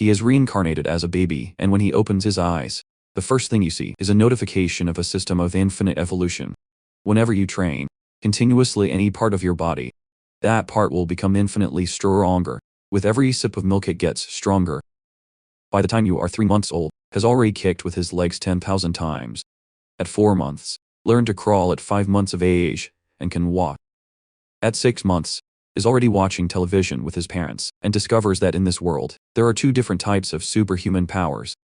He is reincarnated as a baby, and when he opens his eyes, the first thing you see is a notification of a system of infinite evolution. Whenever you train continuously any part of your body, that part will become infinitely stronger. With every sip of milk it gets stronger. By the time you are 3 months old, has already kicked with his legs 10,000 times. At 4 months, learned to crawl. At 5 months of age, and can walk. At 6 months, is already watching television with his parents, and discovers that in this world, there are 2 different types of superhuman powers.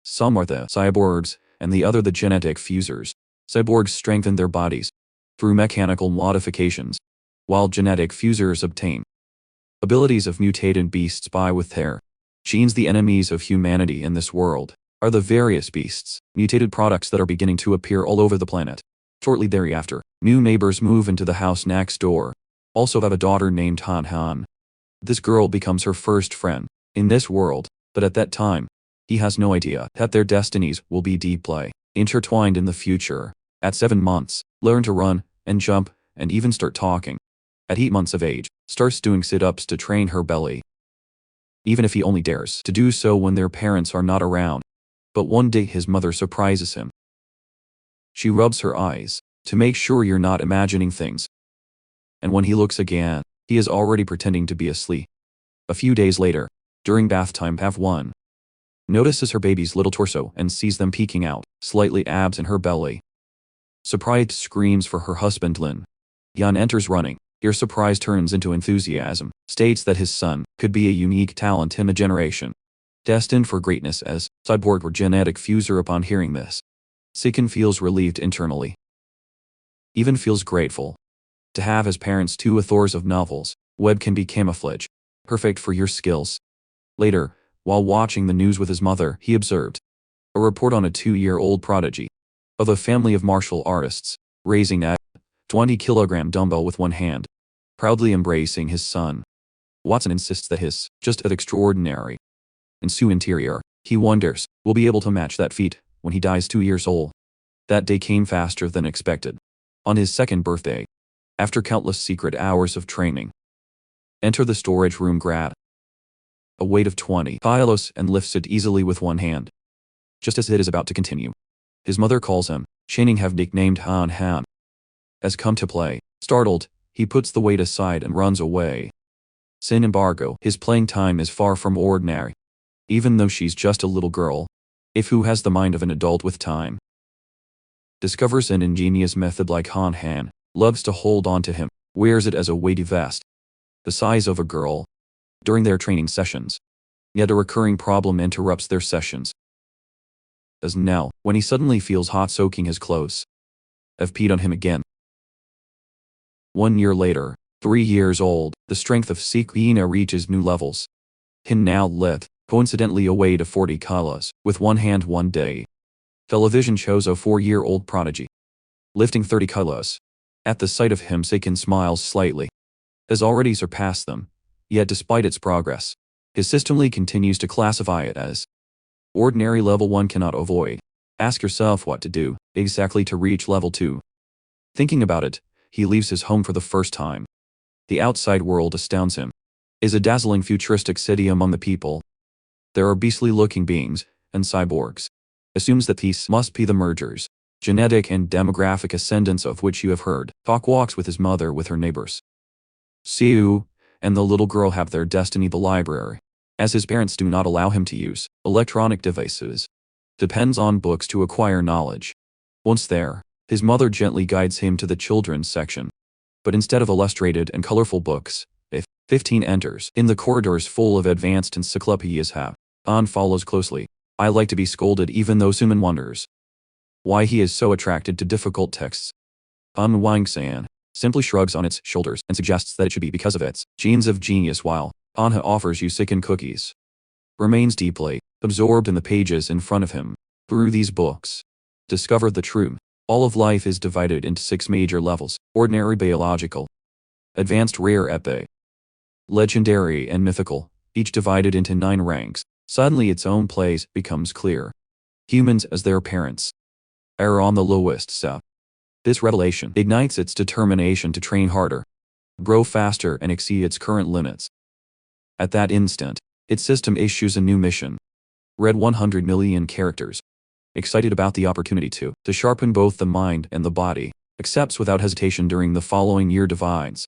Some are the cyborgs, and the other the genetic fusers. Cyborgs strengthen their bodies through mechanical modifications, while genetic fusers obtain abilities of mutated beasts by with their genes. The enemies of humanity in this world are the various beasts, mutated products that are beginning to appear all over the planet. Shortly thereafter, new neighbors move into the house next door. Also have a daughter named Han Han. This girl becomes her first friend in this world, but at that time, he has no idea that their destinies will be deeply intertwined in the future. At 7 months, learn to run and jump and even start talking. At 8 months of age, starts doing sit-ups to train her belly, even if he only dares to do so when their parents are not around. But one day his mother surprises him. She rubs her eyes to make sure you're not imagining things. And when he looks again, he is already pretending to be asleep. A few days later, during bath time, Pav 1 notices her baby's little torso and sees them peeking out, slightly abs in her belly. Surprised screams for her husband Lin. Yan enters running. Your surprise turns into enthusiasm, states that his son could be a unique talent in a generation, destined for greatness as cyborg or genetic fuser. Upon hearing this, Sikin feels relieved internally. Even feels grateful to have his parents 2 authors of novels. Web can be camouflage, perfect for your skills. Later, while watching the news with his mother, he observed a report on a 2-year-old prodigy of a family of martial artists, raising a 20-kilogram dumbbell with one hand, proudly embracing his son. Watson insists that his just as extraordinary. In Sue interior, he wonders, will be able to match that feat when he dies 2 years old. That day came faster than expected. On his 2nd birthday, after countless secret hours of training, enter the storage room. Grab a weight of 20 kilos and lifts it easily with one hand. Just as it is about to continue, his mother calls him. Shining have nicknamed Han Han as come to play. Startled, he puts the weight aside and runs away. Sin embargo, his playing time is far from ordinary. Even though she's just a little girl, if who has the mind of an adult with time, discovers an ingenious method like Han Han, loves to hold on to him, wears it as a weighty vest, the size of a girl, during their training sessions. Yet a recurring problem interrupts their sessions. As now, when he suddenly feels hot soaking his clothes. Have peed on him again. 1 year later, 3 years old, the strength of Sikina reaches new levels. Hin now lift, coincidentally a weight of 40 kilos, with one hand one day. Television shows a 4-year-old prodigy lifting 30 kilos. At the sight of him, Sikin smiles slightly. Has already surpassed them, yet despite its progress, his systemly continues to classify it as ordinary. Level 1 cannot avoid. Ask yourself what to do exactly to reach level 2. Thinking about it, he leaves his home for the first time. The outside world astounds him. Is a dazzling futuristic city among the people. There are beastly-looking beings and cyborgs. Assumes that these must be the mergers, genetic and demographic ascendants of which you have heard. Talk walks with his mother with her neighbors. Siu and the little girl have their destiny the library, as his parents do not allow him to use electronic devices. Depends on books to acquire knowledge. Once there, his mother gently guides him to the children's section. But instead of illustrated and colorful books, a 15 enters. In the corridors full of advanced encyclopedias have. An follows closely. I like to be scolded even though Suman wonders why he is so attracted to difficult texts. An Wang-san simply shrugs on its shoulders and suggests that it should be because of its genes of genius, while Anha offers you Sikin cookies. Remains deeply absorbed in the pages in front of him. Through these books, discover the truth. All of life is divided into 6 major levels: ordinary, biological, advanced, rare, epic, legendary, and mythical, each divided into 9 ranks. Suddenly its own place becomes clear. Humans, as their parents, are on the lowest step. This revelation ignites its determination to train harder, grow faster, and exceed its current limits. At that instant, Its system issues a new mission. Read 100 million characters. Excited about the opportunity to sharpen both the mind and the body. Accepts without hesitation during the following year divides.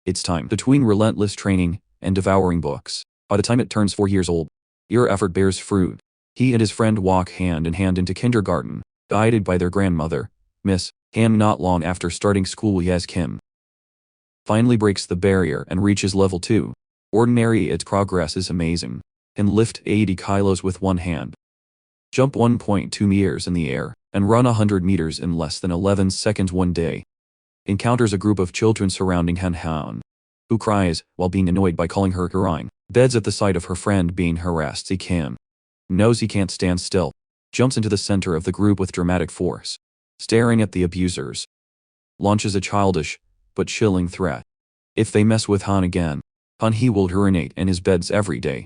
It's time between relentless training and devouring books. By the time it turns 4 years old, your effort bears fruit. He and his friend walk hand in hand into kindergarten, guided by their grandmother, Miss Han. Not long after starting school, Yes Kim finally breaks the barrier and reaches level 2. Ordinary, its progress is amazing. Can lift 80 kilos with one hand, jump 1.2 meters in the air, and run 100 meters in less than 11 seconds one day. Encounters a group of children surrounding Han, who cries while being annoyed by calling her crying. Beds at the sight of her friend being harassed. See Kim knows he can't stand still, jumps into the center of the group with dramatic force, staring at the abusers. Launches a childish but chilling threat. If they mess with Han again, he will urinate in his beds every day.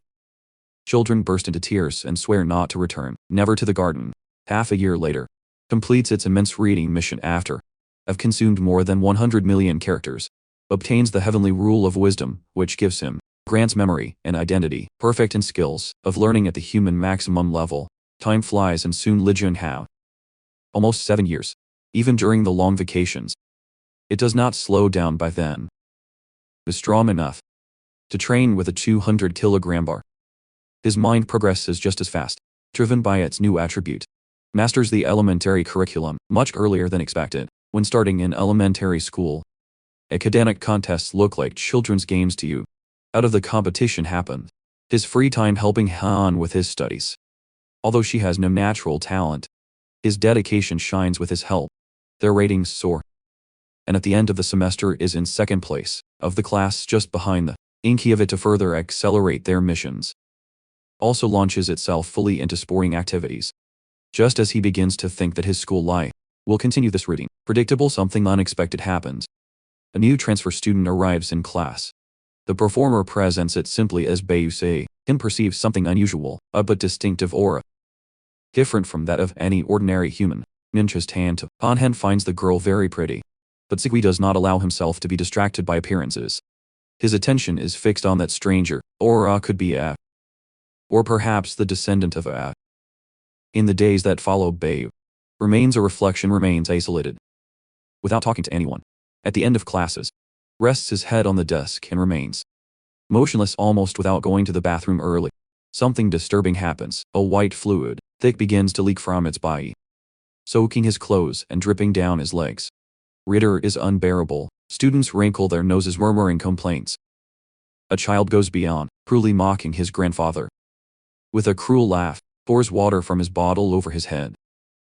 Children burst into tears and swear not to return, never to the garden. Half a year later, completes its immense reading mission after have consumed more than 100 million characters, obtains the heavenly rule of wisdom, which gives him, grants memory and identity, perfect in skills of learning at the human maximum level. Time flies and soon Li Junhao. Almost 7 years. Even during the long vacations, it does not slow down by then. Is strong enough to train with a 200-kilogram bar. His mind progresses just as fast, driven by its new attribute. Masters the elementary curriculum much earlier than expected. When starting in elementary school, academic contests look like children's games to you. Out of the competition happens his free time helping Han with his studies. Although she has no natural talent, his dedication shines with his help. Their ratings soar, and at the end of the semester is in second place of the class, just behind the Inky of it, to further accelerate their missions. Also launches itself fully into sporting activities. Just as he begins to think that his school life will continue this routine, predictable, something unexpected happens. A new transfer student arrives in class. The performer presents it simply as Bayuse. Him perceives something unusual, a but distinctive aura, different from that of any ordinary human. Ninja's hand to Hanhen finds the girl very pretty, but Sigui does not allow himself to be distracted by appearances. His attention is fixed on that stranger. Aura could be a, or perhaps the descendant of a. In the days that follow, Bayu remains a reflection, remains isolated, without talking to anyone. At the end of classes, rests his head on the desk and remains motionless, almost without going to the bathroom early. Something disturbing happens. A white fluid, thick, begins to leak from its body, soaking his clothes and dripping down his legs. Ritter is unbearable. Students wrinkle their noses, murmuring complaints. A child goes beyond, cruelly mocking his grandfather. With a cruel laugh, pours water from his bottle over his head,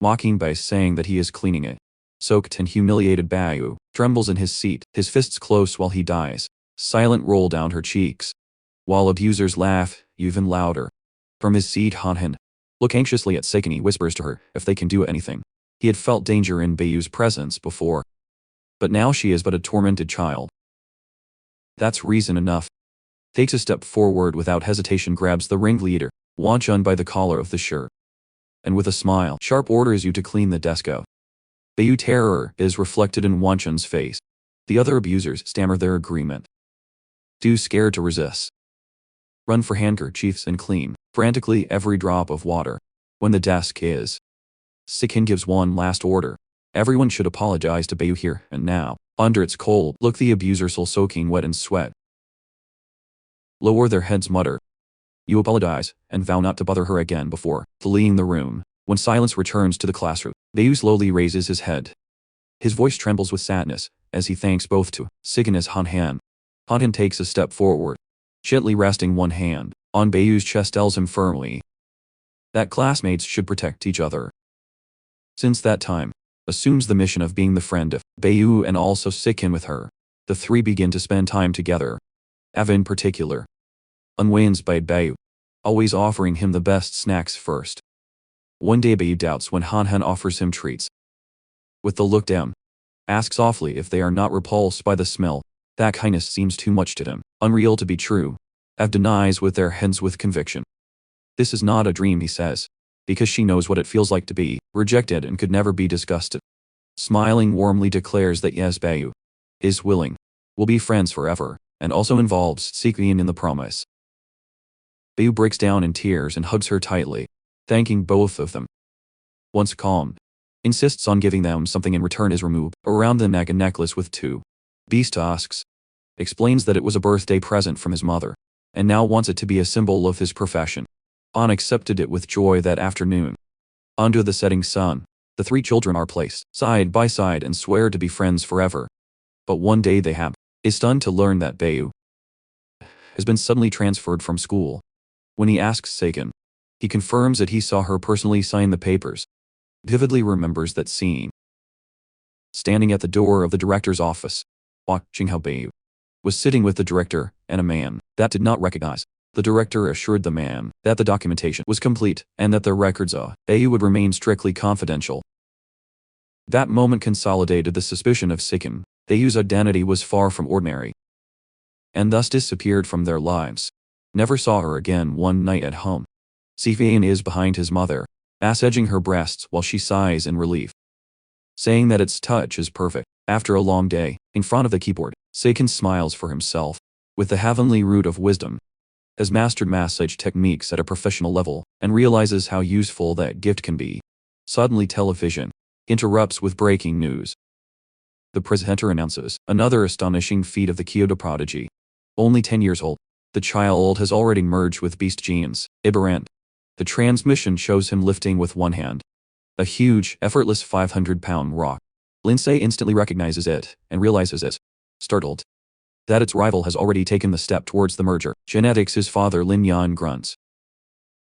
mocking by saying that he is cleaning it. Soaked and humiliated, Bayu trembles in his seat, his fists close while he dies. Silent roll down her cheeks, while abusers laugh even louder. From his seat, Hanhen look anxiously at Sekini, whispers to her if they can do anything. He had felt danger in Bayu's presence before, but now she is but a tormented child. That's reason enough. Takes a step forward without hesitation, grabs the ringleader, Wanchun, by the collar of the shirt, and with a smile, sharp orders you to clean the desk out. Bayu terror is reflected in Wanchun's face. The other abusers stammer their agreement. Too scared to resist, run for handkerchiefs and clean frantically every drop of water. When the desk is, Sikin gives one last order. Everyone should apologize to Bayu here and now. Under its cold look, the abusers, soul soaking wet in sweat, lower their heads, mutter, "You apologize, and vow not to bother her again," before fleeing the room. When silence returns to the classroom, Bayu slowly raises his head. His voice trembles with sadness as he thanks both to Sikin as Hanhan. Hanhan takes a step forward, gently resting one hand on Bayu's chest, tells him firmly that classmates should protect each other. Since that time, assumes the mission of being the friend of Bayu and also Sikin with her. The three begin to spend time together. Ava in particular unwins by Bayu, always offering him the best snacks first. One day Bayu doubts when Hanhan offers him treats. With the look down, asks softly if they are not repulsed by the smell. That kindness seems too much to him, unreal to be true. Av denies with their heads with conviction. This is not a dream, he says, because she knows what it feels like to be rejected and could never be disgusted. Smiling warmly declares that yes, Bayu is willing, will be friends forever, and also involves Sikin in the promise. Bayu breaks down in tears and hugs her tightly, thanking both of them. Once calmed, insists on giving them something in return is removed around the neck a necklace with two beast tusks. Explains that it was a birthday present from his mother, and now wants it to be a symbol of his profession. An accepted it with joy that afternoon. Under the setting sun, the three children are placed side by side and swear to be friends forever. But one day they is stunned to learn that Bayu has been suddenly transferred from school. When he asks Seiken, he confirms that he saw her personally sign the papers. Vividly remembers that scene. Standing at the door of the director's office, watching how Bayu was sitting with the director and a man that did not recognize. The director assured the man that the documentation was complete and that the records of Bayu would remain strictly confidential. That moment consolidated the suspicion of Seiken. Bayu's identity was far from ordinary, and thus disappeared from their lives. Never saw her again. One night at home, Sifian is behind his mother, massaging her breasts while she sighs in relief, saying that its touch is perfect. After a long day, in front of the keyboard, Seiken smiles for himself. With the heavenly root of wisdom, has mastered massage techniques at a professional level, and realizes how useful that gift can be. Suddenly television interrupts with breaking news. The presenter announces another astonishing feat of the Kyoto prodigy. Only 10 years old, the child has already merged with beast genes. Ibarant. The transmission shows him lifting with one hand a huge, effortless 500-pound rock. Lindsay instantly recognizes it and realizes it, startled, that its rival has already taken the step towards the merger. Genetics. His father Lin Yan grunts.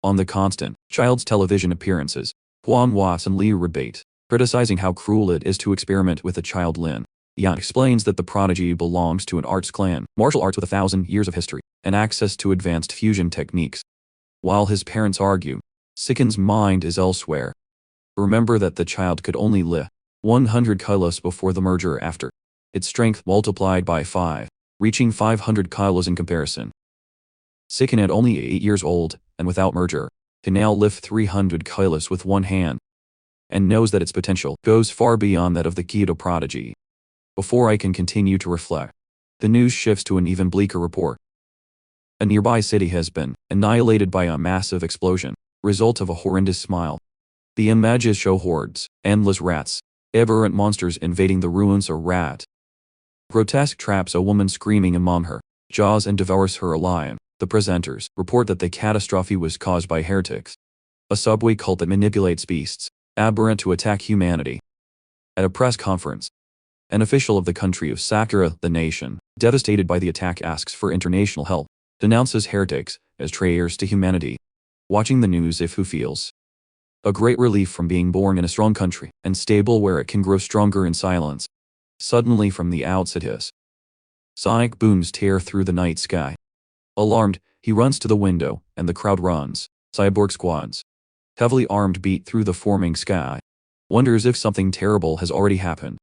On the constant child's television appearances, Huan Was and Li rebate, criticizing how cruel it is to experiment with a child. Lin Yan explains that the prodigy belongs to an arts clan, martial arts with 1,000 years of history, and access to advanced fusion techniques. While his parents argue, Seiken's mind is elsewhere. Remember that the child could only live 100 kilos before the merger. After its strength multiplied by 5, reaching 500 kilos in comparison. Seiken at only 8 years old, and without merger, can now lift 300 kilos with one hand, and knows that its potential goes far beyond that of the Kyoto prodigy. Before I can continue to reflect, the news shifts to an even bleaker report. A nearby city has been annihilated by a massive explosion, result of a horrendous smile. The images show hordes, endless rats, aberrant monsters invading the ruins. A rat grotesque traps a woman screaming among her jaws and devours her alive. The presenters report that the catastrophe was caused by heretics, a subway cult that manipulates beasts, aberrant to attack humanity. At a press conference, an official of the country of Sakura, the nation, devastated by the attack, asks for international help, denounces heretics as traitors to humanity. Watching the news, if who feels a great relief from being born in a strong country and stable where it can grow stronger in silence. Suddenly from the outside his sonic booms tear through the night sky. Alarmed, he runs to the window, and the crowd runs. Cyborg squads, heavily armed, beat through the forming sky. Wonders if something terrible has already happened.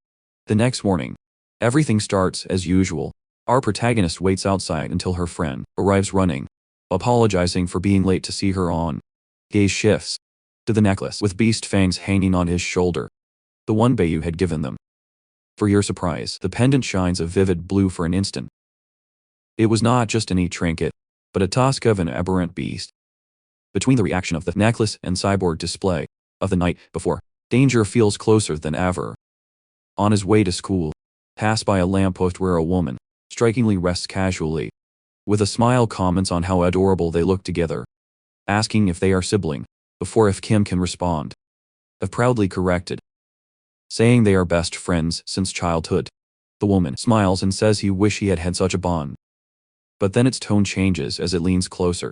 The next morning, everything starts as usual. Our protagonist waits outside until her friend arrives running, apologizing for being late to see her on. Gaze shifts to the necklace with beast fangs hanging on his shoulder, the one Bayu had given them. For your surprise, the pendant shines a vivid blue for an instant. It was not just any trinket, but a tusk of an aberrant beast. Between the reaction of the necklace and cyborg display of the night before, danger feels closer than ever. On his way to school, pass by a lamppost where a woman strikingly rests casually. With a smile comments on how adorable they look together, asking if they are sibling, before if Kim can respond. If proudly corrected, saying they are best friends since childhood. The woman smiles and says he wish he had had such a bond. But then its tone changes as it leans closer,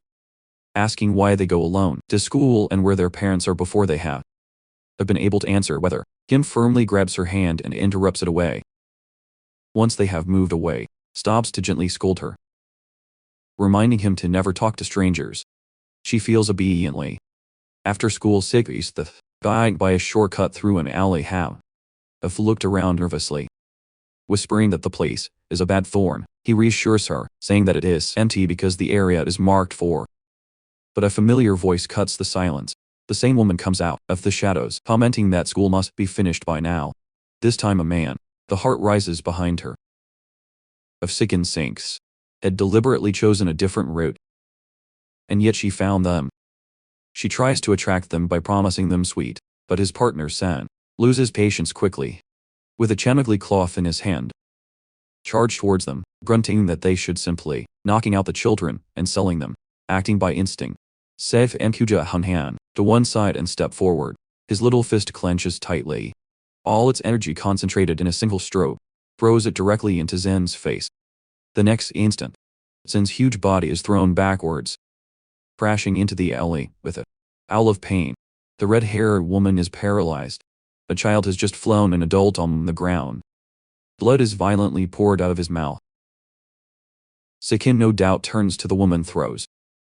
asking why they go alone to school and where their parents are before they have been able to answer whether. Kim firmly grabs her hand and interrupts it away. Once they have moved away, stops to gently scold her, reminding him to never talk to strangers. She feels obediently. After school, Siggy's the guide by a shortcut through an alley. Have looked around nervously, whispering that the place is a bad thorn. He reassures her, saying that it is empty because the area is marked for. But a familiar voice cuts the silence. The same woman comes out of the shadows, commenting that school must be finished by now. This time a man, the heart rises behind her. If Seiken sinks, had deliberately chosen a different route. and yet she found them. She tries to attract them by promising them sweet, but his partner San loses patience quickly. With a chemically cloth in his hand, charged towards them, grunting that they should simply knocking out the children and selling them, acting by instinct. Seth and Kuja Hunhan to one side and step forward. His little fist clenches tightly. All its energy concentrated in a single stroke, throws it directly into Zen's face. The next instant, Zen's huge body is thrown backwards, crashing into the alley with a howl of pain. The red-haired woman is paralyzed. A child has just flown an adult on the ground. Blood is violently poured out of his mouth. Sikin no doubt turns to the woman, throws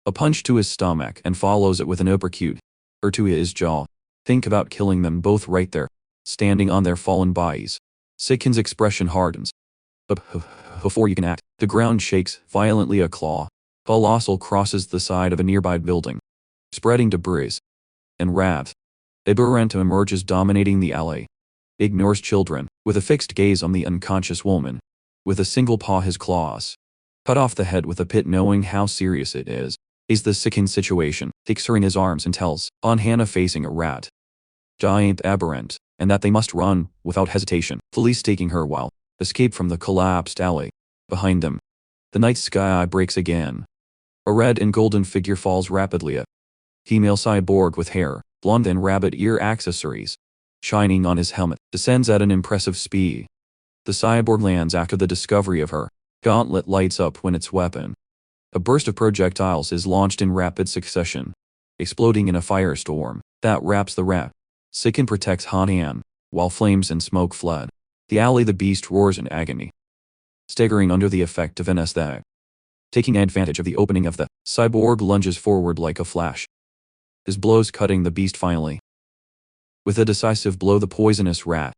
a punch to his stomach and follows it with an uppercut or to his jaw. Think about killing them both right there, standing on their fallen bodies. Sikin's expression hardens. But before you can act, the ground shakes violently. A claw colossal crosses the side of a nearby building, spreading debris and wrath. Ibarento emerges, dominating the alley. Ignores children, with a fixed gaze on the unconscious woman. With a single paw his claws cut off the head with a pit, knowing how serious it is. Is the Sikin situation, takes her in his arms and tells on Hannah facing a rat giant aberrant, and that they must run, without hesitation, police taking her while escape from the collapsed alley. Behind them, the night sky breaks again. A red and golden figure falls rapidly. A female cyborg with hair, blonde and rabbit ear accessories shining on his helmet, descends at an impressive speed. The cyborg lands after the discovery of her gauntlet lights up when its weapon. A burst of projectiles is launched in rapid succession, exploding in a firestorm that wraps the rat. Sikin protects Hanan, while flames and smoke flood the alley. The beast roars in agony, staggering under the effect of anesthetic. Taking advantage of the opening of the cyborg lunges forward like a flash, his blows cutting the beast finally. With a decisive blow, the poisonous rat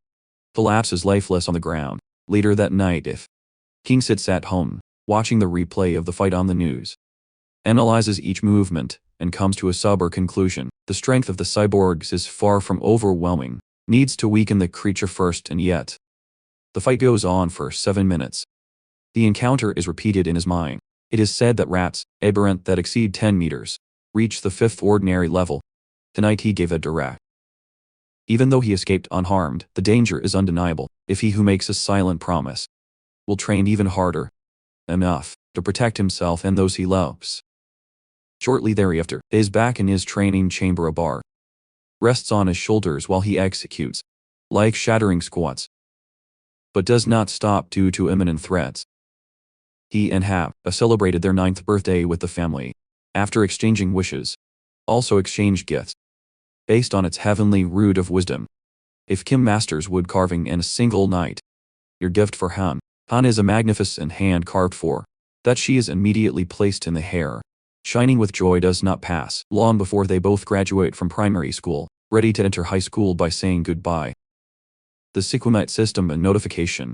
collapses lifeless on the ground. Later that night, King sits at home, watching the replay of the fight on the news, analyzes each movement, and comes to a sober conclusion. The strength of the cyborgs is far from overwhelming, needs to weaken the creature first, and yet the fight goes on for 7 minutes. The encounter is repeated in his mind. It is said that rats, aberrant that exceed 10 meters, reach the 5th ordinary level. Tonight he gave a direct. Even though he escaped unharmed, the danger is undeniable. If he who makes a silent promise will train even harder, enough to protect himself and those he loves. Shortly thereafter, he is back in his training chamber. A bar rests on his shoulders while he executes like shattering squats, but does not stop due to imminent threats. He and Hap celebrated their 9th birthday with the family. After exchanging wishes, also exchanged gifts based on its heavenly root of wisdom. If Kim masters wood carving in a single night, your gift for Han is a magnificent hand carved for that she is immediately placed in the hair. Shining with joy does not pass long before they both graduate from primary school, ready to enter high school by saying goodbye. The Sequimite system and notification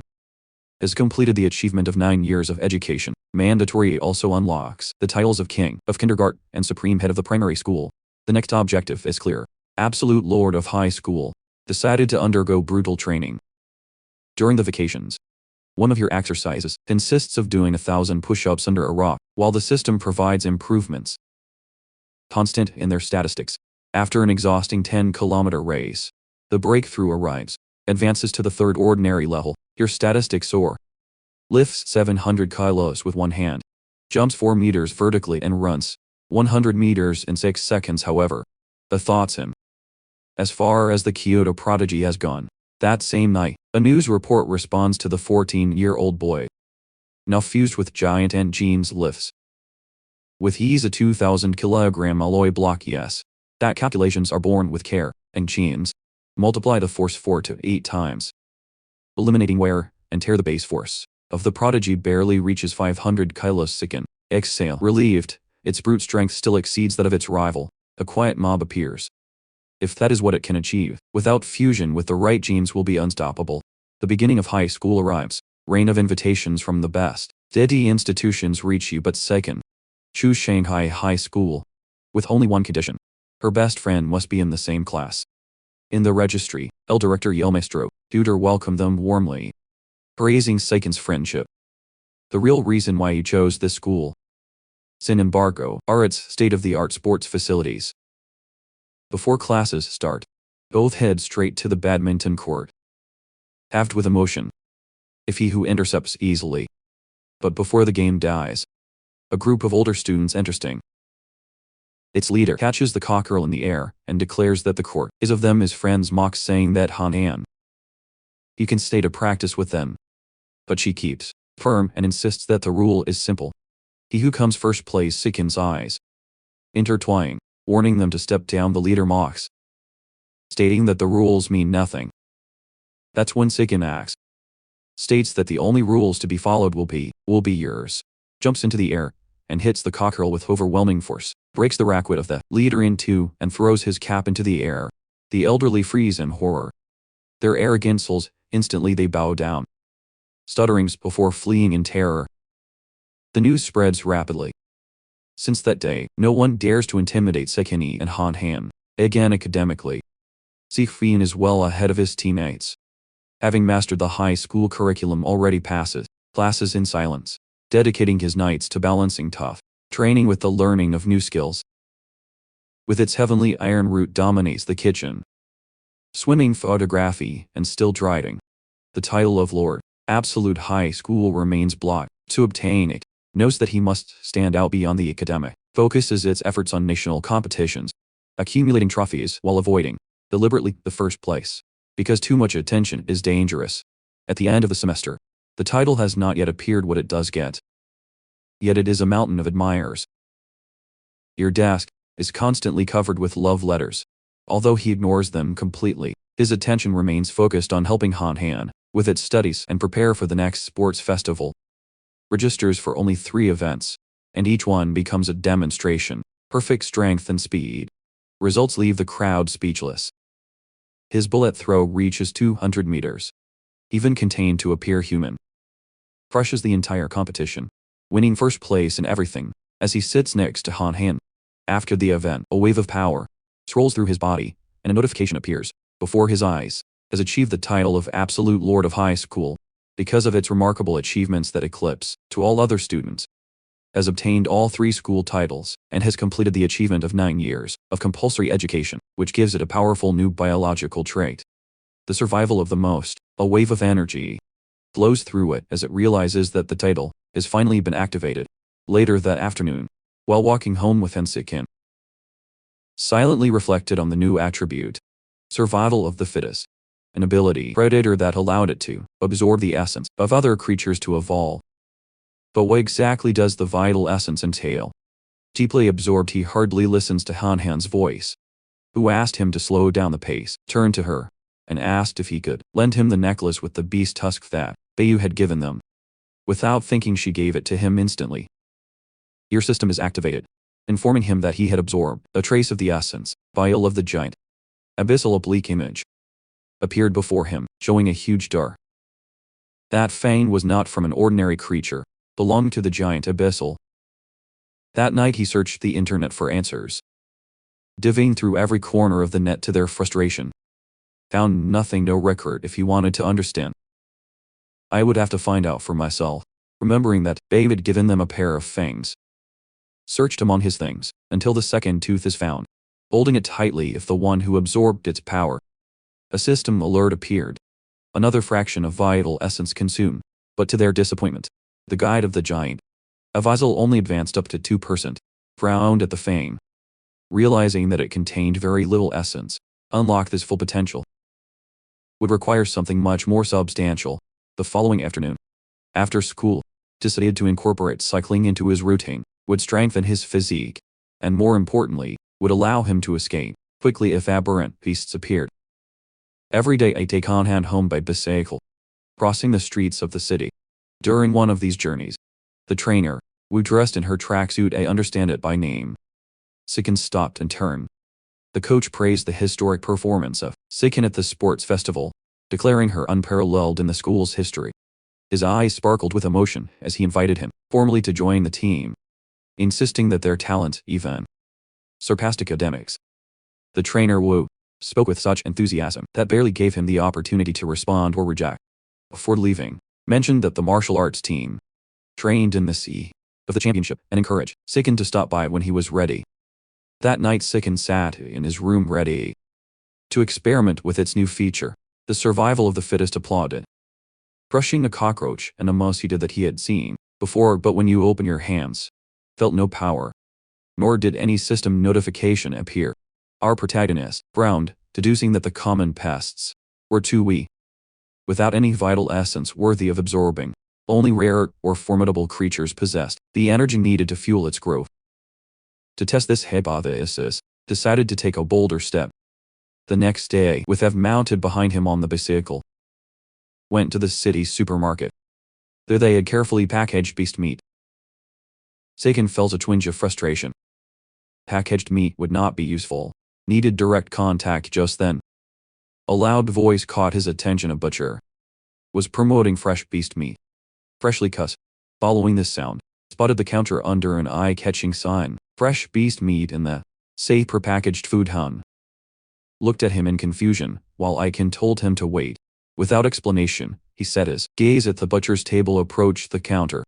has completed the achievement of 9 years of education. Mandatory also unlocks the titles of King of Kindergarten and Supreme Head of the Primary School. The next objective is clear. Absolute Lord of High School decided to undergo brutal training. During the vacations, one of your exercises consists of doing 1,000 push-ups under a rock, while the system provides improvements constant in their statistics. After an exhausting 10-kilometer race, the breakthrough arrives. Advances to the 3rd ordinary level. Your statistics soar. Lifts 700 kilos with one hand. Jumps 4 meters vertically and runs 100 meters in 6 seconds. However, the thoughts him as far as the Kyoto prodigy has gone. That same night, a news report responds to the 14-year-old boy, now fused with giant ant genes, lifts with ease a 2,000-kilogram alloy block. Yes, that calculations are born with care, and genes multiply the force 4 to 8 times, eliminating wear and tear. The base force of the prodigy barely reaches 500 kilos. Sikin exhale, relieved. Its brute strength still exceeds that of its rival. A quiet mob appears. If that is what it can achieve, without fusion with the right genes, will be unstoppable. The beginning of high school arrives. Rain of invitations from the best steady institutions reach you, but second, choose Shanghai High School, with only one condition. Her best friend must be in the same class. In the registry, El Director Yelmestro, tutor welcomed them warmly, praising Seiken's friendship. The real reason why he chose this school. Sin Embargo are its state-of-the-art sports facilities. Before classes start, both head straight to the badminton court. Halved with emotion. If he who intercepts easily. But before the game dies, a group of older students interesting. Its leader catches the cockerel in the air and declares that the court is of them. His friends mock, saying that Han he can stay to practice with them. But she keeps firm and insists that the rule is simple. He who comes first plays. Sikin's eyes intertwining, warning them to step down. The leader mocks, stating that the rules mean nothing. That's when Sikin acts, states that the only rules to be followed will be yours, jumps into the air and hits the cockerel with overwhelming force, breaks the racket of the leader in two and throws his cap into the air. The elderly freeze in horror. Their arrogant souls, instantly they bow down, stutterings before fleeing in terror. The news spreads rapidly. Since that day, no one dares to intimidate Sekini and Han again academically. Sikhfin is well ahead of his teammates. Having mastered the high school curriculum, already passes classes in silence, dedicating his nights to balancing tough training with the learning of new skills. With its heavenly iron route dominates the kitchen, swimming, photography, and still drying. The title of Lord Absolute High School remains blocked. To obtain it, knows that he must stand out beyond the academic, focuses its efforts on national competitions, accumulating trophies while avoiding deliberately the first place, because too much attention is dangerous. At the end of the semester, the title has not yet appeared. What it does get, yet it is a mountain of admirers. Your desk is constantly covered with love letters. Although he ignores them completely, his attention remains focused on helping Han with its studies and prepare for the next sports festival. Registers for only 3 events, and each one becomes a demonstration. Perfect strength and speed. Results leave the crowd speechless. His bullet throw reaches 200 meters. Even contained to appear human. Crushes the entire competition, winning first place in everything. As he sits next to Han after the event, a wave of power rolls through his body, and a notification appears before his eyes. Has achieved the title of Absolute Lord of High School because of its remarkable achievements that eclipse to all other students. Has obtained all 3 school titles and has completed the achievement of 9 years of compulsory education, which gives it a powerful new biological trait. The survival of the most. A wave of energy flows through it as it realizes that the title has finally been activated. Later that afternoon, while walking home with Sikin, silently reflected on the new attribute. Survival of the fittest. An ability predator that allowed it to absorb the essence of other creatures to evolve. But what exactly does the vital essence entail? Deeply absorbed, he hardly listens to Han's voice, who asked him to slow down the pace, turned to her, and asked if he could lend him the necklace with the beast tusk that Bayu had given them. Without thinking, she gave it to him instantly. Your system is activated, informing him that he had absorbed a trace of the essence, vial of the giant. Abyssal oblique image appeared before him, showing a huge door. That fang was not from an ordinary creature, belonged to the giant Abyssal. That night he searched the internet for answers, divvying through every corner of the net to their frustration. Found nothing, no record if he wanted to understand. I would have to find out for myself, remembering that Babe had given them a pair of fangs. Searched among his things, until the second tooth is found, holding it tightly if the one who absorbed its power. A system alert appeared. Another fraction of vital essence consumed, but to their disappointment, the guide of the giant, Avisal, only advanced up to 2%, frowned at the fang. Realizing that it contained very little essence, unlock this full potential would require something much more substantial. The following afternoon, after school, decided to incorporate cycling into his routine, would strengthen his physique, and more importantly, would allow him to escape quickly if aberrant beasts appeared. Every day I take Han home by bicycle, crossing the streets of the city. During one of these journeys, the trainer, who dressed in her tracksuit, I understand it by name, Sikin, stopped and turned. The coach praised the historic performance of Sikin at the sports festival, declaring her unparalleled in the school's history. His eyes sparkled with emotion as he invited him formally to join the team, insisting that their talent even surpassed academics. The trainer Wu spoke with such enthusiasm that barely gave him the opportunity to respond or reject. Before leaving, mentioned that the martial arts team trained in the sea of the championship and encourage Sikin to stop by when he was ready. That night Sikin sat in his room ready to experiment with its new feature. The survival of the fittest applauded. Crushing a cockroach and a mouse he did that he had seen before, but when you open your hands, felt no power. Nor did any system notification appear. Our protagonist frowned, deducing that the common pests were too weak, without any vital essence worthy of absorbing. Only rare or formidable creatures possessed the energy needed to fuel its growth. To test this hypothesis, decided to take a bolder step. The next day, with Ev mounted behind him on the bicycle, went to the city supermarket. There they had carefully packaged beast meat. Sikin felt a twinge of frustration. Packaged meat would not be useful. Needed direct contact just then. A loud voice caught his attention. A butcher was promoting fresh beast meat. Freshly cut. Following this sound, spotted the counter under an eye-catching sign. Fresh beast meat in the safe prepackaged food hun. Looked at him in confusion, while Iken told him to wait. Without explanation, he set his gaze at the butcher's table, approached the counter,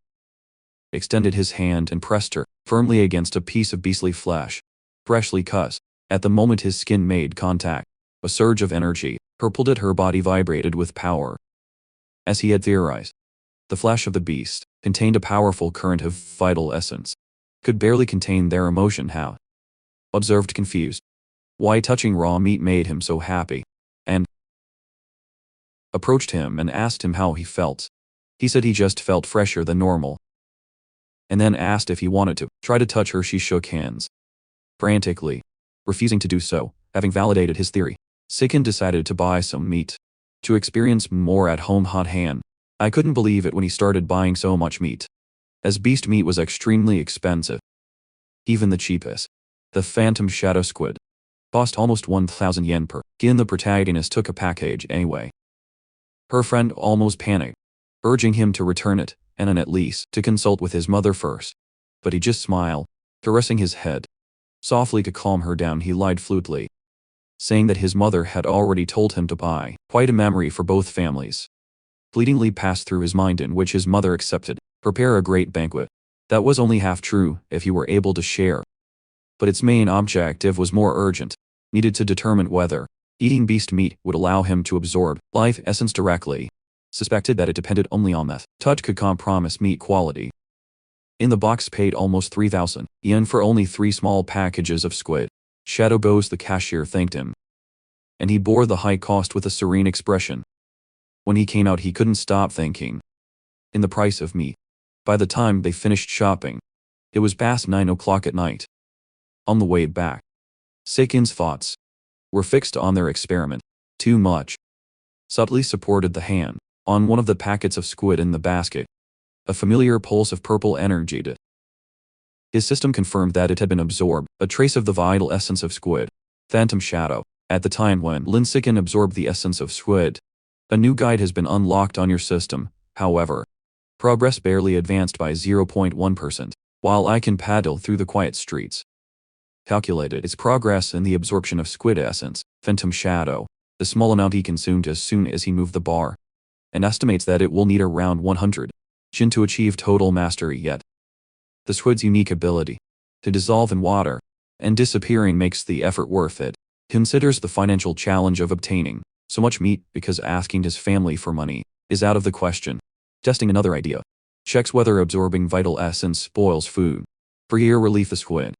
extended his hand and pressed her firmly against a piece of beastly flesh, freshly cut. At the moment his skin made contact, a surge of energy purpled at her body, vibrated with power. As he had theorized, the flesh of the beast contained a powerful current of vital essence. Could barely contain their emotion. How? Observed, confused. Why touching raw meat made him so happy. And approached him and asked him how he felt. He said he just felt fresher than normal. And then asked if he wanted to try to touch her. She shook hands frantically, refusing to do so. Having validated his theory, Sikin decided to buy some meat to experience more at home hot hand. I couldn't believe it when he started buying so much meat, as beast meat was extremely expensive. Even the cheapest, the phantom shadow squid, cost almost 1,000 yen per kg. The protagonist took a package anyway. Her friend almost panicked, urging him to return it, and then at least to consult with his mother first. But he just smiled, caressing his head. Softly to calm her down he lied fluently, saying that his mother had already told him to buy quite a memory for both families. Fleetingly passed through his mind, in which his mother accepted, prepare a great banquet. That was only half true if he were able to share. But its main objective was more urgent, needed to determine whether eating beast meat would allow him to absorb life essence directly. Suspected that it depended only on that touch could compromise meat quality. In the box paid almost 3,000 yen for only 3 small packages of squid. Shadow Ghost the cashier thanked him, and he bore the high cost with a serene expression. When he came out he couldn't stop thinking in the price of meat. By the time they finished shopping, it was past 9 o'clock at night. On the way back, Sikin's thoughts were fixed on their experiment. Too much. Subtly supported the hand on one of the packets of squid in the basket. A familiar pulse of purple energy did. His system confirmed that it had been absorbed, a trace of the vital essence of squid. Phantom Shadow. At the time when Sikin absorbed the essence of squid, a new guide has been unlocked on your system. However, progress barely advanced by 0.1%, while I can paddle through the quiet streets. Calculated its progress in the absorption of squid essence, Phantom Shadow, the small amount he consumed as soon as he moved the bar, and estimates that it will need around 100 Jin to achieve total mastery. Yet the squid's unique ability to dissolve in water and disappearing makes the effort worth it. Considers the financial challenge of obtaining so much meat because asking his family for money is out of the question. Testing another idea. Checks whether absorbing vital essence spoils food. For year relief, the squid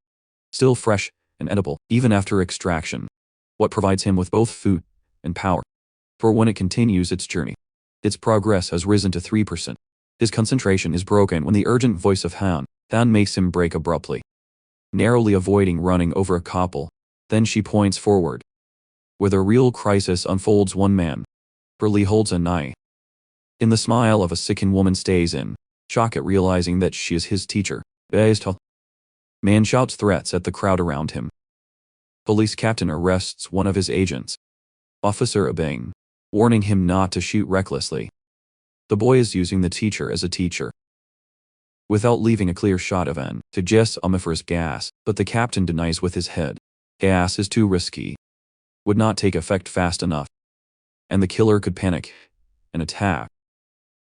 still fresh and edible even after extraction. What provides him with both food and power. For when it continues its journey, its progress has risen to 3%. His concentration is broken when the urgent voice of Han makes him break abruptly, narrowly avoiding running over a couple. Then she points forward, where the real crisis unfolds. One man burly holds a knife. In the smile of a Sikin woman stays in shock at realizing that she is his teacher. Man shouts threats at the crowd around him. Police captain arrests one of his agents, Officer obeying, warning him not to shoot recklessly. The boy is using the teacher as a teacher, without leaving a clear shot of N, suggests omniferous gas, but the captain denies with his head. Gas is too risky, would not take effect fast enough, and the killer could panic and attack.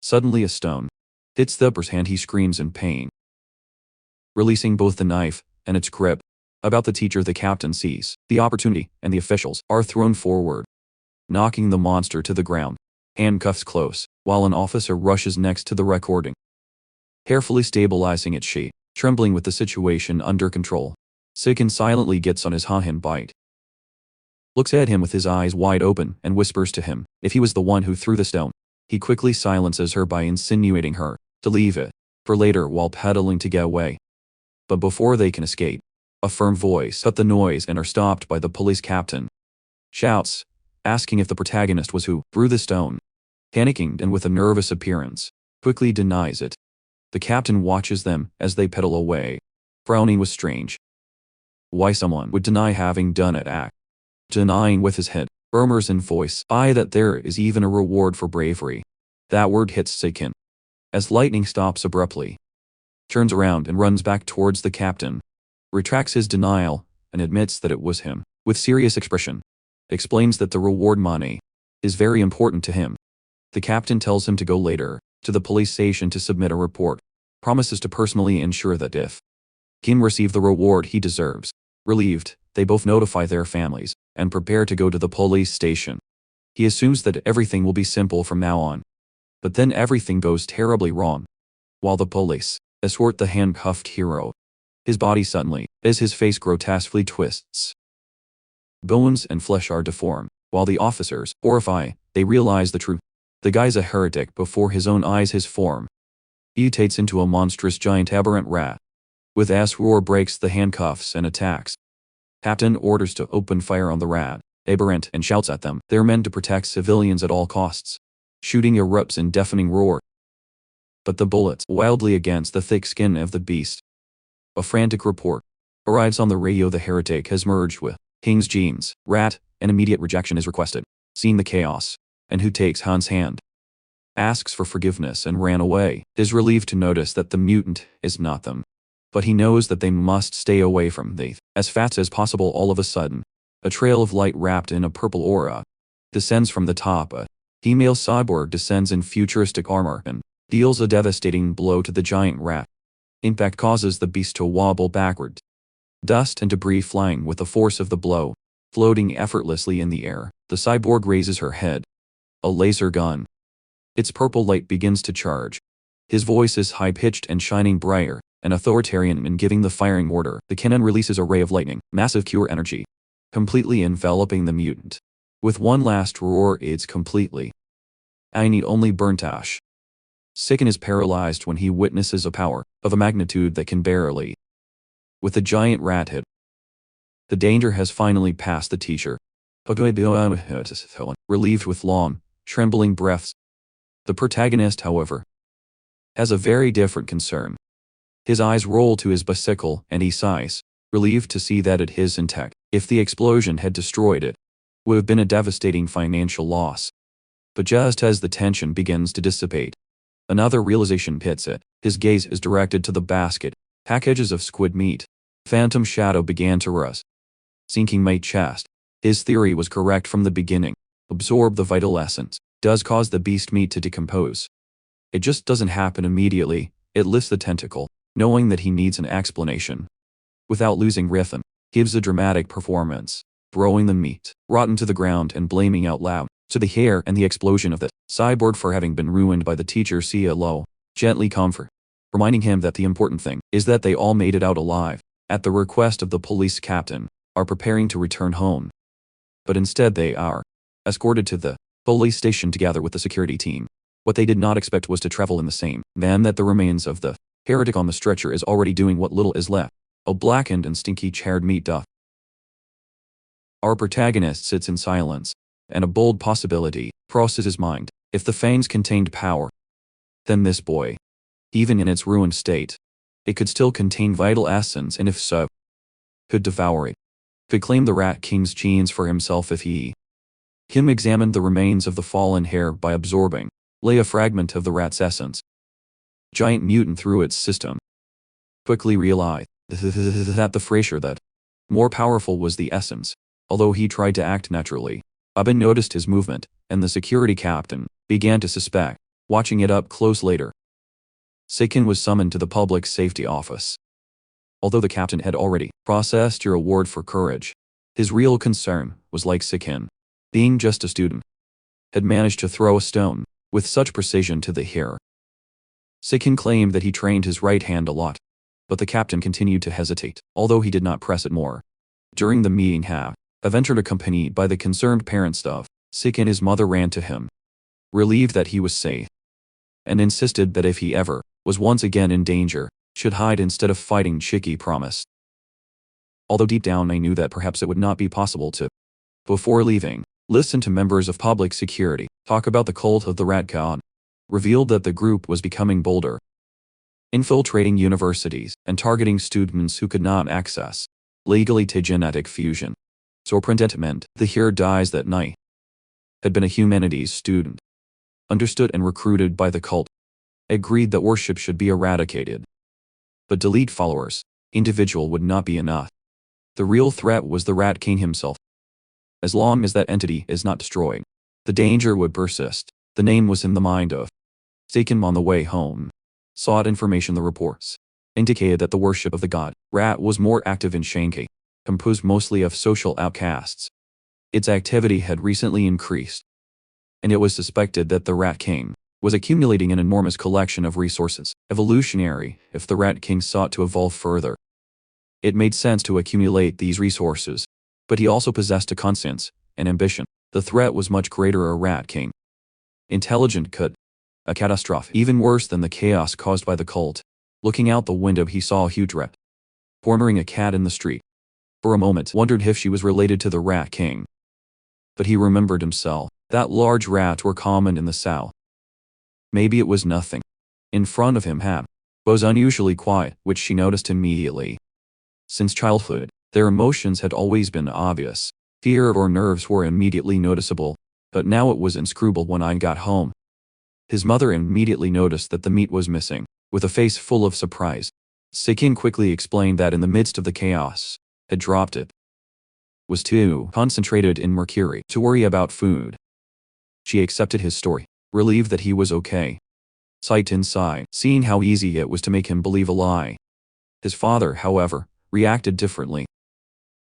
Suddenly a stone hits the boy's hand. He screams in pain. releasing both the knife and its grip. About the teacher, the captain sees the opportunity, and the officials are thrown forward, knocking the monster to the ground, handcuffs close, while an officer rushes next to the recording, carefully stabilizing it. She, trembling with the situation under control, Sikin silently gets on his hand bite, looks at him with his eyes wide open, and whispers to him if he was the one who threw the stone. He quickly silences her by insinuating her to leave it for later while pedaling to get away. But before they can escape, a firm voice cut the noise and are stopped by the police captain. Shouts, asking if the protagonist was who threw the stone. Panicking and with a nervous appearance, quickly denies it. The captain watches them as they pedal away, frowning with strange. Why someone would deny having done it? Denying with his head, murmurs in voice that there is even a reward for bravery. That word hits Sikin as lightning stops abruptly. Turns around and runs back towards the captain, retracts his denial, and admits that it was him, with serious expression. Explains that the reward money is very important to him. The captain tells him to go later to the police station to submit a report, promises to personally ensure that if Kim receive the reward he deserves. Relieved, they both notify their families and prepare to go to the police station. He assumes that everything will be simple from now on. But then everything goes terribly wrong. While the police escort the handcuffed hero, his body suddenly, as his face grotesquely twists. Bones and flesh are deformed. While the officers, horrified, they realize the truth. The guy's a heretic. Before his own eyes his form mutates into a monstrous giant aberrant rat. With Asura breaks the handcuffs and attacks. Captain orders to open fire on the rat, aberrant, and shouts at them. They're meant to protect civilians at all costs. Shooting erupts in deafening roar. But the bullets wildly against the thick skin of the beast. A frantic report arrives on the radio. The heretic has merged with King's genes, rat, and immediate rejection is requested. Seeing the chaos, and who takes Han's hand, asks for forgiveness and ran away, is relieved to notice that the mutant is not them. But he knows that they must stay away from the as fast as possible. All of a sudden, a trail of light wrapped in a purple aura descends from the top. A female cyborg descends in futuristic armor and deals a devastating blow to the giant rat. Impact causes the beast to wobble backward. Dust and debris flying with the force of the blow, floating effortlessly in the air. The cyborg raises her head. A laser gun. Its purple light begins to charge. His voice is high-pitched and shining brighter, and authoritarian in giving the firing order. The cannon releases a ray of lightning, massive pure energy, completely enveloping the mutant. With one last roar, it's completely. I need only burnt ash. Sikin is paralyzed when he witnesses a power of a magnitude that can barely. With the giant rat hit, the danger has finally passed the teacher. Relieved with long, trembling breaths. The protagonist, however, has a very different concern. His eyes roll to his bicycle and he sighs, relieved to see that it is intact. If the explosion had destroyed it, would have been a devastating financial loss. But just as the tension begins to dissipate, another realization hits it. His gaze is directed to the basket, packages of squid meat. Phantom shadow began to rise, sinking my chest. His theory was correct from the beginning. Absorb the vital essence does cause the beast meat to decompose. It just doesn't happen immediately. It lifts the tentacle, knowing that he needs an explanation. Without losing rhythm, gives a dramatic performance, throwing the meat rotten to the ground and blaming out loud to the hair and the explosion of the cyborg for having been ruined by the teacher. Yahello gently comfort, reminding him that the important thing is that they all made it out alive. At the request of the police captain, are preparing to return home. But instead they are escorted to the police station together with the security team. What they did not expect was to travel in the same van that the remains of the heretic on the stretcher is already doing what little is left. A blackened and stinky charred meat duff. Our protagonist sits in silence, and a bold possibility crosses his mind. If the fangs contained power, then this boy, even in its ruined state, it could still contain vital essence, and if so, could devour it. Could claim the Rat King's genes for himself if he. Kim examined the remains of the fallen hair by absorbing, lay a fragment of the rat's essence. Giant mutant through its system. Quickly realized that the Frasier that more powerful was the essence, although he tried to act naturally. Abin noticed his movement, and the security captain began to suspect, watching it up close later. Sikin was summoned to the public safety office. Although the captain had already processed your award for courage, his real concern was like Sikin, being just a student, had managed to throw a stone with such precision to the hair. Sikin claimed that he trained his right hand a lot, but the captain continued to hesitate, although he did not press it more. During the meeting entered accompanied by the concerned parents of Sikin, his mother ran to him, relieved that he was safe, and insisted that if he ever was once again in danger, should hide instead of fighting. Chiki promised. Although deep down I knew that perhaps it would not be possible to, before leaving, listen to members of public security talk about the cult of the Rat God, revealed that the group was becoming bolder, infiltrating universities and targeting students who could not access legally to genetic fusion. Sorprendentment, the hero dies that night, had been a humanities student, understood and recruited by the cult, agreed that worship should be eradicated. But delete followers, individual would not be enough. The real threat was the Rat King himself. As long as that entity is not destroyed, the danger would persist. The name was in the mind of Saken. On the way home, sought information. The reports indicated that the worship of the god Rat was more active in Shanghai, composed mostly of social outcasts. Its activity had recently increased, and it was suspected that the Rat King was accumulating an enormous collection of resources. Evolutionary, if the Rat King sought to evolve further, it made sense to accumulate these resources, but he also possessed a conscience and ambition. The threat was much greater. A Rat King, intelligent, could a catastrophe even worse than the chaos caused by the cult. Looking out the window, he saw a huge rat cornering a cat in the street. For a moment, wondered if she was related to the Rat King. But he remembered himself that large rats were common in the south. Maybe it was nothing. In front of him was unusually quiet, which she noticed immediately. Since childhood, their emotions had always been obvious. Fear or nerves were immediately noticeable, but now it was inscrutable. When I got home, his mother immediately noticed that the meat was missing, with a face full of surprise. Sikin quickly explained that in the midst of the chaos, had dropped it. Was too concentrated in Mercury to worry about food. She accepted his story, relieved that he was okay. Sight inside, seeing how easy it was to make him believe a lie. His father, however, reacted differently.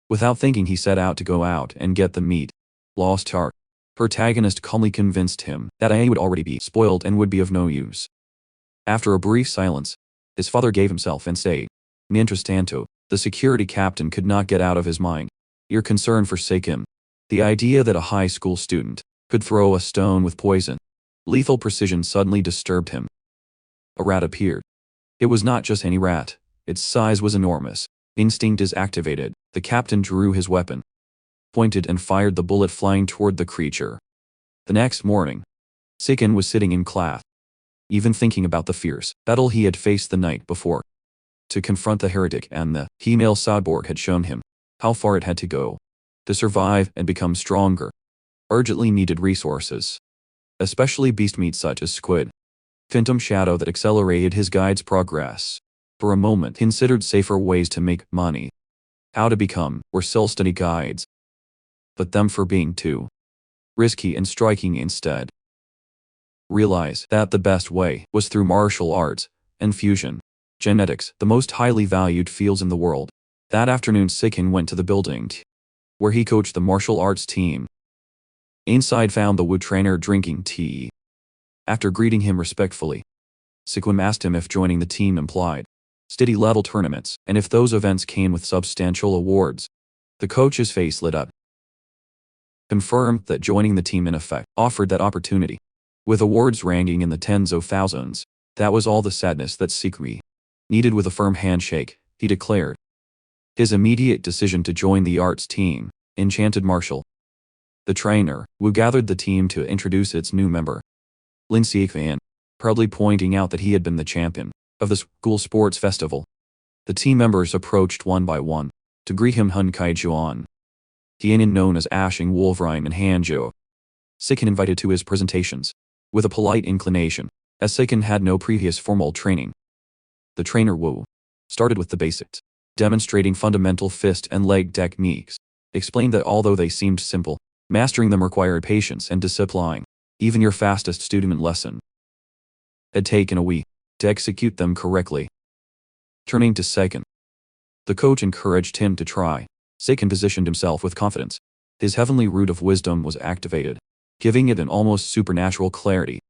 Without thinking, he set out to go out and get the meat. Lost heart. Protagonist calmly convinced him that I would already be spoiled and would be of no use. After a brief silence, his father gave himself and said, "Mientras tanto, the security captain could not get out of his mind your concern for Saken. The idea that a high school student could throw a stone with poison, lethal precision suddenly disturbed him. A rat appeared. It was not just any rat. Its size was enormous. Instinct is activated. The captain drew his weapon, pointed and fired the bullet, flying toward the creature. The next morning, Saken was sitting in class, even thinking about the fierce battle he had faced the night before. To confront the heretic and the female cyborg had shown him how far it had to go to survive and become stronger. Urgently needed resources, especially beast meat such as squid. Phantom shadow that accelerated his guide's progress. For a moment, considered safer ways to make money. How to become or sell study guides. But them for being too risky and striking instead. Realize that the best way was through martial arts and fusion. Genetics, the most highly valued fields in the world. That afternoon, Sikin went to the building where he coached the martial arts team. Inside, found the Wu trainer drinking tea. After greeting him respectfully, Sikin asked him if joining the team implied steady level tournaments, and if those events came with substantial awards. The coach's face lit up. Confirmed that joining the team in effect offered that opportunity. With awards ranking in the tens of thousands, that was all the sadness that Sikri needed. With a firm handshake, he declared his immediate decision to join the arts team, Enchanted Martial. The trainer, Wu, gathered the team to introduce its new member, Lin Xifan, proudly pointing out that he had been the champion of the school sports festival. The team members approached one by one to greet him. Hun Kaijuan, Tianin, known as Ashing Wolverine, and Hanjo. Sikin invited to his presentations, with a polite inclination, as Sikin had no previous formal training. The trainer Wu started with the basics, demonstrating fundamental fist and leg techniques, explained that although they seemed simple, mastering them required patience and discipline. Even your fastest student lesson had taken a week to execute them correctly. Turning to Sikin, The coach encouraged him to try. Seiken positioned himself with confidence. His heavenly root of wisdom was activated, giving it an almost supernatural clarity.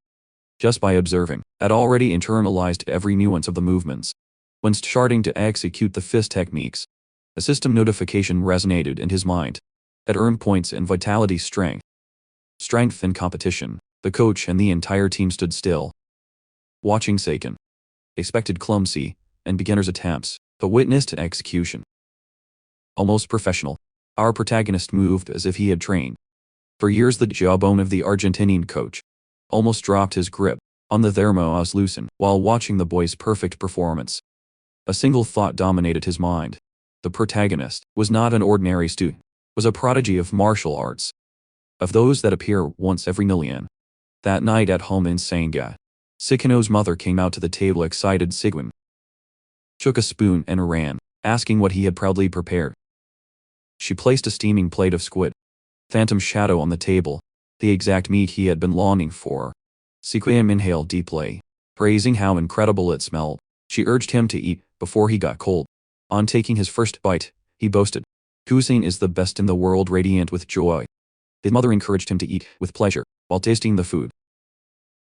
Just by observing, had already internalized every nuance of the movements. When starting to execute the fist techniques, a system notification resonated in his mind. Had earned points in vitality strength. Strength and competition. The coach and the entire team stood still, watching Seiken. Expected clumsy and beginner's attempts, but witnessed an execution. Almost professional. Our protagonist moved as if he had trained. For years the jawbone of the Argentinian coach almost dropped his grip on the thermooslucin while watching the boy's perfect performance. A single thought dominated his mind. The protagonist was not an ordinary student, was a prodigy of martial arts. Of those that appear once every million. That night at home in Sanga, Sekino's mother came out to the table excited. Sigwin shook a spoon and ran, asking what he had proudly prepared. She placed a steaming plate of squid, phantom shadow on the table, the exact meat he had been longing for. Sequim inhaled deeply, praising how incredible it smelled. She urged him to eat before he got cold. On taking his first bite, he boasted, "Cuisine is the best in the world," radiant with joy. His mother encouraged him to eat with pleasure while tasting the food.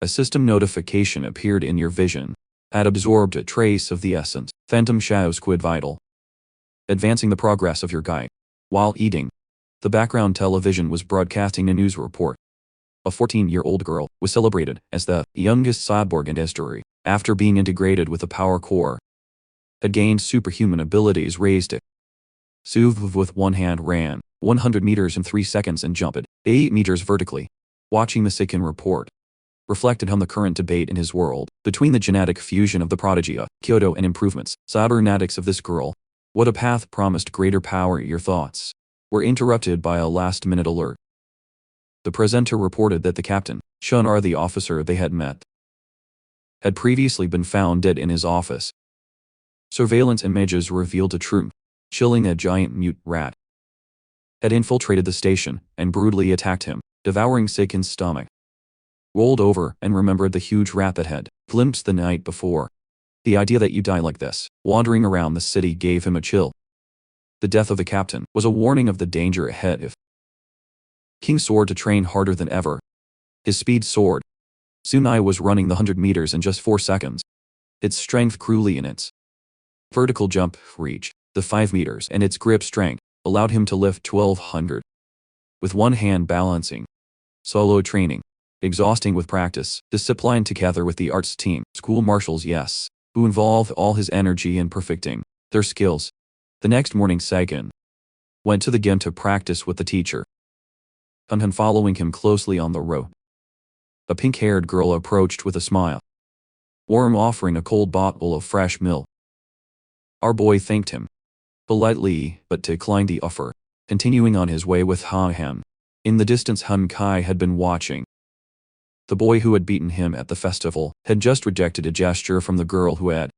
A system notification appeared in your vision. Had absorbed a trace of the essence, phantom shadow squid vital. Advancing the progress of your guide. While eating, the background television was broadcasting a news report. A 14-year-old girl was celebrated as the youngest cyborg in history after being integrated with the power core. Had gained superhuman abilities, raised it. Suv with one hand ran 100 meters in 3 seconds and jumped 8 meters vertically. Watching the Seiken report reflected on the current debate in his world between the genetic fusion of the prodigy Kyoto and improvements, cybernetics of this girl. What a path promised greater power. Your thoughts were interrupted by a last-minute alert. The presenter reported that the captain, Shunar, the officer they had met, had previously been found dead in his office. Surveillance images revealed a truth, chilling. A giant mute rat had infiltrated the station and brutally attacked him, devouring Seiken's stomach. Rolled over and remembered the huge rat that had glimpsed the night before. The idea that you die like this, wandering around the city, gave him a chill. The death of the captain was a warning of the danger ahead if King soared to train harder than ever. His speed soared. Sunai was running the 100 meters in just 4 seconds. Its strength cruelly in its vertical jump reached the 5 meters, and its grip strength allowed him to lift 1200 with one hand balancing. Solo training. Exhausting with practice, disciplined together with the arts team, school marshals, yes, who involved all his energy in perfecting their skills. The next morning Seiken went to the gym to practice with the teacher. Hunhan following him closely on the road. A pink-haired girl approached with a smile, warm, offering a cold bottle of fresh milk. Our boy thanked him politely, but declined the offer, continuing on his way with Han. In the distance Hun Kai had been watching. The boy who had beaten him at the festival had just rejected a gesture from the girl who had.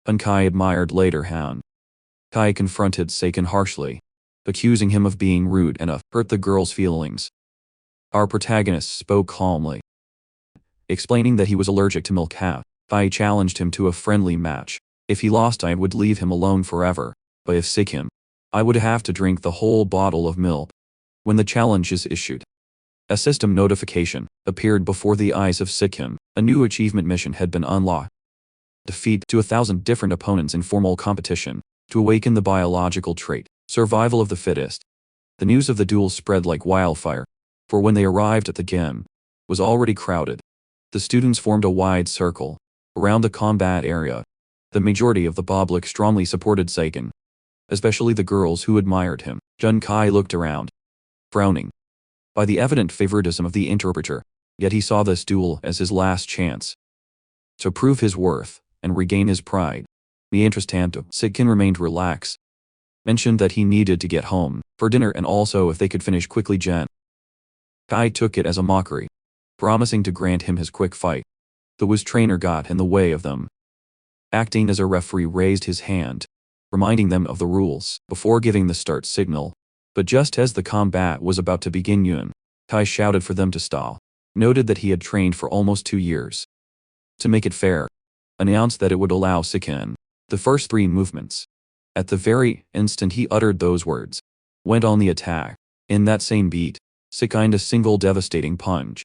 Hun Kai admired later. Han Kai confronted Seiken harshly, accusing him of being rude and hurt the girl's feelings. Our protagonist spoke calmly, explaining that he was allergic to milk. Kai challenged him to a friendly match. If he lost, I would leave him alone forever, but if Seiken, I would have to drink the whole bottle of milk. When the challenge is issued, a system notification appeared before the eyes of Seiken. A new achievement mission had been unlocked. Defeat to 1,000 different opponents in formal competition to awaken the biological trait, survival of the fittest. The news of the duel spread like wildfire, for when they arrived at the gym, was already crowded. The students formed a wide circle around the combat area. The majority of the public strongly supported Seiken, especially the girls who admired him. Jun Kai looked around, frowning by the evident favoritism of the interpreter, yet he saw this duel as his last chance to prove his worth and regain his pride. The interest Tanto Seiken remained relaxed, mentioned that he needed to get home for dinner and also if they could finish quickly. Jen Kai took it as a mockery, promising to grant him his quick fight. The Wiz trainer got in the way of them. Acting as a referee raised his hand, reminding them of the rules before giving the start signal. But just as the combat was about to begin, Yun Kai shouted for them to stop, noted that he had trained for almost 2 years. To make it fair, announced that it would allow Seiken the first 3 movements. At the very instant he uttered those words, went on the attack. In that same beat, Sikined a single devastating punch.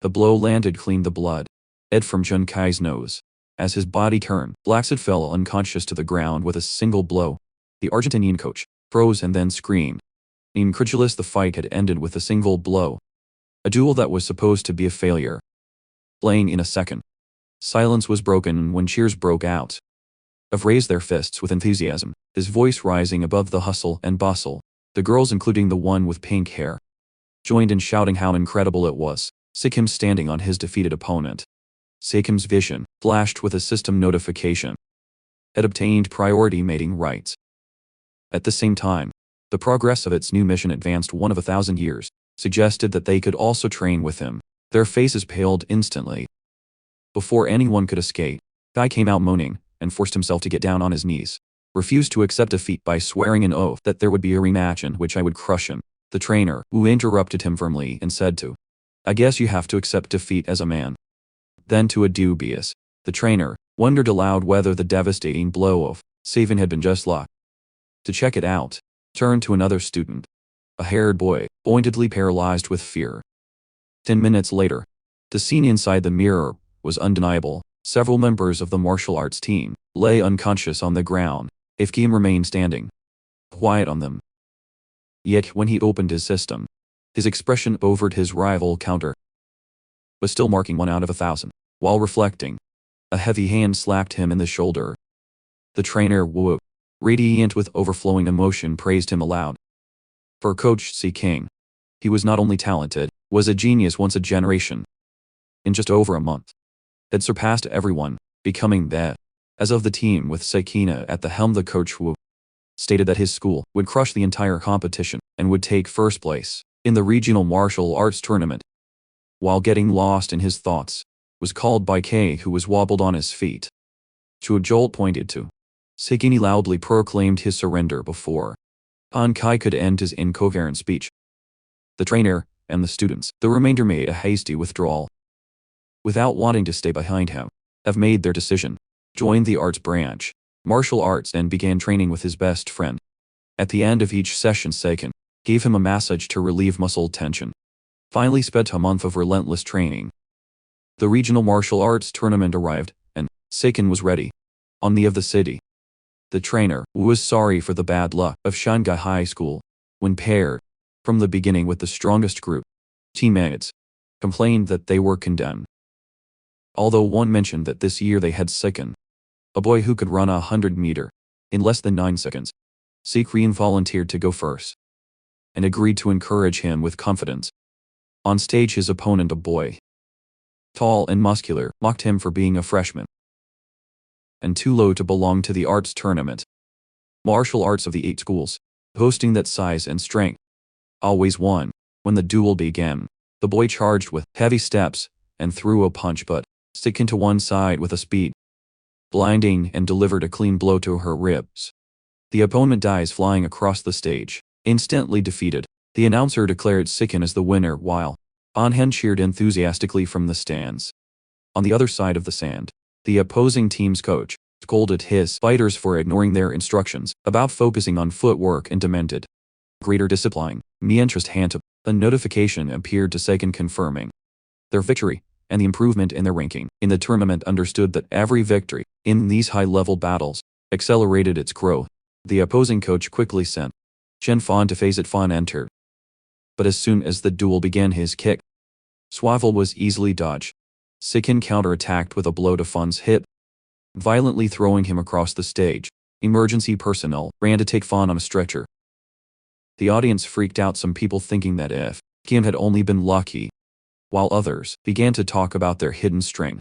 The blow landed clean the blood ed from Junkai's nose. As his body turned, Blackset fell unconscious to the ground with a single blow. The Argentinian coach froze and then screamed. Incredulous, the fight had ended with a single blow. A duel that was supposed to be a failure. Playing in a second. Silence was broken when cheers broke out. Of raised their fists with enthusiasm, his voice rising above the hustle and bustle. The girls, including the one with pink hair, joined in shouting how incredible it was. Sikkim standing on his defeated opponent. Sikkim's vision flashed with a system notification. Had obtained priority mating rights. At the same time, the progress of its new mission advanced one of 1,000 years, suggested that they could also train with him. Their faces paled instantly. Before anyone could escape, Guy came out moaning and forced himself to get down on his knees. Refused to accept defeat by swearing an oath that there would be a rematch in which I would crush him. The trainer, who interrupted him firmly and said to, "I guess you have to accept defeat as a man." Then to a dubious, the trainer wondered aloud whether the devastating blow of Savin had been just luck. To check it out, turned to another student, a haired boy, pointedly paralyzed with fear. 10 minutes later, the scene inside the mirror was undeniable. Several members of the martial arts team lay unconscious on the ground. If Kim remained standing, quiet on them. Yet when he opened his system, his expression over his rival counter was still marking 1 out of 1,000. While reflecting, a heavy hand slapped him in the shoulder. The trainer, Wu, radiant with overflowing emotion, praised him aloud. For Coach C. King, he was not only talented, was a genius once a generation. In just over a month, had surpassed everyone, becoming the as of the team with Sakina at the helm. The coach, Wu, stated that his school would crush the entire competition and would take first place in the regional martial arts tournament. While getting lost in his thoughts, was called by Kay, who was wobbled on his feet. Chu Jolt pointed to. Sakini loudly proclaimed his surrender before An Kai could end his incoherent speech. The trainer and the students, the remainder, made a hasty withdrawal. Without wanting to stay behind him, have made their decision, joined the arts branch, martial arts, and began training with his best friend. At the end of each session, Seiken gave him a massage to relieve muscle tension. Finally spent a month of relentless training. The regional martial arts tournament arrived, and Seiken was ready. On the of the city. The trainer was sorry for the bad luck of Shanghai High School. When paired from the beginning with the strongest group, teammates complained that they were condemned. Although one mentioned that this year they had Seiken, a boy who could run 100-meter in less than 9 seconds. Sikrian volunteered to go first and agreed to encourage him with confidence. On stage, his opponent, a boy tall and muscular, mocked him for being a freshman and too low to belong to the arts tournament. Martial arts of the 8 schools, hosting that size and strength, always won. When the duel began, the boy charged with heavy steps and threw a punch, but stick into one side with a speed blinding, and delivered a clean blow to her ribs. The opponent dies flying across the stage, instantly defeated. The announcer declared Sikin as the winner, while Anhen cheered enthusiastically from the stands. On the other side of the sand, the opposing team's coach scolded his fighters for ignoring their instructions about focusing on footwork and demanded greater discipline. Mientras tanto, a notification appeared to Seiken confirming their victory and the improvement in their ranking in the tournament. Understood that every victory in these high-level battles accelerated its growth. The opposing coach quickly sent Chen Fan to face it. Fan entered, but as soon as the duel began, his kick swivel was easily dodged. Seiken counterattacked with a blow to Fan's hip, violently throwing him across the stage. Emergency personnel ran to take Fan on a stretcher. The audience freaked out, some people thinking that if Kim had only been lucky, while others began to talk about their hidden strength.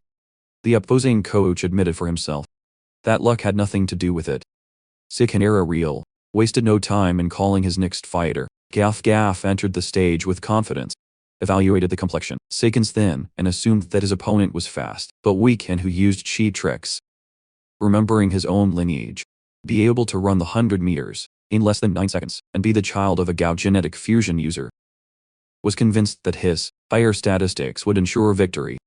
The opposing coach admitted for himself that luck had nothing to do with it. Seiken era real, wasted no time in calling his next fighter. Gaff entered the stage with confidence, evaluated the complexion, Seiken's thin, and assumed that his opponent was fast, but weak and who used cheat tricks. Remembering his own lineage, be able to run the 100 meters in less than 9 seconds, and be the child of a Gao genetic fusion user, was convinced that his higher statistics would ensure victory.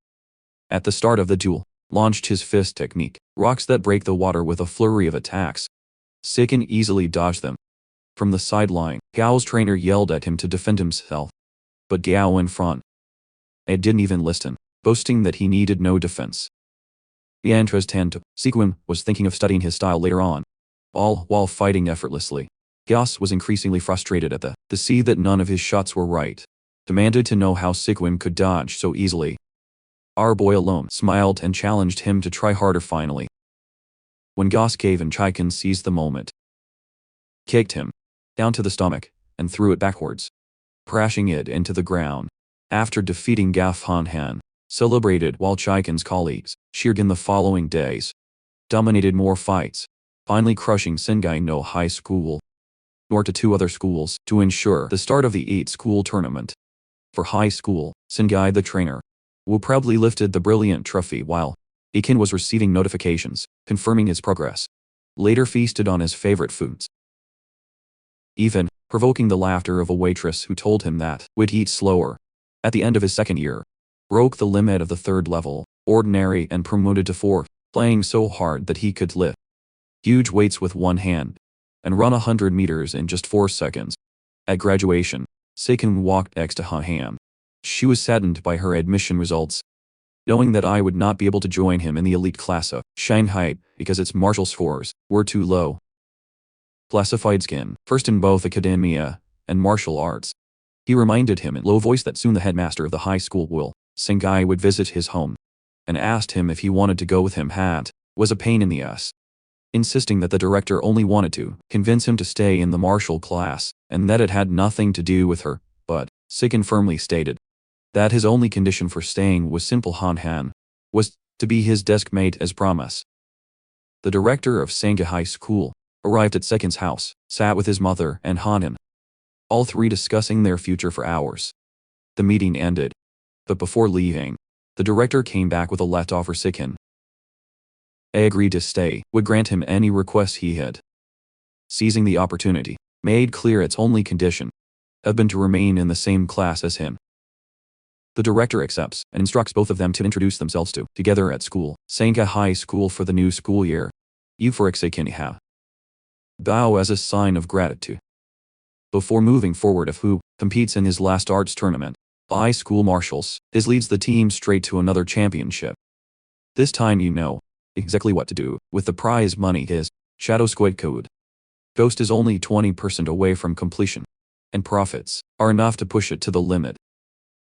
At the start of the duel, launched his fist technique, rocks that break the water with a flurry of attacks. Sikin easily dodged them. From the sideline, Gao's trainer yelled at him to defend himself. But Gao in front. Ed didn't even listen, boasting that he needed no defense. The interest Sequin was thinking of studying his style later on, all while fighting effortlessly. Gas was increasingly frustrated at to see that none of his shots were right. Demanded to know how Sequin could dodge so easily. Our boy alone smiled and challenged him to try harder finally. When Gas gave in, Chaikin seized the moment. Kicked him down to the stomach and threw it backwards, crashing it into the ground. After defeating Gaf Han, celebrated while Chaikin's colleagues cheered in the following days. Dominated more fights, finally crushing Sengai no High School, nor to 2 other schools to ensure the start of the 8-school tournament. For high school, Sengai the trainer will proudly lifted the brilliant trophy while Ikin was receiving notifications confirming his progress. Later feasted on his favorite foods, even provoking the laughter of a waitress who told him that would eat slower. At the end of his 2nd year, broke the limit of the 3rd level, ordinary, and promoted to 4th, playing so hard that he could lift huge weights with one hand and run 100 meters in just 4 seconds. At graduation, Seiken walked next to Han. She was saddened by her admission results, knowing that I would not be able to join him in the elite class of Shanghai because its martial scores were too low. Classified skin, first in both academia and martial arts. He reminded him in low voice that soon the headmaster of the high school Sengai would visit his home, and asked him if he wanted to go with him. Was a pain in the ass, insisting that the director only wanted to convince him to stay in the martial class, and that it had nothing to do with her, but Seiken firmly stated that his only condition for staying was simple. Han was to be his desk mate as promised. The director of Sanga High School arrived at Seiken's house, sat with his mother and Hanan, all 3 discussing their future for hours. The meeting ended, but before leaving, the director came back with a let offer. Seiken agreed to stay, would grant him any requests he had. Seizing the opportunity, made clear its only condition had been to remain in the same class as him. The director accepts and instructs both of them to introduce themselves together at school, Sanga High School for the new school year. Euphoric Seiken have bow as a sign of gratitude. Before moving forward, if who competes in his last arts tournament, high school martials, his leads the team straight to another championship. This time you know exactly what to do with the prize money. His Shadow Squid Code Ghost is only 20% away from completion, and profits are enough to push it to the limit.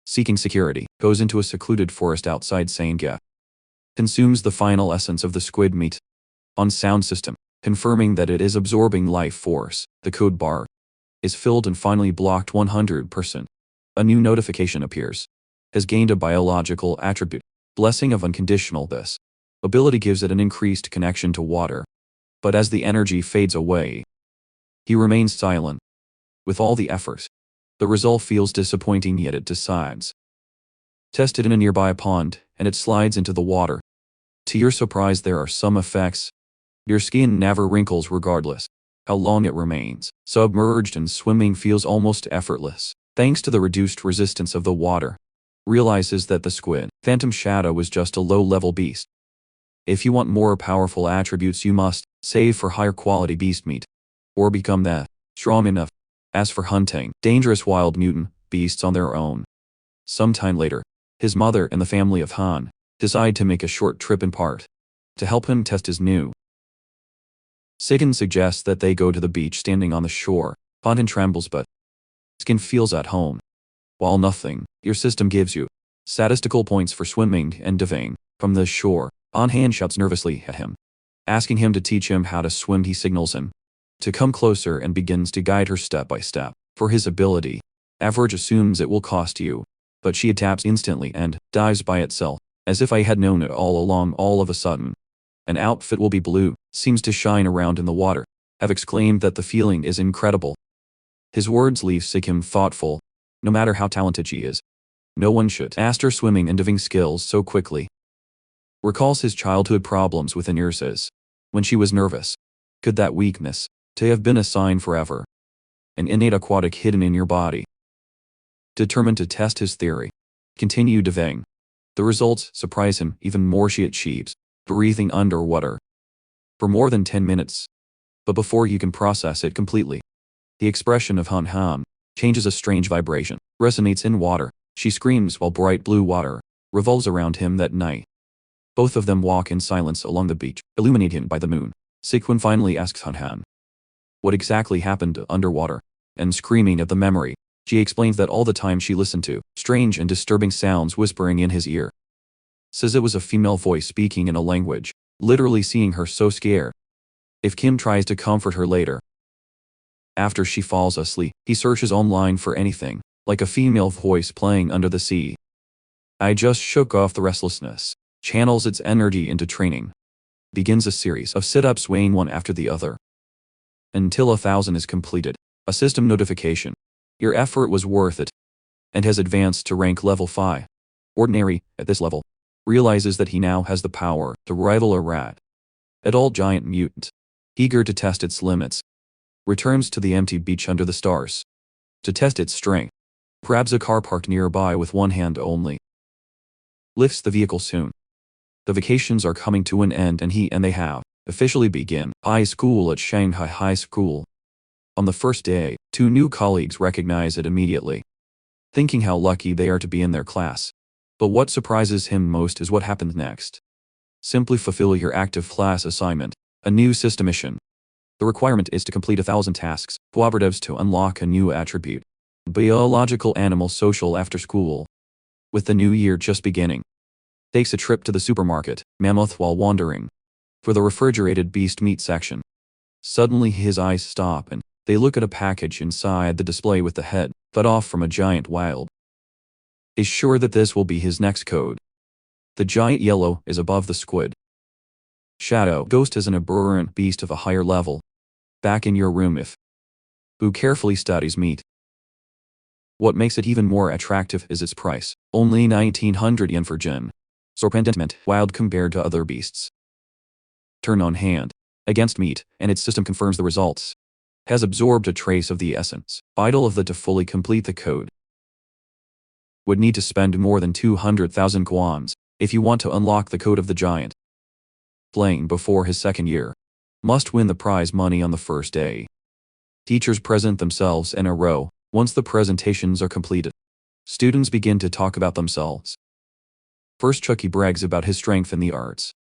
Seeking security, goes into a secluded forest outside Sanga. Consumes the final essence of the squid meat. On sound system, confirming that it is absorbing life force, the code bar is filled and finally blocked 100%. A new notification appears. Has gained a biological attribute, blessing of unconditional. This ability gives it an increased connection to water. But as the energy fades away, he remains silent. With all the effort, the result feels disappointing, yet it decides. Test it in a nearby pond, and it slides into the water. To your surprise, there are some effects. Your skin never wrinkles regardless how long it remains submerged, and swimming feels almost effortless, thanks to the reduced resistance of the water. Realizes that the squid, Phantom Shadow, is just a low-level beast. If you want more powerful attributes, you must save for higher quality beast meat, or become that strong enough. As for hunting dangerous wild mutant beasts on their own. Sometime later, his mother and the family of Han decide to make a short trip in part to help him test his new. Seiken suggests that they go to the beach. Standing on the shore, Han trembles, but Skin feels at home. While nothing your system gives you statistical points for swimming and diving from the shore, Han shouts nervously at him, asking him to teach him how to swim. He signals him to come closer and begins to guide her step by step. For his ability, average assumes it will cost you, but she taps instantly and dives by itself, as if I had known it all along. All of a sudden, an outfit will be blue, seems to shine around in the water. Have exclaimed that the feeling is incredible. His words leave Seiken thoughtful. No matter how talented she is, no one should master swimming and diving skills so quickly. Recalls his childhood problems with nurses. When she was nervous, could that weakness to have been a sign forever? An innate aquatic hidden in your body. Determined to test his theory, continue diving. The results surprise him even more. She achieves breathing underwater for more than 10 minutes. but before you can process it completely, the expression of Han Han changes. A strange vibration resonates in water. She screams while bright blue water revolves around him that night. Both of them walk in silence along the beach, illuminated by the moon. Sequin finally asks Han Han what exactly happened underwater, and screaming at the memory, she explains that all the time she listened to strange and disturbing sounds whispering in his ear. Says it was a female voice speaking in a language, literally seeing her so scared. If Kim tries to comfort her later, after she falls asleep, he searches online for anything, like a female voice playing under the sea. I just shook off the restlessness, channels its energy into training. Begins a series of sit-ups weighing one after the other, until 1,000 is completed. A system notification. Your effort was worth it. And has advanced to rank level 5. Ordinary, at this level, realizes that he now has the power to rival a rat. Adult giant mutant, eager to test its limits, returns to the empty beach under the stars. To test its strength, grabs a car parked nearby with one hand only. Lifts the vehicle soon. The vacations are coming to an end and they have officially begin high school at Shanghai High School. On the first day, 2 new colleagues recognize it immediately, thinking how lucky they are to be in their class. But what surprises him most is what happens next. Simply fulfill your active class assignment, a new system mission. The requirement is to complete 1,000 tasks, cooperatives to unlock a new attribute. Biological animal social after school. With the new year just beginning, takes a trip to the supermarket, Mammoth, while wandering for the refrigerated beast meat section. Suddenly his eyes stop and they look at a package inside the display with the head cut off from a giant wild. Is sure that this will be his next code. The giant yellow is above the squid. Shadow Ghost is an aberrant beast of a higher level. Back in your room if who carefully studies meat. What makes it even more attractive is its price, only 1,900 yen for Jin. Sorprendent wild compared to other beasts. Turn on hand against meat, and its system confirms the results. Has absorbed a trace of the essence, vital of the to fully complete the code. Would need to spend more than 200,000 kwons if you want to unlock the code of the giant. Playing before his second year. Must win the prize money on the first day. Teachers present themselves in a row. Once the presentations are completed, students begin to talk about themselves. First, Chucky brags about his strength in the arts.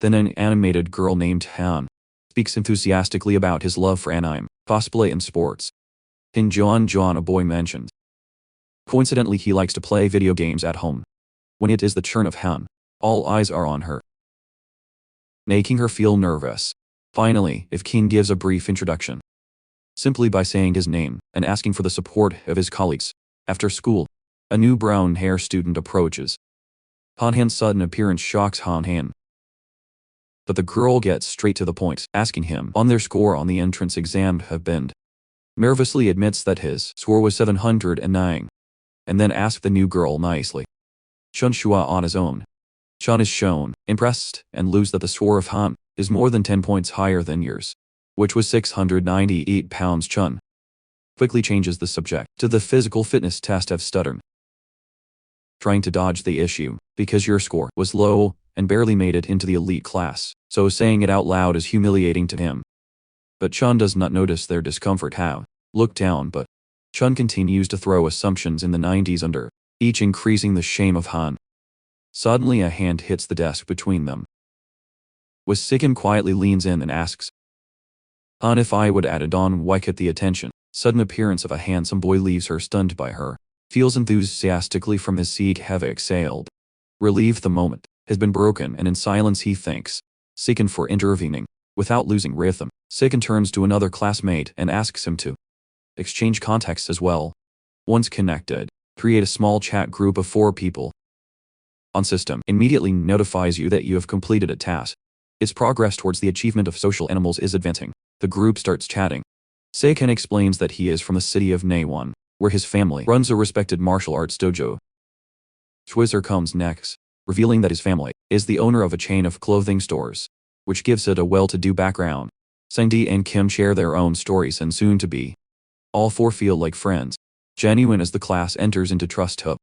Then an animated girl named Han speaks enthusiastically about his love for anime, cosplay and sports. In John, a boy mentioned. Coincidentally, he likes to play video games at home. When it is the turn of Han, all eyes are on her, making her feel nervous. Finally, if King gives a brief introduction, simply by saying his name and asking for the support of his colleagues. After school, a new brown hair student approaches. Han Han's sudden appearance shocks Han Han. But the girl gets straight to the point, asking him on their score on the entrance exam have been. Nervously admits that his score was 709, and then asks the new girl nicely. Chun Shua on his own. Chun is shown, impressed, and lose that the score of Han is more than 10 points higher than yours, which was 698 pounds. Chun quickly changes the subject to the physical fitness test of stuttered. Trying to dodge the issue, because your score was low and barely made it into the elite class, so saying it out loud is humiliating to him. But Chun does not notice their discomfort. How look down, but Chun continues to throw assumptions in the 90s under, each increasing the shame of Han. Suddenly a hand hits the desk between them. Wasikin quietly leans in and asks Han if I would add on Wyket the attention. Sudden appearance of a handsome boy leaves her stunned by her. Feels enthusiastically from his seat have exhaled. Relieved the moment has been broken and in silence he thanks Sikin for intervening. Without losing rhythm, Sikin turns to another classmate and asks him to exchange contacts as well. Once connected, create a small chat group of 4 people. On system immediately notifies you that you have completed a task. Its progress towards the achievement of social animals is advancing. The group starts chatting. Sikin explains that he is from the city of Naiwan, where his family runs a respected martial arts dojo. Schwitzer comes next, revealing that his family is the owner of a chain of clothing stores, which gives it a well-to-do background. Sangdi and Kim share their own stories and soon to be. All 4 feel like friends, genuine as the class enters into trust hub.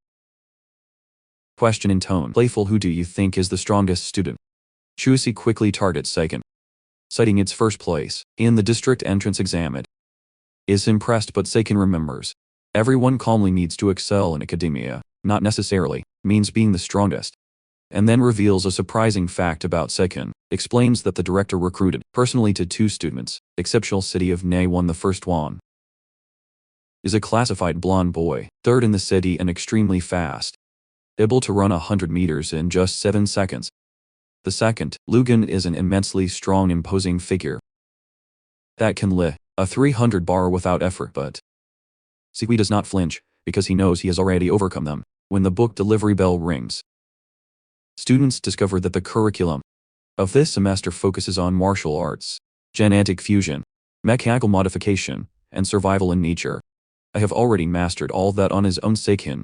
Question in tone. Playful. Who do you think is the strongest student? Chusi quickly targets Seiken. citing its first place in the district entrance exam. It is impressed, but Seiken remembers. Everyone calmly needs to excel in academia, not necessarily means being the strongest. And then reveals a surprising fact about Seiken, explains that the director recruited personally to 2 students, exceptional city of Neiwan. The first one is a classified blonde boy, 3rd in the city and extremely fast, able to run 100 meters in just 7 seconds. The second, Lugan, is an immensely strong, imposing figure that can lift a 300 bar without effort, but Sikui does not flinch, because he knows he has already overcome them. When the book delivery bell rings, students discover that the curriculum of this semester focuses on martial arts, genetic fusion, mechanical modification, and survival in nature. I have already mastered all that on his own. Seiken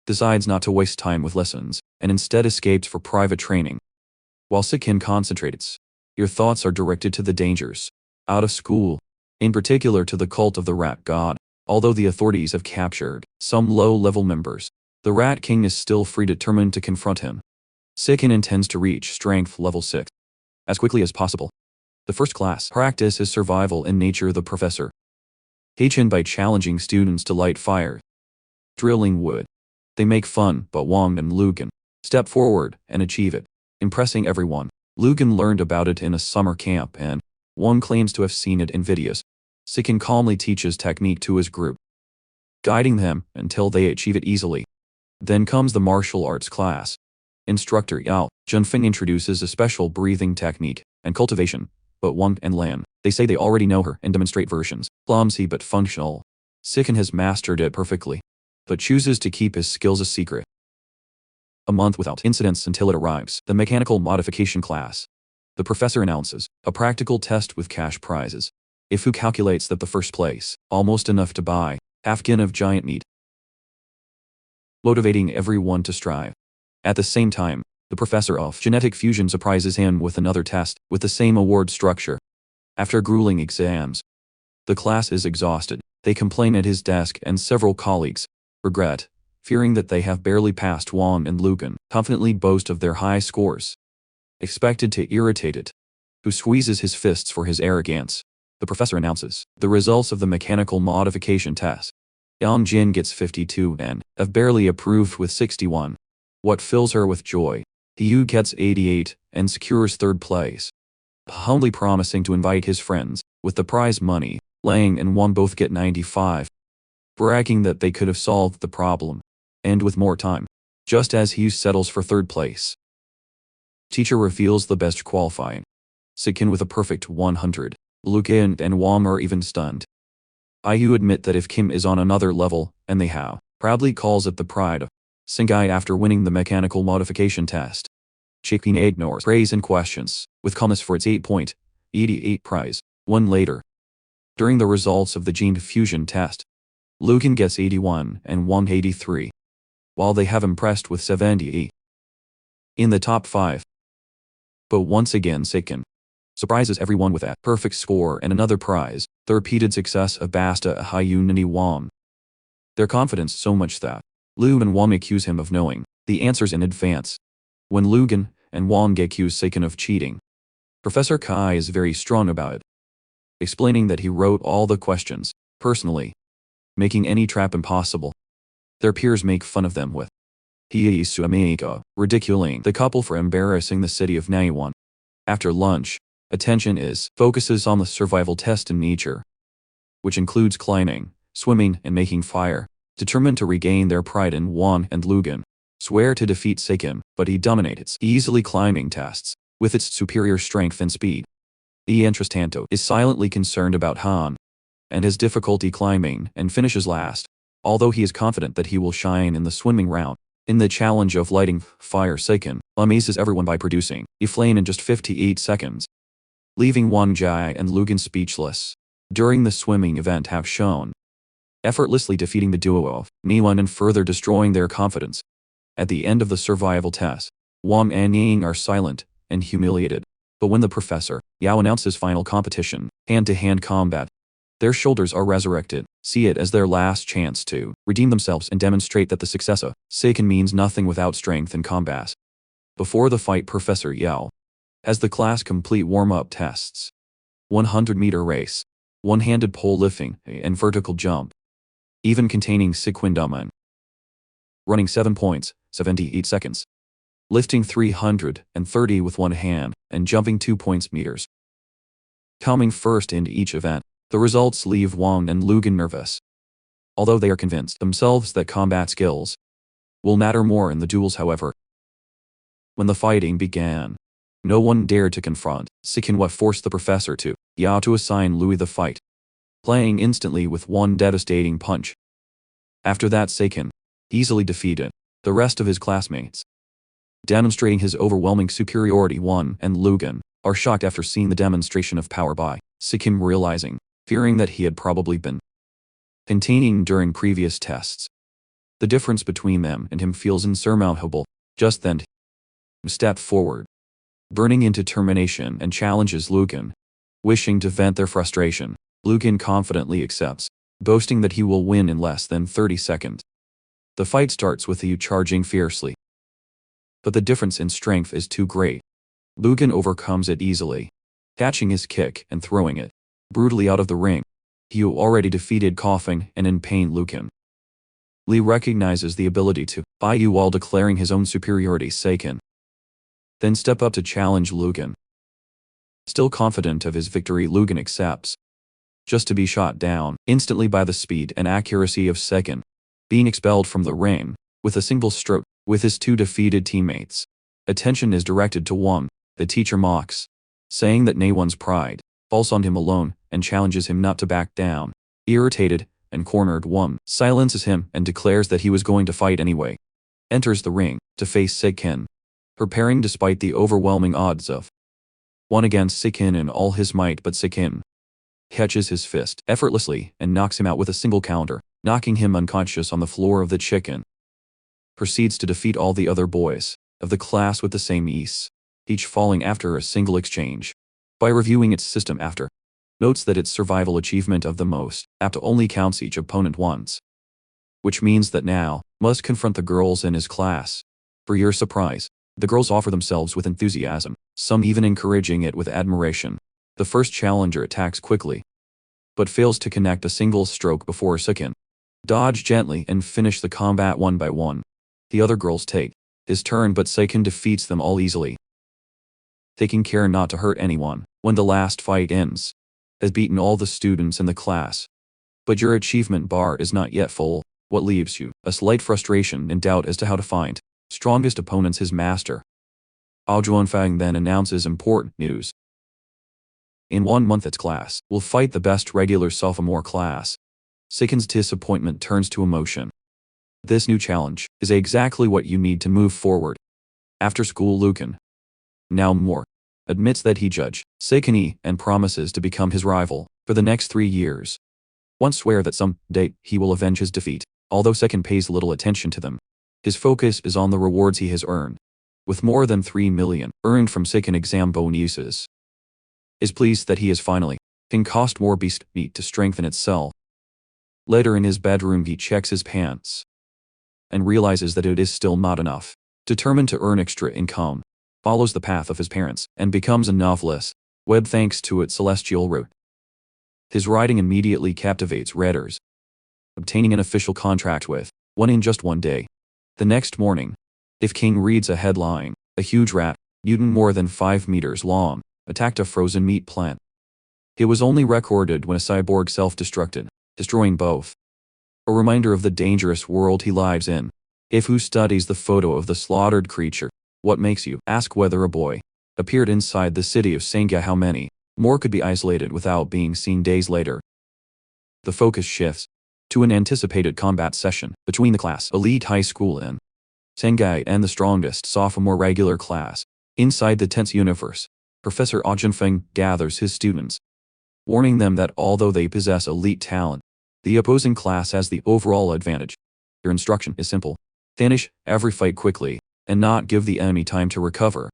decides not to waste time with lessons, and instead escapes for private training. While Seiken concentrates, your thoughts are directed to the dangers out of school, in particular to the cult of the Rat God. Although the authorities have captured some low-level members, the Rat King is still free, determined to confront him. Seiken intends to reach strength level 6 as quickly as possible. The first class practice is survival in nature. The professor teaches by challenging students to light fire, drilling wood. They make fun, but Wong and Lugan step forward and achieve it, impressing everyone. Lugan learned about it in a summer camp, and Wong claims to have seen it in videos. Seiken calmly teaches technique to his group, guiding them until they achieve it easily. Then comes the martial arts class. Instructor Yao Junfeng introduces a special breathing technique and cultivation, but Wang and Lan, they say they already know her and demonstrate versions, clumsy but functional. Seiken has mastered it perfectly, but chooses to keep his skills a secret. A month without incidents until it arrives, the mechanical modification class. The professor announces a practical test with cash prizes. If who calculates that the first place, almost enough to buy half gin of giant meat, motivating everyone to strive. At the same time, the professor of genetic fusion surprises him with another test, with the same award structure. After grueling exams, the class is exhausted. They complain at his desk, and several colleagues regret, fearing that they have barely passed. Wong and Lugan confidently boast of their high scores, expected to irritate it, who squeezes his fists for his arrogance. The professor announces the results of the mechanical modification test. Yang Jin gets 52 and have barely approved with 61. What fills her with joy? Yu gets 88 and secures 3rd place, humbly promising to invite his friends with the prize money. Lang and Wong both get 95, bragging that they could have solved the problem, and with more time, just as Yu settles for 3rd place. Teacher reveals the best qualifying. Seiken with a perfect 100. Lugan and Wong are even stunned. Yu admit that if Kim is on another level, and they have, proudly calls it the pride of Singai after winning the mechanical modification test. Chikin ignores praise and questions, with calmness for its 8.88 prize. 1 later, during the results of the gene fusion test, Lugan gets 81 and Wong 83, while they have impressed with 70 in the top 5. But once again Seiken surprises everyone with a perfect score and another prize, the repeated success of Basta Hayunani Wong. Their confidence so much that Lu and Wong accuse him of knowing the answers in advance. When Lugan and Wong accuse Seiken of cheating, Professor Kai is very strong about it, explaining that he wrote all the questions personally, making any trap impossible. Their peers make fun of them with Hiisuamika, ridiculing the couple for embarrassing the city of Naiwan. After lunch, attention focuses on the survival test in nature, which includes climbing, swimming, and making fire. Determined to regain their pride in Wong and Lugan, swear to defeat Seiken, but he dominates easily climbing tests with its superior strength and speed. The Entrestanto is silently concerned about Han and his difficulty climbing and finishes last, although he is confident that he will shine in the swimming round. In the challenge of lighting fire, Seiken amazes everyone by producing a flame in just 58 seconds, leaving Wang Jai and Lugan speechless. During the swimming event have shown effortlessly defeating the duo of Niwan and further destroying their confidence. At the end of the survival test, Wang and Ying are silent and humiliated. But when the professor, Yao, announces final competition, hand-to-hand combat, their shoulders are resurrected, see it as their last chance to redeem themselves and demonstrate that the success of Seiken means nothing without strength in combat. Before the fight, Professor Yao has the class complete warm-up tests, 100-meter race, one-handed pole lifting, and vertical jump, even containing Sequindaman. Running 7.78 seconds, lifting 330 with one hand, and jumping 2 meters. Coming first in each event, the results leave Wang and Lugan nervous. Although they are convinced themselves that combat skills will matter more in the duels, however. When the fighting began, no one dared to confront Sikin, what forced the professor to assign Louis the fight, playing instantly with one devastating punch. After that, Sikin easily defeated the rest of his classmates, demonstrating his overwhelming superiority. Wang and Lugan are shocked after seeing the demonstration of power by Sikin, fearing that he had probably been containing during previous tests. The difference between them and him feels insurmountable. Just then, he stepped forward, burning into determination, and challenges Lugan. Wishing to vent their frustration, Lugan confidently accepts, boasting that he will win in less than 30 seconds. The fight starts with you charging fiercely, but the difference in strength is too great. Lugan overcomes it easily, catching his kick and throwing it brutally out of the ring. He already defeated coughing and in pain Lugan. Lee recognizes the ability to fight you while declaring his own superiority. Sikin then step up to challenge Lugan. Still confident of his victory, Lugan accepts, just to be shot down instantly by the speed and accuracy of Sikin, being expelled from the ring with a single stroke. With his two defeated teammates, attention is directed to Wang. The teacher mocks, saying that Nawan's pride falls on him alone, and challenges him not to back down. Irritated and cornered, Wang silences him and declares that he was going to fight anyway. Enters the ring to face Sikin, preparing despite the overwhelming odds of 1 against Sikin in all his might, but Sikin catches his fist effortlessly and knocks him out with a single counter, knocking him unconscious on the floor of the chicken. Proceeds to defeat all the other boys of the class with the same ease, each falling after a single exchange. By reviewing its system after, notes that its survival achievement of the most apt only counts each opponent once, which means that now must confront the girls in his class. For your surprise, the girls offer themselves with enthusiasm, some even encouraging it with admiration. The first challenger attacks quickly, but fails to connect a single stroke before Sikin dodge gently and finish the combat one by one. The other girls take his turn, but Sikin defeats them all easily, taking care not to hurt anyone. When the last fight ends, has beaten all the students in the class. But your achievement bar is not yet full, what leaves you a slight frustration and doubt as to how to find strongest opponents. His master, Fang, then announces important news. In 1 month its class will fight the best regular sophomore class. Sikin's disappointment turns to emotion. This new challenge is exactly what you need to move forward. After school, Lucan, now more, admits that he judged Sikin and promises to become his rival for the next 3 years. Once swear that some day he will avenge his defeat. Although Sikin pays little attention to them, his focus is on the rewards he has earned. With more than 3 million earned from Sikin exam bonuses, is pleased that he has finally can cost more beast meat to strengthen itself. Later in his bedroom, he checks his pants and realizes that it is still not enough. Determined to earn extra income, follows the path of his parents and becomes a novelist, web thanks to its celestial route. His writing immediately captivates readers, obtaining an official contract with one in just 1 day. The next morning, if King reads a headline, a huge rat, mutant more than 5 meters long, attacked a frozen meat plant. It was only recorded when a cyborg self-destructed, destroying both. A reminder of the dangerous world he lives in. If who studies the photo of the slaughtered creature, what makes you ask whether a boy appeared inside the city of Sangha? How many more could be isolated without being seen days later? The focus shifts to an anticipated combat session between the class elite high school in Shanghai and the strongest sophomore regular class. Inside the tense universe, Professor Feng gathers his students, warning them that although they possess elite talent, the opposing class has the overall advantage. Your instruction is simple: finish every fight quickly and not give the enemy time to recover.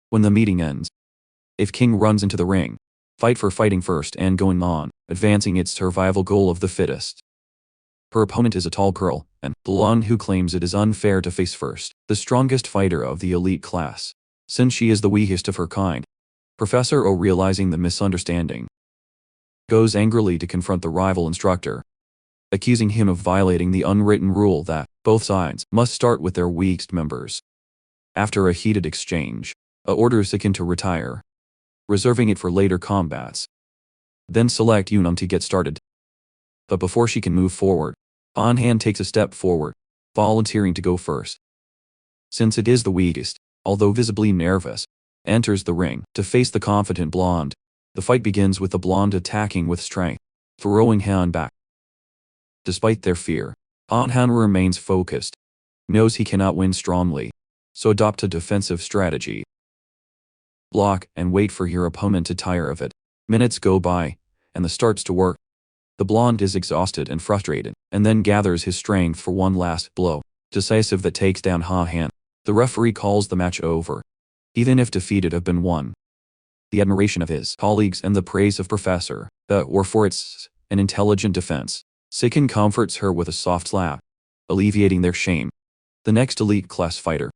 When the meeting ends, if King runs into the ring, fight for fighting first and going on, advancing its survival goal of the fittest. Her opponent is a tall girl, and the one who claims it is unfair to face first, the strongest fighter of the elite class, since she is the weakest of her kind. Professor O, realizing the misunderstanding, goes angrily to confront the rival instructor, accusing him of violating the unwritten rule that both sides must start with their weakest members. After a heated exchange, A orders Sikin to retire, reserving it for later combats. Then select Yunam to get started. But before she can move forward, Anhan takes a step forward, volunteering to go first. Since it is the weakest, although visibly nervous, enters the ring to face the confident blonde. The fight begins with the blonde attacking with strength, throwing Han back. Despite their fear, Anhan remains focused, knows he cannot win strongly, so adopt a defensive strategy. Block and wait for your opponent to tire of it. Minutes go by, and the starts to work. The blonde is exhausted and frustrated, and then gathers his strength for one last blow, decisive that takes down Han. The referee calls the match over, even if defeated have been won. The admiration of his colleagues and the praise of Professor were for its an intelligent defense. Sikin comforts her with a soft laugh, alleviating their shame. The next elite class fighter,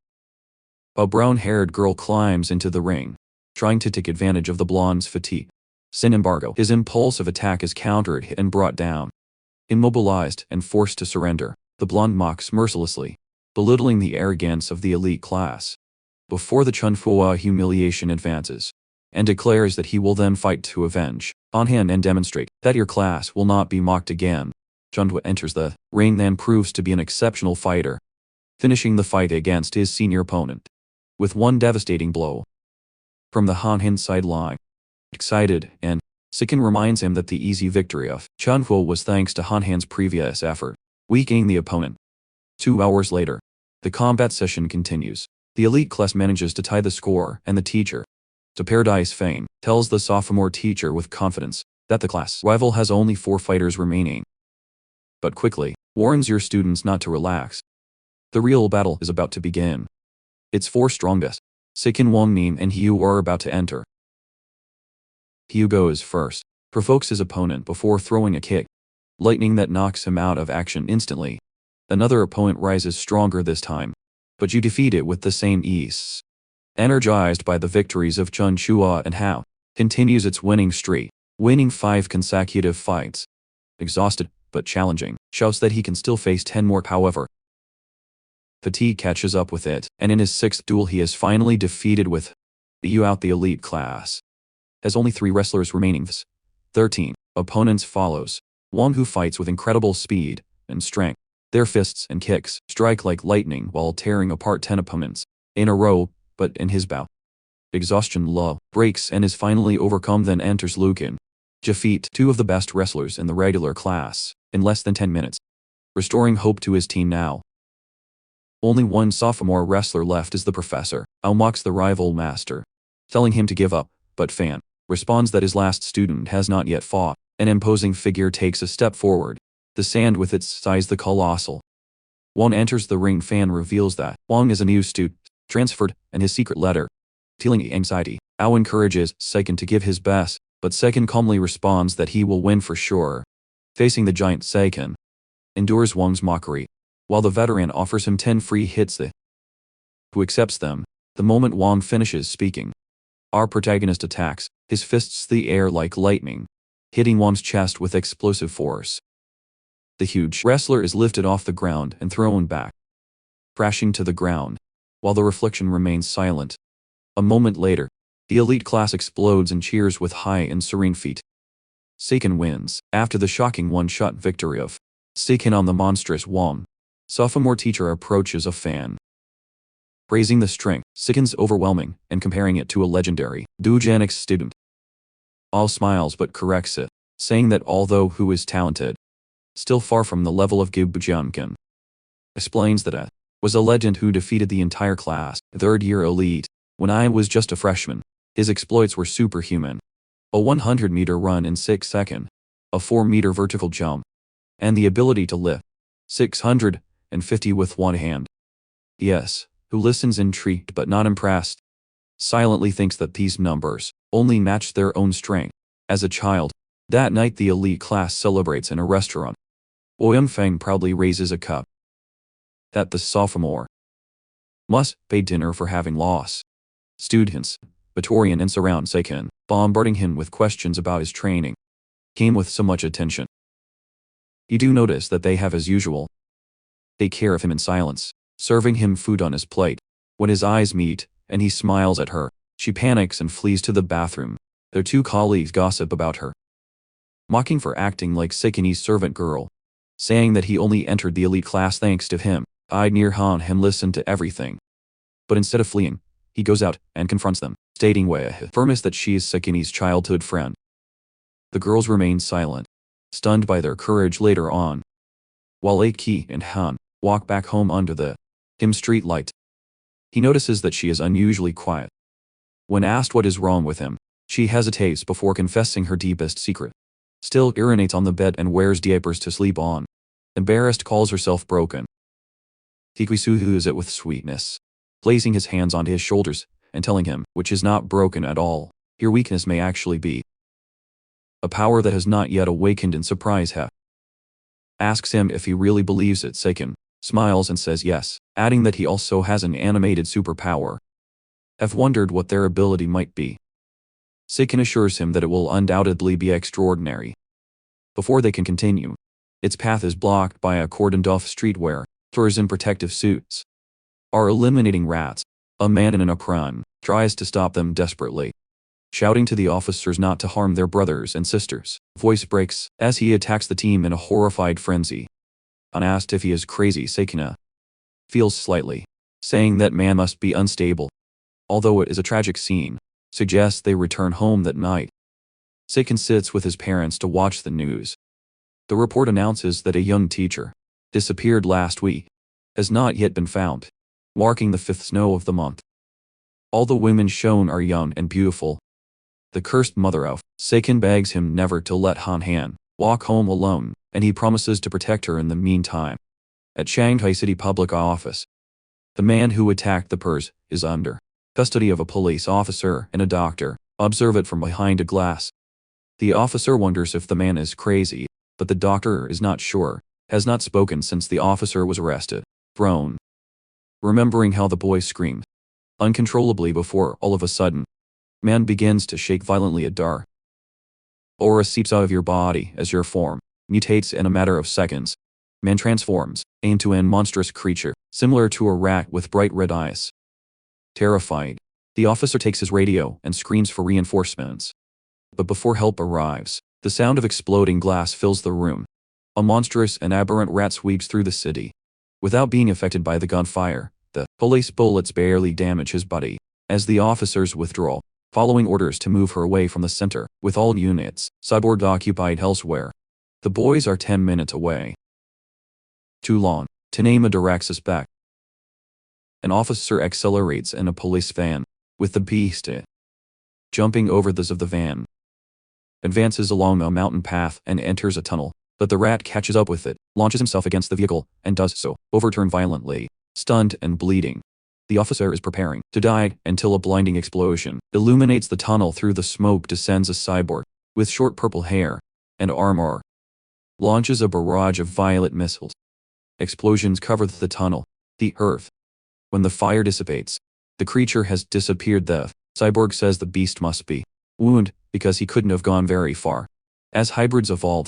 a brown-haired girl, climbs into the ring, trying to take advantage of the blonde's fatigue. Sin embargo, his impulsive attack is countered and brought down. Immobilized and forced to surrender, the blonde mocks mercilessly, belittling the arrogance of the elite class. Before the Chunhua humiliation advances, and declares that he will then fight to avenge Anhan and demonstrate that your class will not be mocked again. Chunhua enters the ring and proves to be an exceptional fighter, finishing the fight against his senior opponent with one devastating blow. From the Han sideline, excited, and Sikin reminds him that the easy victory of Chunhua was thanks to Han's previous effort, weakening the opponent. 2 hours later, the combat session continues. The elite class manages to tie the score, and the teacher, to Paradise Fame, tells the sophomore teacher with confidence that the class rival has only 4 fighters remaining, but quickly warns your students not to relax. The real battle is about to begin. Its 4 strongest, Sikin, Wangnim, and Hyu, are about to enter. Hyu goes first, provokes his opponent before throwing a kick, lightning that knocks him out of action instantly. Another opponent rises stronger this time, but you defeat it with the same ease. Energized by the victories of Chunhua and Hao, continues its winning streak, winning 5 consecutive fights. Exhausted, but challenging, shouts that he can still face 10 more. However, fatigue catches up with it, and in his 6th duel he is finally defeated with Yu out the elite class. Has only 3 wrestlers remaining. 13 opponents follows. Wang, who fights with incredible speed and strength. Their fists and kicks strike like lightning while tearing apart 10 opponents in a row, but in his bout, exhaustion low breaks and is finally overcome. Then enters Lucan, defeat 2 of the best wrestlers in the regular class in less than 10 minutes, restoring hope to his team now. Only one sophomore wrestler left is the professor. Ao mocks the rival master, telling him to give up, but Fan responds that his last student has not yet fought. An imposing figure takes a step forward, the sand with its size the colossal. Wang enters the ring. Fan reveals that Wang is a new student, transferred, and his secret letter, feeling anxiety. Ao encourages Second to give his best, but Second calmly responds that he will win for sure. Facing the giant, Second endures Wang's mockery, while the veteran offers him 10 free hits, who accepts them the moment Wang finishes speaking. Our protagonist attacks, his fists the air like lightning, hitting Wang's chest with explosive force. The huge wrestler is lifted off the ground and thrown back, crashing to the ground, while the reflection remains silent. A moment later, the elite class explodes and cheers with high and serene feet. Seiken wins, after the shocking one-shot victory of Seiken on the monstrous Wang. Sophomore teacher approaches a fan, praising the strength, Seiken's overwhelming, and comparing it to a legendary Dujanics student. All smiles but corrects it, saying that although who is talented, still far from the level of Gibujunkin. Explains that was a legend who defeated the entire class, 3rd year elite, when I was just a freshman. His exploits were superhuman. A 100-meter run in 6 seconds, a 4-meter vertical jump, and the ability to lift 650 with one hand. Yes, who listens intrigued but not impressed, silently thinks that these numbers only match their own strength. As a child, that night the elite class celebrates in a restaurant. Ouyang Feng proudly raises a cup that the sophomore must pay dinner for having lost. Students Batorian and surround Seiken, bombarding him with questions about his training. Came with so much attention. You do notice that they have as usual. Take care of him in silence, serving him food on his plate. When his eyes meet, and he smiles at her, she panics and flees to the bathroom. Their two colleagues gossip about her, mocking for acting like Seikeni's servant girl, saying that he only entered the elite class thanks to him. I'd near Han and listened to everything. But instead of fleeing, he goes out and confronts them, stating with firmness that she is Seikeni's childhood friend. The girls remain silent, stunned by their courage later on. While Eiki and Han walk back home under the dim street light, he notices that she is unusually quiet. When asked what is wrong with him, she hesitates before confessing her deepest secret. Still urinates on the bed and wears diapers to sleep on. Embarrassed, calls herself broken. Tikisuhus it with sweetness, placing his hands onto his shoulders and telling him, which is not broken at all, your weakness may actually be a power that has not yet awakened. In surprise, he asks him if he really believes it. Seiken smiles and says yes, adding that he also has an animated superpower. Have wondered what their ability might be. Seiken assures him that it will undoubtedly be extraordinary. Before they can continue, its path is blocked by a cordoned-off street where furs in protective suits are eliminating rats. A man in an apron tries to stop them desperately, shouting to the officers not to harm their brothers and sisters. Voice breaks as he attacks the team in a horrified frenzy. Unasked if he is crazy, Seikena feels slightly, saying that man must be unstable. Although it is a tragic scene, suggests they return home that night. Seiken sits with his parents to watch the news. The report announces that a young teacher disappeared last week, has not yet been found, marking the 5th snow of the month. All the women shown are young and beautiful. The cursed mother of Seiken begs him never to let Han walk home alone, and he promises to protect her in the meantime. At Shanghai City Public Office, the man who attacked the pers is under custody of a police officer and a doctor. Observe it from behind a glass. The officer wonders if the man is crazy, but the doctor is not sure, has not spoken since the officer was arrested. Groan, remembering how the boy screamed uncontrollably before all of a sudden, man begins to shake violently. A dar aura seeps out of your body as your form mutates in a matter of seconds. Man transforms into a monstrous creature, similar to a rat with bright red eyes. Terrified, the officer takes his radio and screams for reinforcements. But before help arrives, the sound of exploding glass fills the room. A monstrous and aberrant rat sweeps through the city. Without being affected by the gunfire, the police bullets barely damage his body. As the officers withdraw, following orders to move her away from the center, with all units cyborg occupied elsewhere. The boys are 10 minutes away. Too long to name a direct suspect. An officer accelerates in a police van, with the beast jumping over the of the van, advances along a mountain path and enters a tunnel, but the rat catches up with it, launches himself against the vehicle, and does so, overturned violently, stunned and bleeding. The officer is preparing to die until a blinding explosion illuminates the tunnel. Through the smoke descends a cyborg, with short purple hair and armor, launches a barrage of violet missiles. Explosions cover the tunnel, the earth. When the fire dissipates, the creature has disappeared. The cyborg says the beast must be wounded because he couldn't have gone very far. As hybrids evolve,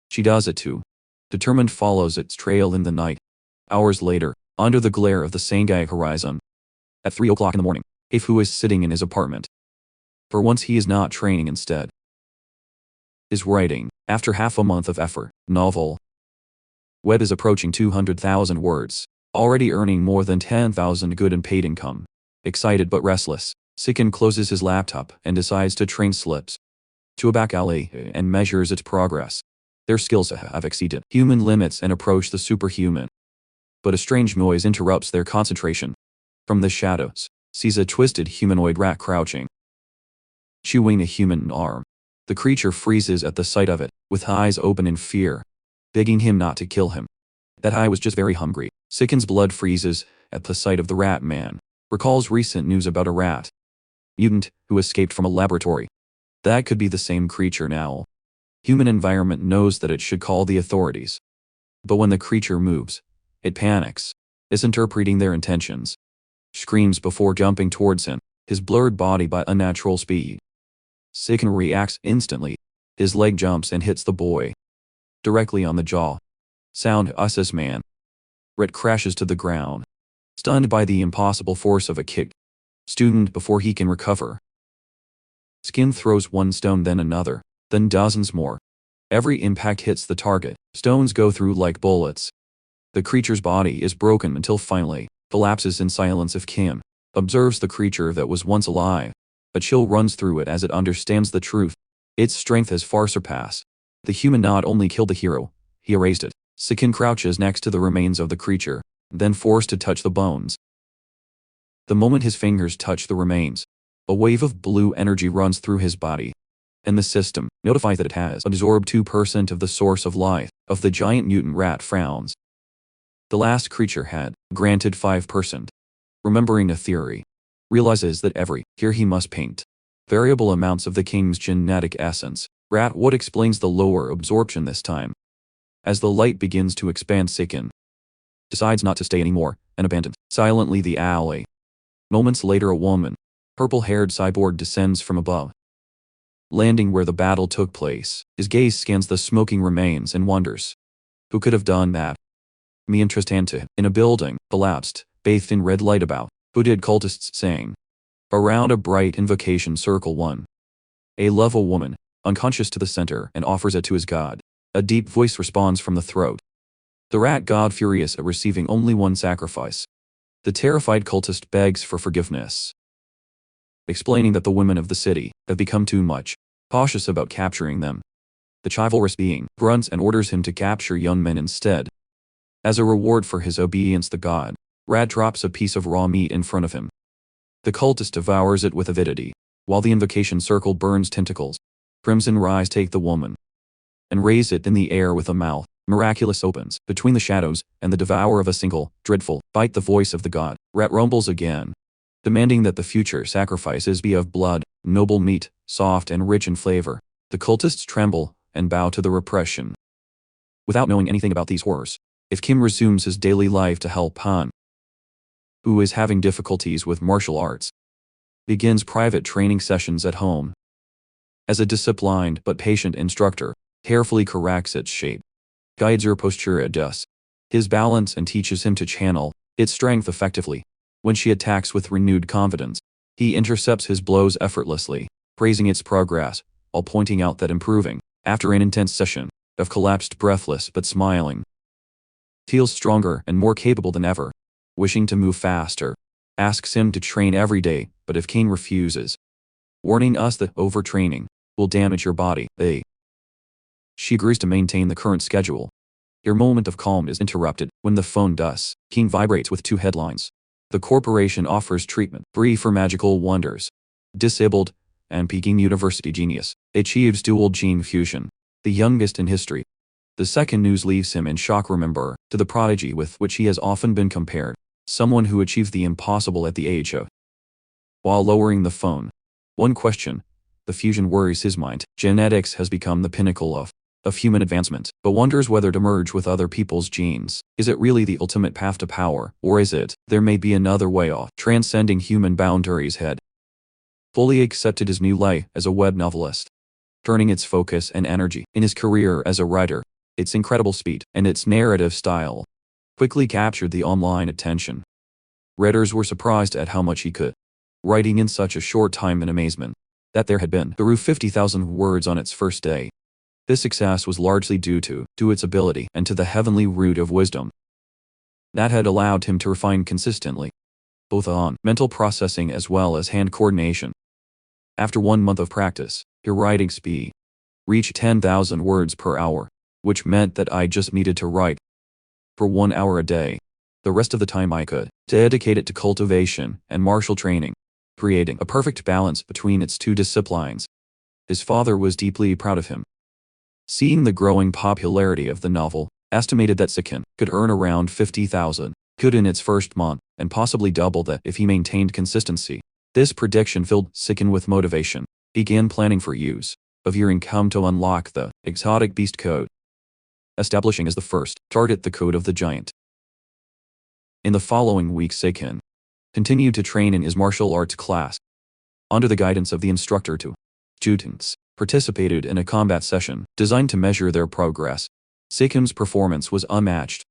she does it too. Determined follows its trail in the night. Hours later, under the glare of the Shanghai horizon, at 3 o'clock in the morning, Heifu is sitting in his apartment. For once he is not training, instead is writing. After half a month of effort, novel Web is approaching 200,000 words, already earning more than 10,000 good and paid income. Excited but restless, Seiken closes his laptop and decides to train slips to a back alley and measures its progress. Their skills have exceeded human limits and approach the superhuman. But a strange noise interrupts their concentration. From the shadows, sees a twisted humanoid rat crouching, chewing a human arm. The creature freezes at the sight of it, with eyes open in fear, begging him not to kill him. That eye was just very hungry. Seiken's blood freezes at the sight of the rat man. Recalls recent news about a rat mutant who escaped from a laboratory. That could be the same creature now. Human environment knows that it should call the authorities. But when the creature moves, it panics, misinterpreting their intentions. Screams before jumping towards him. his blurred body by unnatural speed. Sikin reacts instantly. His leg jumps and hits the boy directly on the jaw. Sound assess man. Ret crashes to the ground, stunned by the impossible force of a kick. Student before he can recover. Skin throws one stone then another, then dozens more. Every impact hits the target. Stones go through like bullets. The creature's body is broken until finally collapses in silence. If Kim observes the creature that was once alive, a chill runs through it as it understands the truth. Its strength has far surpassed. The human not only killed the hero, he erased it. Sikin crouches next to the remains of the creature, then forced to touch the bones. The moment his fingers touch the remains, a wave of blue energy runs through his body, and the system notifies that it has absorbed 2% of the source of life of the giant mutant rat. Frowns. The last creature had granted 5%. Remembering a theory, realizes that here he must paint variable amounts of the king's genetic essence. Rat. What explains the lower absorption this time? As the light begins to expand, Sikin decides not to stay anymore and abandons silently the alley. Moments later, a woman, purple-haired cyborg, descends from above. Landing where the battle took place, his gaze scans the smoking remains and wonders, who could have done that? Me interest into in a building, collapsed, bathed in red light about. Who did? Cultists saying. Around a bright invocation circle one. A level woman, unconscious to the center, and offers it to his god. A deep voice responds from the throat. The rat god, furious at receiving only one sacrifice. The terrified cultist begs for forgiveness, explaining that the women of the city have become too much cautious about capturing them. The chivalrous being grunts and orders him to capture young men instead. As a reward for his obedience, the god rat drops a piece of raw meat in front of him. The cultist devours it with avidity, while the invocation circle burns tentacles. Crimson Rise take the woman and raise it in the air with a mouth miraculous opens between the shadows, and the devour of a single, dreadful bite. The voice of the god rat rumbles again, demanding that the future sacrifices be of blood, noble meat, soft and rich in flavor. The cultists tremble and bow to the repression. Without knowing anything about these horrors, if Kim resumes his daily life to help Han, who is having difficulties with martial arts, begins private training sessions at home. As a disciplined but patient instructor, carefully corrects its shape, guides her posture, adjusts his balance, and teaches him to channel its strength effectively. When she attacks with renewed confidence, he intercepts his blows effortlessly, praising its progress, while pointing out that improving, after an intense session of collapsed, breathless but smiling, feels stronger and more capable than ever. Wishing to move faster, asks him to train every day, but if King refuses, warning us that overtraining will damage your body, she agrees to maintain the current schedule. Your moment of calm is interrupted when the phone does. King vibrates with 2 headlines. The corporation offers treatment free for magical wonders. Disabled, and Peking University genius achieves dual gene fusion, the youngest in history. The second news leaves him in shock. Remember, to the prodigy with which he has often been compared, someone who achieved the impossible at the age of. While lowering the phone, one question, the fusion, worries his mind. Genetics has become the pinnacle of human advancement, but wonders whether to merge with other people's genes. Is it really the ultimate path to power, or is it, there may be another way off, transcending human boundaries? Had fully accepted his new life as a web novelist, turning its focus and energy in his career as a writer. Its incredible speed and its narrative style quickly captured the online attention. Readers were surprised at how much he could, writing in such a short time, in amazement that there had been through 50,000 words on its first day. This success was largely due to its ability and to the heavenly root of wisdom that had allowed him to refine consistently, both on mental processing as well as hand coordination. After 1 month of practice, your writing speed reached 10,000 words per hour, which meant that I just needed to write for 1 hour a day. The rest of the time I could dedicate it to cultivation and martial training, creating a perfect balance between its 2 disciplines. His father was deeply proud of him. Seeing the growing popularity of the novel, estimated that Sikin could earn around 50,000 in its first month, and possibly double that if he maintained consistency. This prediction filled Sikin with motivation. Began planning for use of your income to unlock the exotic beast code, establishing as the first target the code of the giant. In the following weeks, Sikin continued to train in his martial arts class, under the guidance of the instructor. Two students participated in a combat session designed to measure their progress. Sikim's performance was unmatched.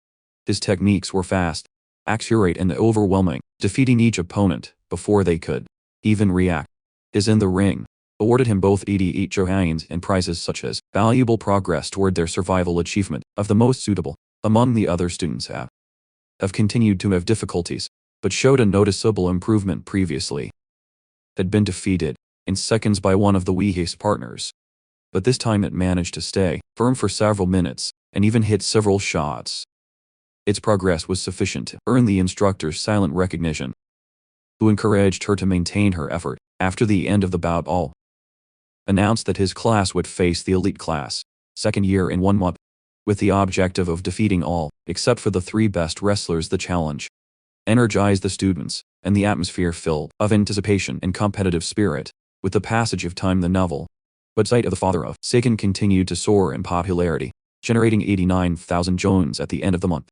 His techniques were fast, accurate and overwhelming, defeating each opponent before they could even react. His in the ring awarded him both 88 johains and prizes such as valuable progress toward their survival achievement of the most suitable. Among the other students have continued to have difficulties, but showed a noticeable improvement previously. Had been defeated in seconds by one of the Weeha's partners, but this time it managed to stay firm for several minutes and even hit several shots. Its progress was sufficient to earn the instructor's silent recognition, who encouraged her to maintain her effort. After the end of the bout, all announced that his class would face the elite class, second year in 1 month, with the objective of defeating all, except for the 3 best wrestlers. The challenge energized the students, and the atmosphere filled of anticipation and competitive spirit. With the passage of time, the novel website of the father of Sikin continued to soar in popularity, generating 89,000 joins at the end of the month.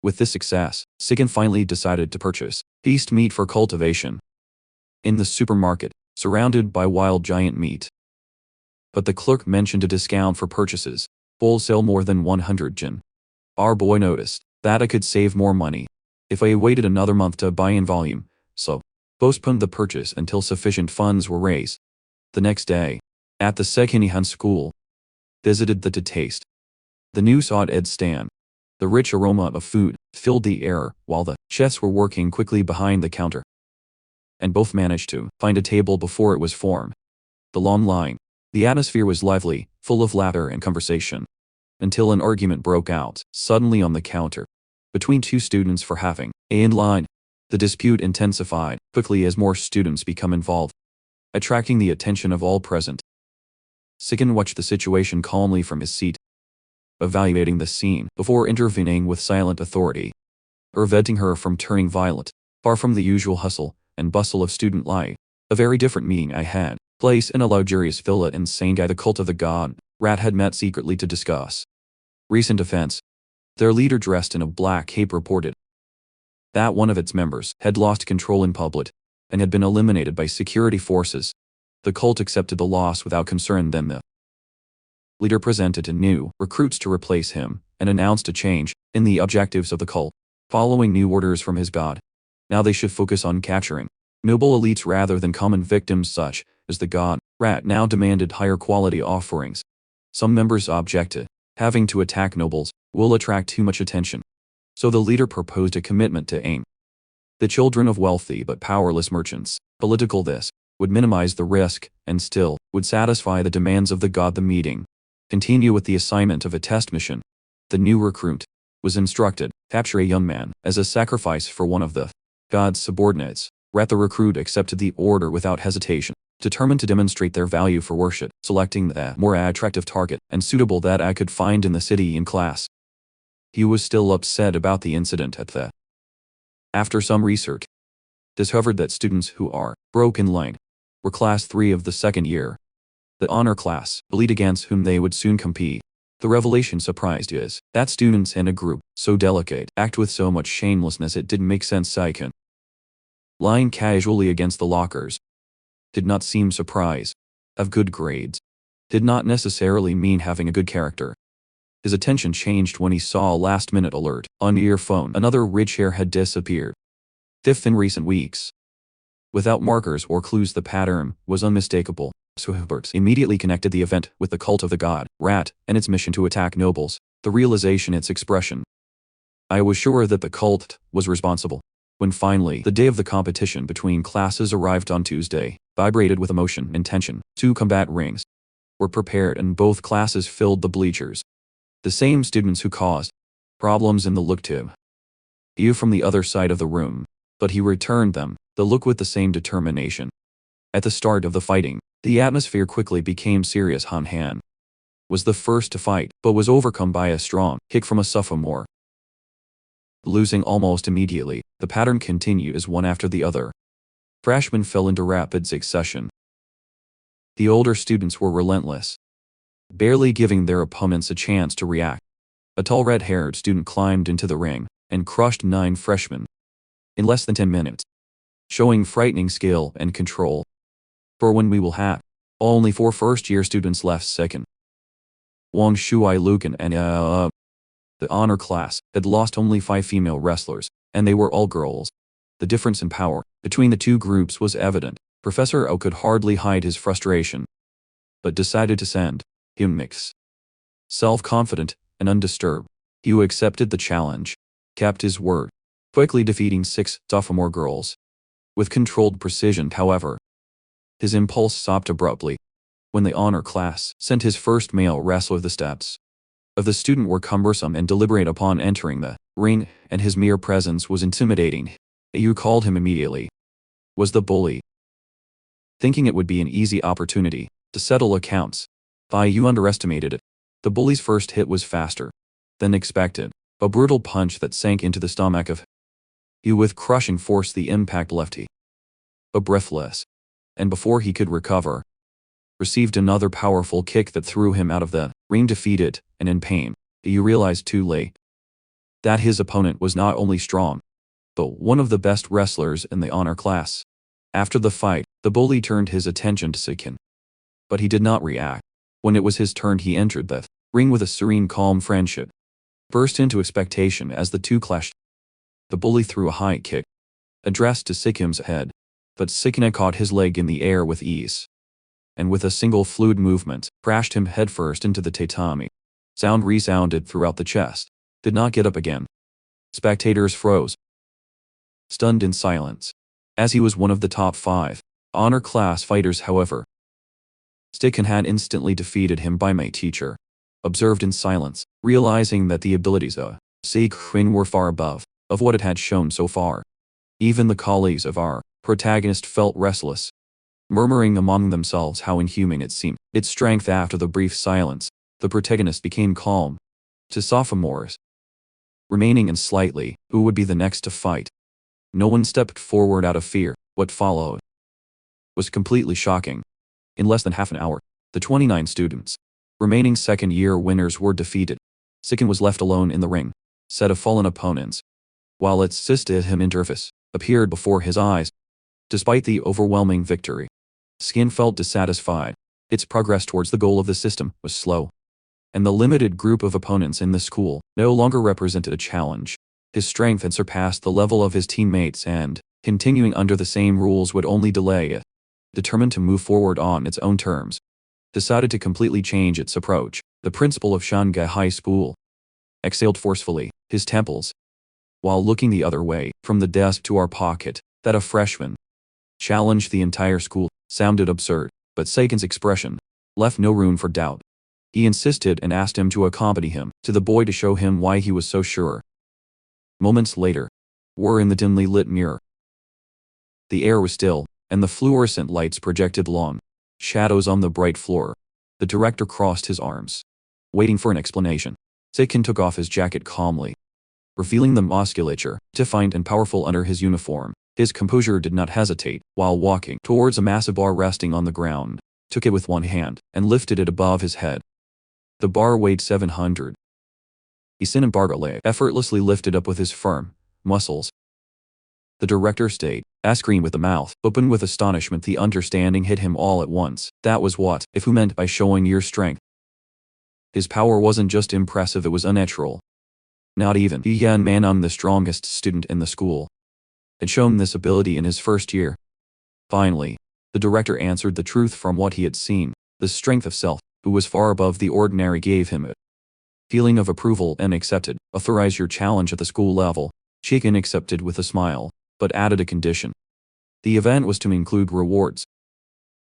With this success, Sikin finally decided to purchase beast meat for cultivation in the supermarket, surrounded by wild giant meat. But the clerk mentioned a discount for purchases, wholesale more than 100 jin. Our boy noticed that I could save more money if I waited another month to buy in volume, so postponed the purchase until sufficient funds were raised. The next day, at the Sekinihan school, visited the to taste the new sawed ed stand. The rich aroma of food filled the air while the chefs were working quickly behind the counter, and both managed to find a table before it was formed. The long line. The atmosphere was lively, full of laughter and conversation, until an argument broke out suddenly on the counter between 2 students for having a in line. The dispute intensified quickly as more students become involved, attracting the attention of all present. Sikin watched the situation calmly from his seat, evaluating the scene before intervening with silent authority, preventing her from turning violent. Far from the usual hustle and bustle of student life, a very different meeting I had place in a luxurious villa in Sangai. The cult of the god Rat had met secretly to discuss recent events. Their leader, dressed in a black cape, reported that one of its members had lost control in public and had been eliminated by security forces. The cult accepted the loss without concern. Then the leader presented to new recruits to replace him and announced a change in the objectives of the cult, following new orders from his god. Now they should focus on capturing noble elites rather than common victims such as the god Rat. Now demanded higher quality offerings. Some members objected having to attack nobles will attract too much attention, so the leader proposed a commitment to aim the children of wealthy but powerless merchants. Political this would minimize the risk and still would satisfy the demands of the god. The meeting continue with the assignment of a test mission. The new recruit was instructed to capture a young man as a sacrifice for one of the god's subordinates. Rat, the recruit, accepted the order without hesitation, determined to demonstrate their value for worship, selecting the more attractive target and suitable that I could find in the city in class. He was still upset about the incident at the. After some research, discovered that students who are broke in line were class 3 of the second year, the honor class, elite against whom they would soon compete. The revelation surprised is that students in a group so delicate act with so much shamelessness it didn't make sense. Saikin, lying casually against the lockers, did not seem surprised. Have good grades did not necessarily mean having a good character. His attention changed when he saw a last-minute alert on the earphone. Another rich hair had disappeared. Fifth in recent weeks. Without markers or clues, the pattern was unmistakable. So Hubert immediately connected the event with the cult of the god Rat and its mission to attack nobles. The realization, its expression. I was sure that the cult was responsible. When finally the day of the competition between classes arrived on Tuesday, vibrated with emotion and tension. 2 combat rings were prepared and both classes filled the bleachers. The same students who caused problems in the look to you from the other side of the room, but he returned them, the look with the same determination. At the start of the fighting, the atmosphere quickly became serious. Han Han was the first to fight, but was overcome by a strong kick from a sophomore. Losing almost immediately, the pattern continued as one after the other. Freshmen fell into rapid succession. The older students were relentless, barely giving their opponents a chance to react. A tall red-haired student climbed into the ring and crushed 9 freshmen in less than 10 minutes, showing frightening skill and control. For when we will have. Only 4 first-year students left second. Wang Shuai Lucan and the honor class had lost only 5 female wrestlers, and they were all girls. The difference in power between the two groups was evident. Professor O could hardly hide his frustration, but decided to send him mix. Self-confident and undisturbed, he accepted the challenge, kept his word, quickly defeating 6 sophomore girls. With controlled precision, however, his impulse stopped abruptly when the honor class sent his first male wrestler. The steps of the student were cumbersome and deliberate upon entering the ring, and his mere presence was intimidating. You called him immediately. Was the bully. Thinking it would be an easy opportunity to settle accounts, you underestimated it. The bully's first hit was faster than expected, a brutal punch that sank into the stomach of you with crushing force. The impact left him breathless, and before he could recover, received another powerful kick that threw him out of the ring. Defeated and in pain, you realized too late that his opponent was not only strong, but one of the best wrestlers in the honor class. After the fight, the bully turned his attention to Sikin, but he did not react. When it was his turn, he entered the ring with a serene, calm friendship, burst into expectation as the two clashed. The bully threw a high kick, addressed to Sikim's head, but Sikin caught his leg in the air with ease, and with a single fluid movement, crashed him headfirst into the tatami. Sound resounded throughout the chest. Did not get up again. Spectators froze, stunned in silence, as he was one of the top 5 honor class fighters. However, Sikin had instantly defeated him by my teacher. Observed in silence, realizing that the abilities of Sikin were far above of what it had shown so far. Even the colleagues of our protagonist felt restless, murmuring among themselves how inhuman it seemed. Its strength. After the brief silence, the protagonist became calm. To sophomores remaining and slightly, who would be the next to fight? No one stepped forward out of fear. What followed was completely shocking. In less than half an hour, the 29 students remaining second-year winners were defeated. Sikin was left alone in the ring. Set of fallen opponents, while its assisted him interface appeared before his eyes. Despite the overwhelming victory, Sikin felt dissatisfied. Its progress towards the goal of the system was slow, and the limited group of opponents in the school no longer represented a challenge. His strength had surpassed the level of his teammates, and continuing under the same rules would only delay it. Determined to move forward on its own terms, decided to completely change its approach. The principal of Shanghai High School exhaled forcefully, his temples, while looking the other way. From the desk to our pocket, that a freshman challenged the entire school sounded absurd, but Sikin's expression left no room for doubt. He insisted and asked him to accompany him to the boy to show him why he was so sure. Moments later, were in the dimly lit mirror. The air was still, and the fluorescent lights projected long shadows on the bright floor. The director crossed his arms, waiting for an explanation. Sikin took off his jacket calmly, revealing the musculature, defined and powerful under his uniform. His composure did not hesitate. While walking towards a massive bar resting on the ground, took it with one hand and lifted it above his head. The bar weighed 700. Isin and Bargale effortlessly lifted up with his firm muscles. The director stayed, screamed with the mouth open with astonishment. The understanding hit him all at once. That was what if who meant by showing your strength. His power wasn't just impressive, it was unnatural. Not even Yan Manon, the strongest student in the school, had shown this ability in his first year. Finally, the director answered the truth from what he had seen. The strength of self, who was far above the ordinary, gave him a feeling of approval and accepted. Authorize your challenge at the school level. Sikin accepted with a smile, but added a condition. The event was to include rewards.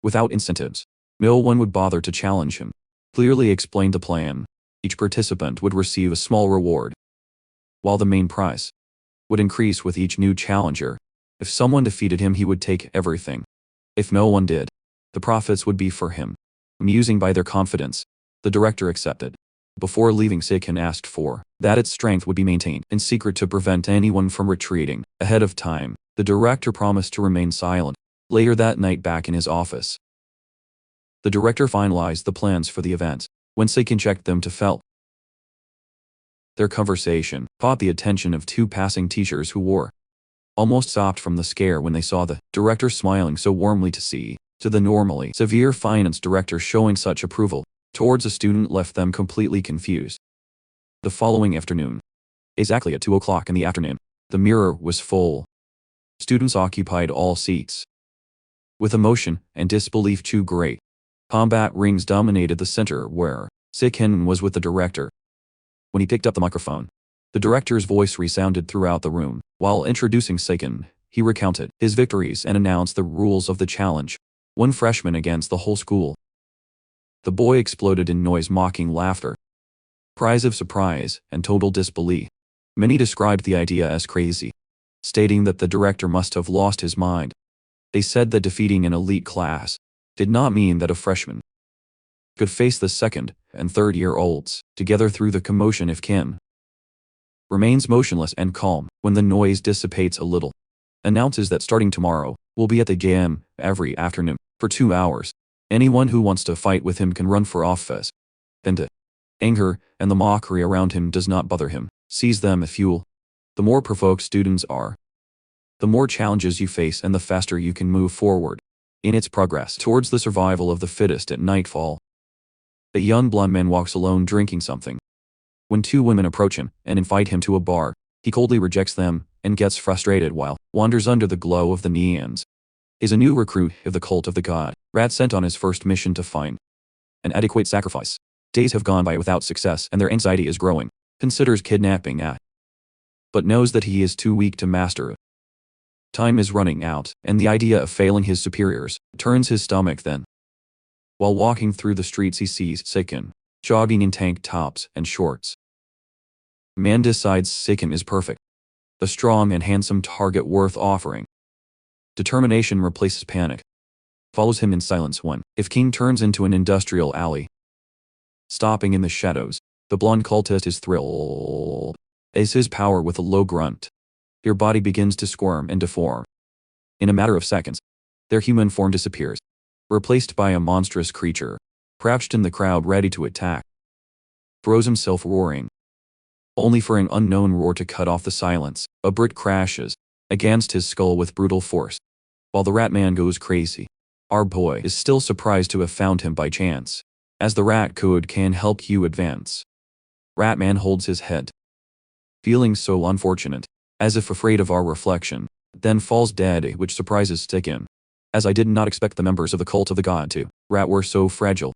Without incentives, no one would bother to challenge him. Clearly explained the plan. Each participant would receive a small reward, while the main prize would increase with each new challenger. If someone defeated him, he would take everything. If no one did, the profits would be for him. Amusing by their confidence, the director accepted. Before leaving, Sikin asked for that its strength would be maintained in secret to prevent anyone from retreating ahead of time. The director promised to remain silent. Later that night, back in his office, the director finalized the plans for the event. When Sikin checked them to felt, their conversation caught the attention of 2 passing teachers who almost stopped from the scare when they saw the director smiling so warmly. To see To the normally severe finance director, showing such approval towards a student left them completely confused. The following afternoon, exactly at 2 o'clock in the afternoon, the mirror was full. Students occupied all seats. With emotion and disbelief too great, combat rings dominated the center where Sikin was with the director. When he picked up the microphone, the director's voice resounded throughout the room. While introducing Sikin, he recounted his victories and announced the rules of the challenge. One freshman against the whole school. The boy exploded in noise-mocking laughter, cries of surprise, and total disbelief. Many described the idea as crazy, stating that the director must have lost his mind. They said that defeating an elite class did not mean that a freshman could face the second and third-year-olds together through the commotion if Kim remains motionless and calm when the noise dissipates a little. Announces that starting tomorrow, will be at the gym every afternoon for 2 hours. Anyone who wants to fight with him can run for office. And the anger and the mockery around him does not bother him, sees them as fuel. The more provoked students are, the more challenges you face and the faster you can move forward in its progress towards the survival of the fittest at nightfall. A young blonde man walks alone drinking something. When 2 women approach him and invite him to a bar, he coldly rejects them and gets frustrated while wanders under the glow of the neons. Is a new recruit of the cult of the god, Rat sent on his first mission to find an adequate sacrifice. Days have gone by without success and their anxiety is growing. Considers kidnapping but knows that he is too weak to master it. Time is running out, and the idea of failing his superiors turns his stomach then. While walking through the streets he sees Sikin, jogging in tank tops and shorts. Man decides Sikin is perfect. The strong and handsome target worth offering. Determination replaces panic. Follows him in silence when, if King turns into an industrial alley. Stopping in the shadows, the blonde cultist is thrilled. As his power with a low grunt. Your body begins to squirm and deform. In a matter of seconds, their human form disappears. Replaced by a monstrous creature, crouched in the crowd ready to attack. Throws himself roaring. Only for an unknown roar to cut off the silence. A brick crashes against his skull with brutal force, while the rat man goes crazy. Our boy is still surprised to have found him by chance, as the rat code can help you advance. Rat man holds his head, feeling so unfortunate, as if afraid of our reflection, then falls dead, which surprises Sikin, as I did not expect the members of the cult of the god to. Rat were so fragile.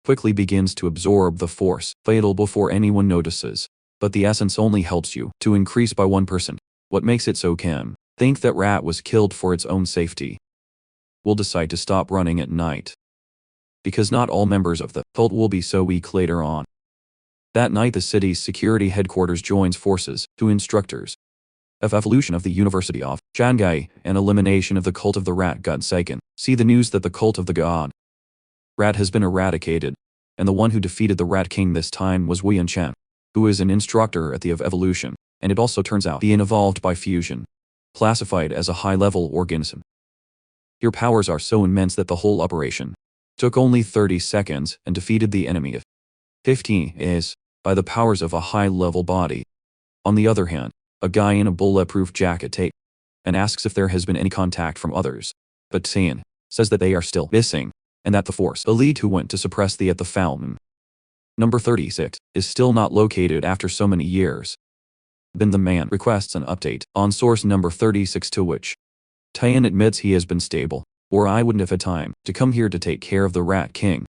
Quickly begins to absorb the force, fatal before anyone notices. But the essence only helps you to increase by 1%. What makes it so Kim think that Rat was killed for its own safety? Will decide to stop running at night. Because not all members of the cult will be so weak later on. That night the city's security headquarters joins forces to instructors of evolution of the University of Shanghai and elimination of the cult of the rat god Seiken. See the news that the cult of the god Rat has been eradicated, and the one who defeated the Rat King this time was Wei Chen, who is an instructor at the of evolution, and it also turns out being evolved by fusion, classified as a high-level organism. Your powers are so immense that the whole operation took only 30 seconds and defeated the enemy of 15 is by the powers of a high-level body. On the other hand, a guy in a bulletproof jacket takes and asks if there has been any contact from others, but Tian says that they are still missing, and that the force elite who went to suppress the at the fountain Number 36 is still not located after so many years. Then the man requests an update on source number 36, to which Tian admits he has been stable, or I wouldn't have had time to come here to take care of the Rat King.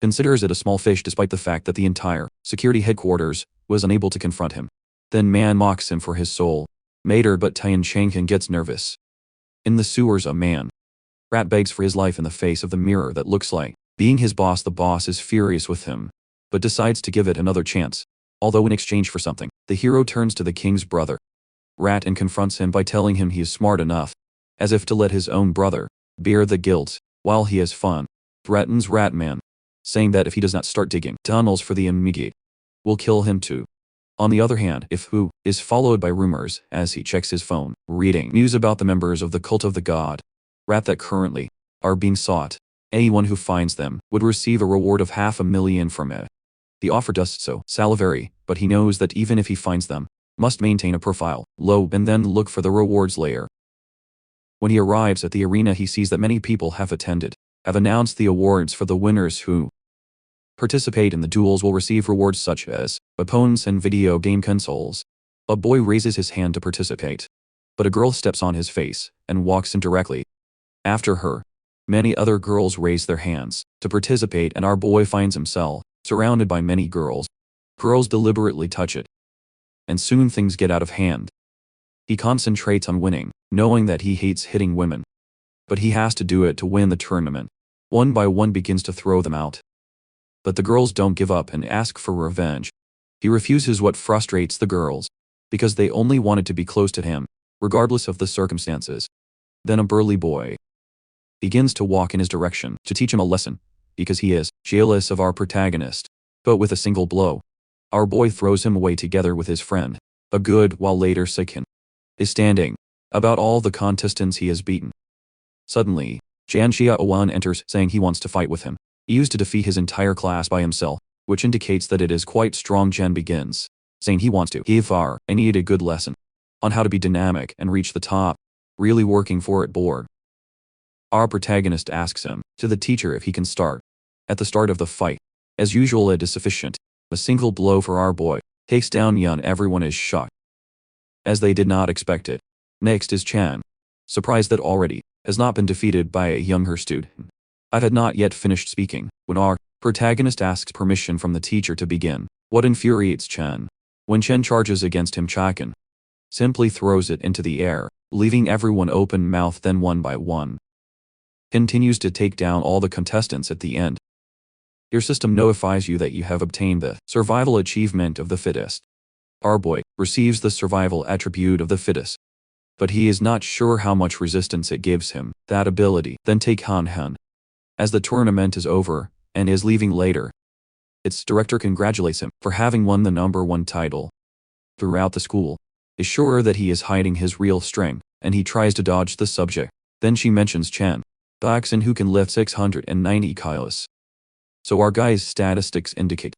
Considers it a small fish despite the fact that the entire security headquarters was unable to confront him. Then man mocks him for his soul mater, but Tian Changhan gets nervous. In the sewers a man Rat begs for his life in the face of the mirror that looks like being his boss. The boss is furious with him, but decides to give it another chance. Although in exchange for something, the hero turns to the king's brother, Rat, and confronts him by telling him he is smart enough, as if to let his own brother bear the guilt, while he has fun. Threatens Ratman, saying that if he does not start digging tunnels for the immediate, will kill him too. On the other hand, if Hu is followed by rumors as he checks his phone, reading news about the members of the cult of the god Rat that currently are being sought, anyone who finds them would receive a reward of 500,000 from it. The offer does so salivary, but he knows that even if he finds them, must maintain a profile low and then look for the rewards later. When he arrives at the arena, he sees that many people have announced the awards for the winners who participate in the duels will receive rewards such as opponents and video game consoles. A boy raises his hand to participate, but a girl steps on his face and walks in directly after her. Many other girls raise their hands to participate, and our boy finds himself surrounded by many girls. Girls deliberately touch it, and soon things get out of hand. He concentrates on winning, knowing that he hates hitting women, but he has to do it to win the tournament. One by one begins to throw them out. But the girls don't give up and ask for revenge. He refuses, what frustrates the girls, because they only wanted to be close to him, regardless of the circumstances. Then a burly boy begins to walk in his direction to teach him a lesson, because he is jealous of our protagonist. But with a single blow, our boy throws him away together with his friend. A good while later, Sikin is standing about all the contestants he has beaten. Suddenly, Jan Xiaowan enters, saying he wants to fight with him. He used to defeat his entire class by himself, which indicates that it is quite strong. Jan begins, saying he wants to give I need a good lesson on how to be dynamic and reach the top, really working for it board. Our protagonist asks him to the teacher if he can start. At the start of the fight, as usual, it is sufficient. A single blow for our boy takes down Yun. Everyone is shocked, as they did not expect it. Next is Chan, surprised that already has not been defeated by a younger student. I had not yet finished speaking when our protagonist asks permission from the teacher to begin. What infuriates Chen? When Chen charges against him, Chakan simply throws it into the air, leaving everyone open-mouthed. Then one by one continues to take down all the contestants at the end. Your system notifies you that you have obtained the survival achievement of the fittest. Our boy receives the survival attribute of the fittest, but he is not sure how much resistance it gives him. That ability. Then take Han Han. As the tournament is over and is leaving later, its director congratulates him for having won the #1 title. Throughout the school is sure that he is hiding his real strength, and he tries to dodge the subject. Then she mentions Chan Baxin, who can lift 690 kilos. So our guy's statistics indicate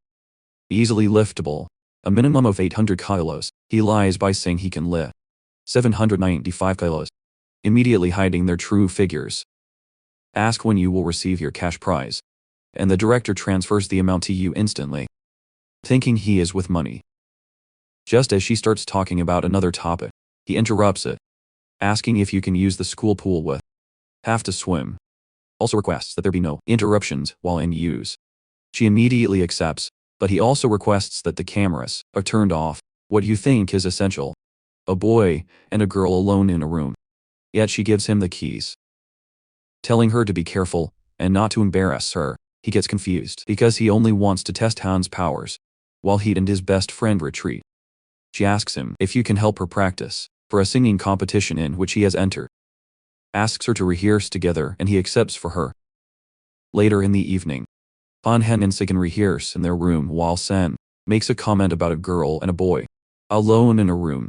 easily liftable, a minimum of 800 kilos. He lies by saying he can lift 795 kilos, immediately hiding their true figures. Ask when you will receive your cash prize, and the director transfers the amount to you instantly, thinking he is with money. Just as she starts talking about another topic, he interrupts it, asking if you can use the school pool with have to swim. Also requests that there be no interruptions while in use. She immediately accepts, but he also requests that the cameras are turned off. What you think is essential? A boy and a girl alone in a room. Yet she gives him the keys, telling her to be careful and not to embarrass her. He gets confused because he only wants to test Han's powers, while he and his best friend retreat. She asks him if you can help her practice for a singing competition in which he has entered. Asks her to rehearse together, and he accepts for her. Later in the evening, Han Hen and Sigan rehearse in their room while Sen makes a comment about a girl and a boy alone in a room.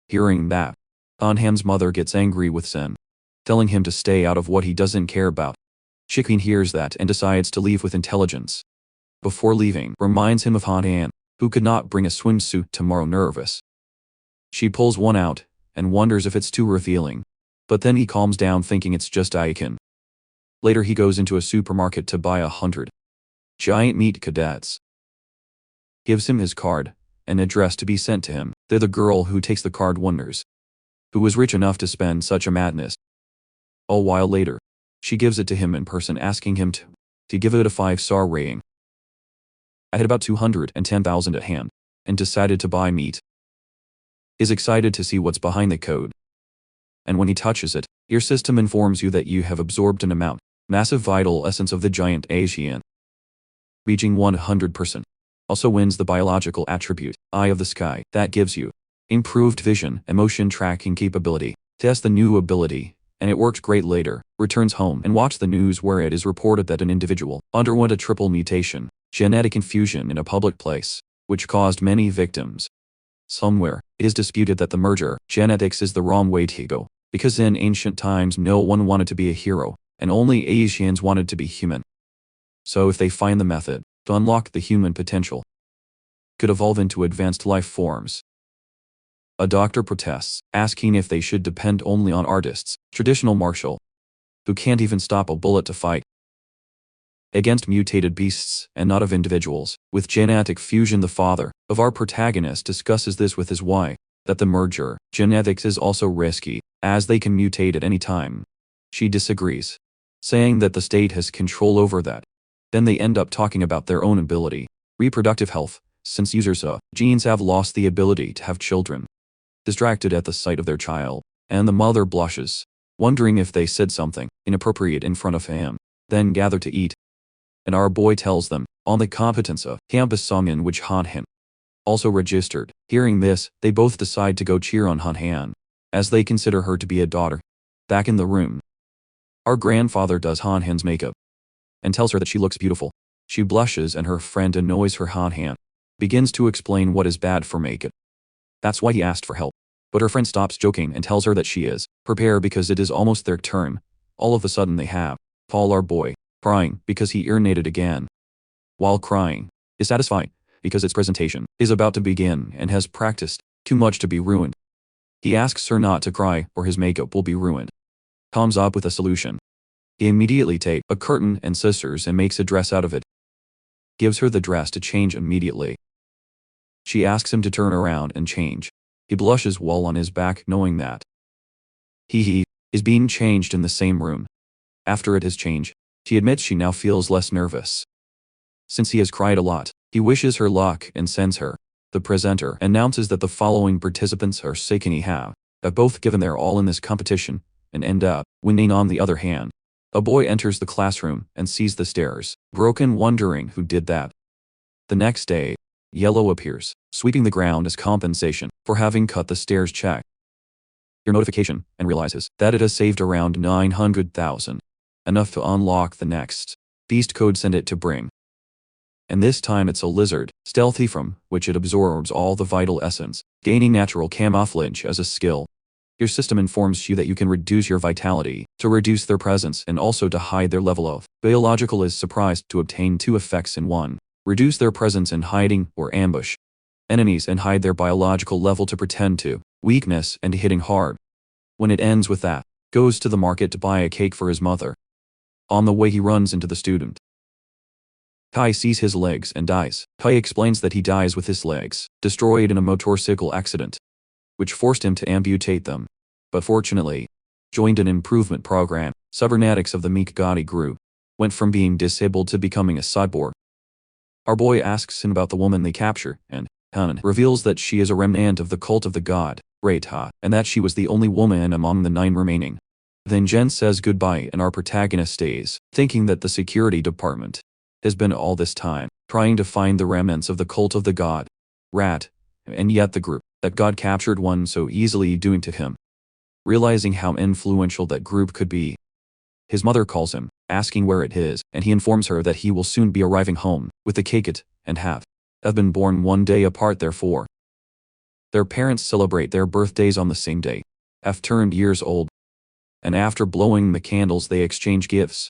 Hearing that, Han Hen's mother gets angry with Sen, telling him to stay out of what he doesn't care about. Shikin hears that and decides to leave with intelligence. Before leaving, reminds him of Han Han, who could not bring a swimsuit tomorrow. Nervous, she pulls one out and wonders if it's too revealing, but then he calms down thinking it's just Aiken. Later he goes into a supermarket to buy 100 giant meat cadets. Gives him his card and address to be sent to him. They're the girl who takes the card wonders who was rich enough to spend such a madness. A while later, she gives it to him in person, asking him to give it a 5-star rating. I had about 210,000 at hand and decided to buy meat. Is excited to see what's behind the code. And when he touches it, your system informs you that you have absorbed an amount, massive vital essence of the giant Asian, reaching 100%. Also wins the biological attribute, Eye of the Sky, that gives you improved vision and motion tracking capability. Test the new ability, and it works great. Later, returns home and watch the news where it is reported that an individual underwent a triple mutation, genetic infusion in a public place, which caused many victims. Somewhere, it is disputed that the merger genetics is the wrong way to go, because in ancient times no one wanted to be a hero, and only Asians wanted to be human. So if they find the method to unlock the human potential, could evolve into advanced life forms. A doctor protests, asking if they should depend only on artists, traditional martial, who can't even stop a bullet to fight against mutated beasts and not of individuals. With genetic fusion, the father of our protagonist discusses this with his wife, that the merger genetics is also risky, as they can mutate at any time. She disagrees, saying that the state has control over that. Then they end up talking about their own ability, reproductive health, since users' genes have lost the ability to have children. Distracted at the sight of their child, and the mother blushes, wondering if they said something inappropriate in front of him, then gather to eat. And our boy tells them on the competence of campus song in which Han Han also registered. Hearing this, they both decide to go cheer on Han Han, as they consider her to be a daughter. Back in the room, our grandfather does Han Han's makeup and tells her that she looks beautiful. She blushes and her friend annoys her. Han Han begins to explain what is bad for makeup. That's why he asked for help. But her friend stops joking and tells her that she is prepared because it is almost their turn. All of a sudden they have Paul, our boy, crying because he urinated again. While crying, is satisfied because its presentation is about to begin and has practiced too much to be ruined. He asks her not to cry or his makeup will be ruined. Comes up with a solution. He immediately takes a curtain and scissors and makes a dress out of it. Gives her the dress to change immediately. She asks him to turn around and change. He blushes while on his back, knowing that he is being changed in the same room. After it is changed, she admits she now feels less nervous. Since he has cried a lot, he wishes her luck and sends her. The presenter announces that the following participants are Seikani have both given their all in this competition and end up winning. On the other hand, a boy enters the classroom and sees the stairs broken, wondering who did that. The next day, Yahello appears, sweeping the ground as compensation for having cut the stairs. Check your notification and realizes that it has saved around 900,000. Enough to unlock the next beast code. Send it to bring. And this time it's a lizard, stealthy, from which it absorbs all the vital essence, gaining natural camouflage as a skill. Your system informs you that you can reduce your vitality to reduce their presence and also to hide their level of biological. Is surprised to obtain two effects in one. Reduce their presence in hiding or ambush enemies and hide their biological level to pretend to weakness and hitting hard. When it ends with that, goes to the market to buy a cake for his mother. On the way he runs into the student. Kai sees his legs and dies. Kai explains that he dies with his legs destroyed in a motorcycle accident, which forced him to amputate them. But fortunately, joined an improvement program. Cybernetics of the Mikagati group went from being disabled to becoming a cyborg. Our boy asks him about the woman they capture, and Han reveals that she is a remnant of the cult of the god, Reta, and that she was the only woman among the 9 remaining. Then Jen says goodbye and our protagonist stays, thinking that the security department has been all this time trying to find the remnants of the cult of the god, Rat, and yet the group that God captured one so easily doing to him. Realizing how influential that group could be, his mother calls him, asking where it is, and he informs her that he will soon be arriving home with the cake and have been born one day apart. Therefore, their parents celebrate their birthdays on the same day, have turned years old, and after blowing the candles they exchange gifts.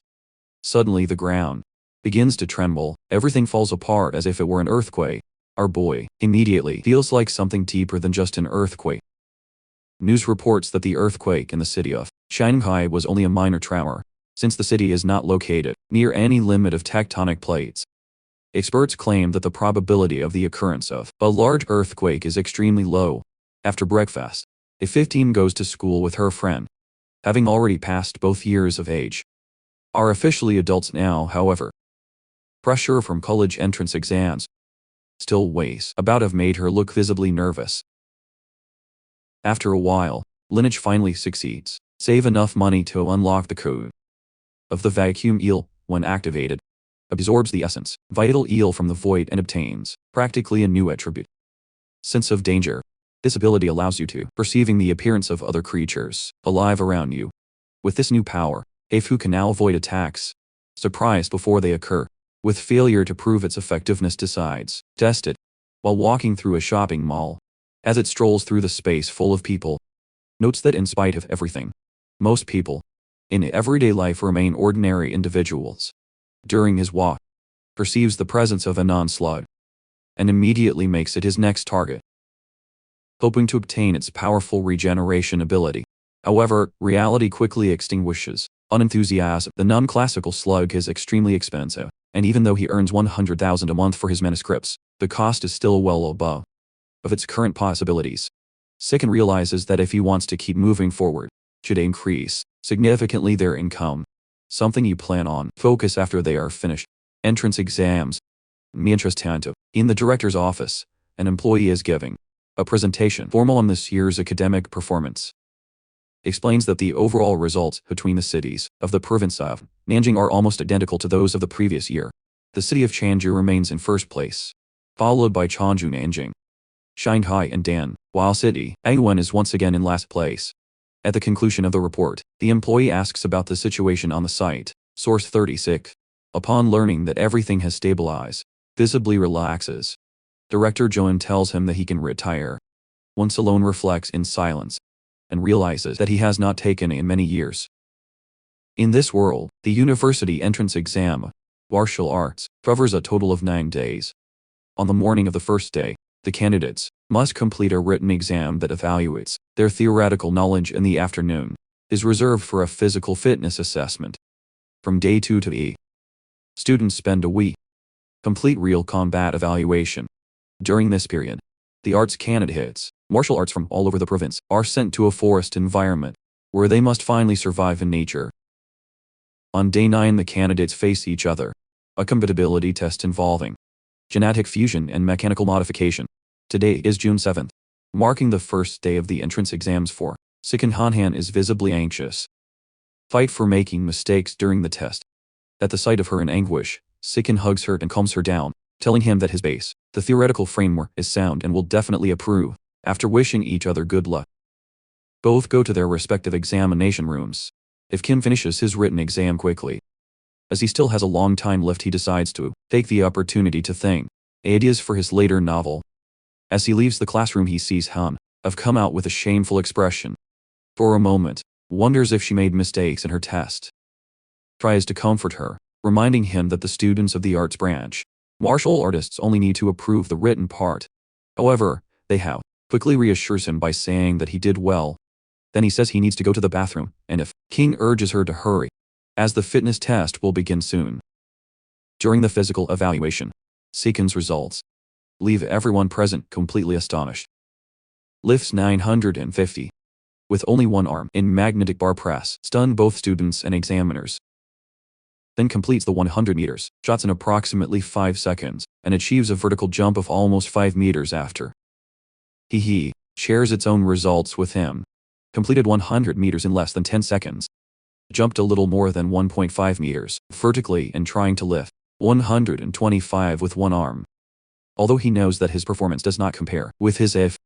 Suddenly the ground begins to tremble, everything falls apart as if it were an earthquake. Our boy immediately feels like something deeper than just an earthquake. News reports that the earthquake in the city of Shanghai was only a minor tremor, since the city is not located near any limit of tectonic plates. Experts claim that the probability of the occurrence of a large earthquake is extremely low. After breakfast, a 15 goes to school with her friend, having already passed both years of age. Are officially adults now, however. Pressure from college entrance exams still weighs about have made her look visibly nervous. After a while, lineage finally succeeds. Save enough money to unlock the code of the vacuum eel. When activated, absorbs the essence, vital eel from the void and obtains practically a new attribute. Sense of danger. This ability allows you to perceiving the appearance of other creatures alive around you. With this new power, Afu can now avoid attacks, surprised before they occur. With failure to prove its effectiveness, decides test it while walking through a shopping mall. As it strolls through the space full of people, notes that in spite of everything, most people in everyday life remain ordinary individuals. During his walk, perceives the presence of a non-slug and immediately makes it his next target. hoping to obtain its powerful regeneration ability. However, reality quickly extinguishes unenthusiasm. The non-classical slug is extremely expensive, and even though he earns 100,000 a month for his manuscripts, the cost is still well above of its current possibilities. Sicken realizes that if he wants to keep moving forward, should increase significantly their income. Something you plan on focus after they are finished. Entrance exams. Mientras tanto, in the director's office, an employee is giving a presentation formal on this year's academic performance. Explains that the overall results between the cities of the province of Nanjing are almost identical to those of the previous year. The city of Changzhou remains in first place, followed by Changzhou, Nanjing, Shanghai and Dan, while city Anguan is once again in last place. At the conclusion of the report, the employee asks about the situation on the site. Source 36. Upon learning that everything has stabilized, visibly relaxes. Director Joan tells him that he can retire. Once alone reflects in silence and realizes that he has not taken in many years. In this world, the university entrance exam, martial arts, covers a total of 9 days. On the morning of the first day, the candidates must complete a written exam that evaluates their theoretical knowledge, and the afternoon is reserved for a physical fitness assessment. From day 2 to E, students spend a week complete real combat evaluation. During this period, the arts candidates, martial arts from all over the province, are sent to a forest environment where they must finally survive in nature. On day 9, the candidates face each other, a compatibility test involving genetic fusion and mechanical modification. Today is June 7th, marking the first day of the entrance exams for Sicken. Hanhan is visibly anxious. Fight for making mistakes during the test. At the sight of her in anguish, Sicken hugs her and calms her down, telling him that his base, the theoretical framework, is sound and will definitely approve. After wishing each other good luck, both go to their respective examination rooms. If Kim finishes his written exam quickly, as he still has a long time left, he decides to take the opportunity to think ideas for his later novel. As he leaves the classroom, he sees Han have come out with a shameful expression. For a moment, wonders if she made mistakes in her test. Tries to comfort her, reminding him that the students of the arts branch, martial artists, only need to approve the written part. However, they have quickly reassures him by saying that he did well. Then he says he needs to go to the bathroom, and if King urges her to hurry, as the fitness test will begin soon. During the physical evaluation, Sicken's results leave everyone present completely astonished. Lifts 950 with only one arm in magnetic bar press stun both students and examiners. Then completes the 100 meters shots in approximately 5 seconds and achieves a vertical jump of almost 5 meters after. He shares its own results with him. Completed 100 meters in less than 10 seconds. Jumped a little more than 1.5 meters vertically and trying to lift 125 with one arm. Although he knows that his performance does not compare with his if,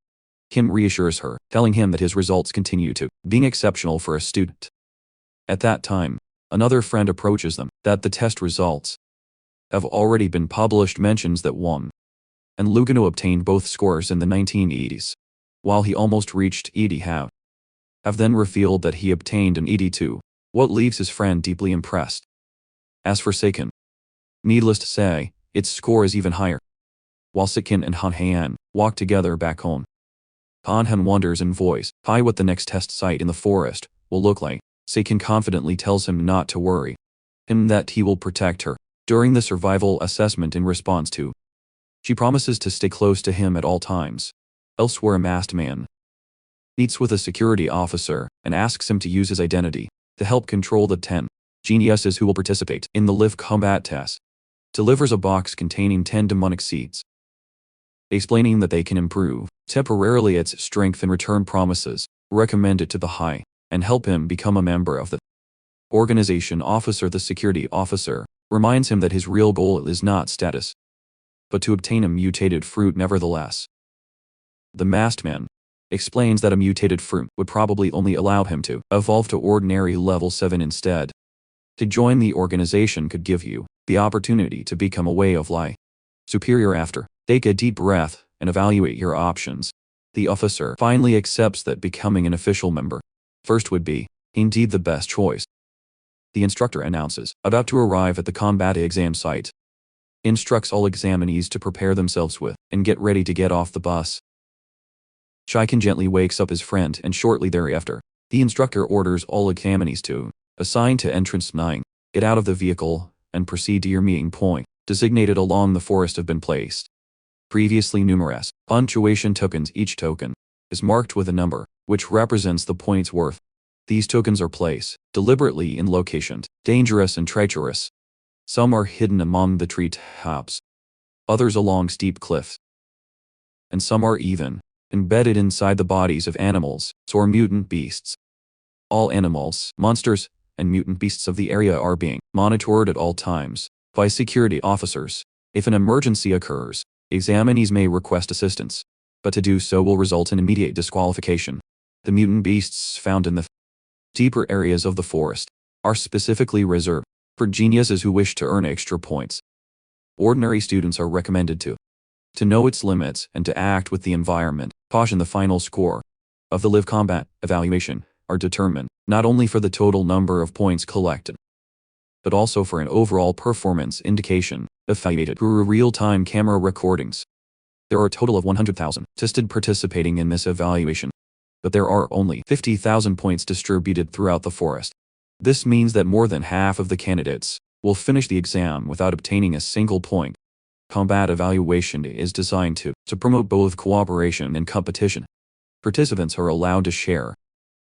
Kim reassures her, telling him that his results continue to being exceptional for a student. At that time, another friend approaches them that the test results have already been published, mentions that Wang and Lugano obtained both scores in the 1980s, while he almost reached 80 have then revealed that he obtained an 82, what leaves his friend deeply impressed. As for Sicken, needless to say, its score is even higher. While Sicken and Hanhan walk together back home, Hanhan wonders in voice high what the next test site in the forest will look like. Sicken confidently tells him not to worry, him that he will protect her during the survival assessment. In response to, she promises to stay close to him at all times. Elsewhere, a masked man meets with a security officer and asks him to use his identity to help control the 10 geniuses who will participate in the live combat test. Delivers a box containing 10 demonic seeds, explaining that they can improve temporarily its strength and return promises, recommend it to the high, and help him become a member of the organization. Officer, the security officer, reminds him that his real goal is not status, but to obtain a mutated fruit nevertheless. The masked man explains that a mutated fruit would probably only allow him to evolve to ordinary level 7 instead. To join the organization could give you the opportunity to become a way of life superior. After take a deep breath and evaluate your options, the officer finally accepts that becoming an official member first would be indeed the best choice. The instructor announces about to arrive at the combat exam site, instructs all examinees to prepare themselves with and get ready to get off the bus. Shiken gently wakes up his friend and shortly thereafter, the instructor orders all examinees to, assigned to entrance 9, get out of the vehicle and proceed to your meeting point, designated along the forest have been placed. Previously numerous punctuation tokens. Each token is marked with a number, which represents the point's worth. These tokens are placed deliberately in locations dangerous and treacherous. Some are hidden among the tree tops, others along steep cliffs, and some are even embedded inside the bodies of animals or mutant beasts. All animals, monsters, and mutant beasts of the area are being monitored at all times by security officers. If an emergency occurs, examinees may request assistance, but to do so will result in immediate disqualification. The mutant beasts found in the deeper areas of the forest are specifically reserved for geniuses who wish to earn extra points. Ordinary students are recommended to know its limits and to act with the environment. Caution: the final score of the live combat evaluation are determined not only for the total number of points collected, but also for an overall performance indication evaluated through real-time camera recordings. There are a total of 100,000 tested participating in this evaluation, but there are only 50,000 points distributed throughout the forest. This means that more than half of the candidates will finish the exam without obtaining a single point. Combat evaluation is designed to promote both cooperation and competition. Participants are allowed to share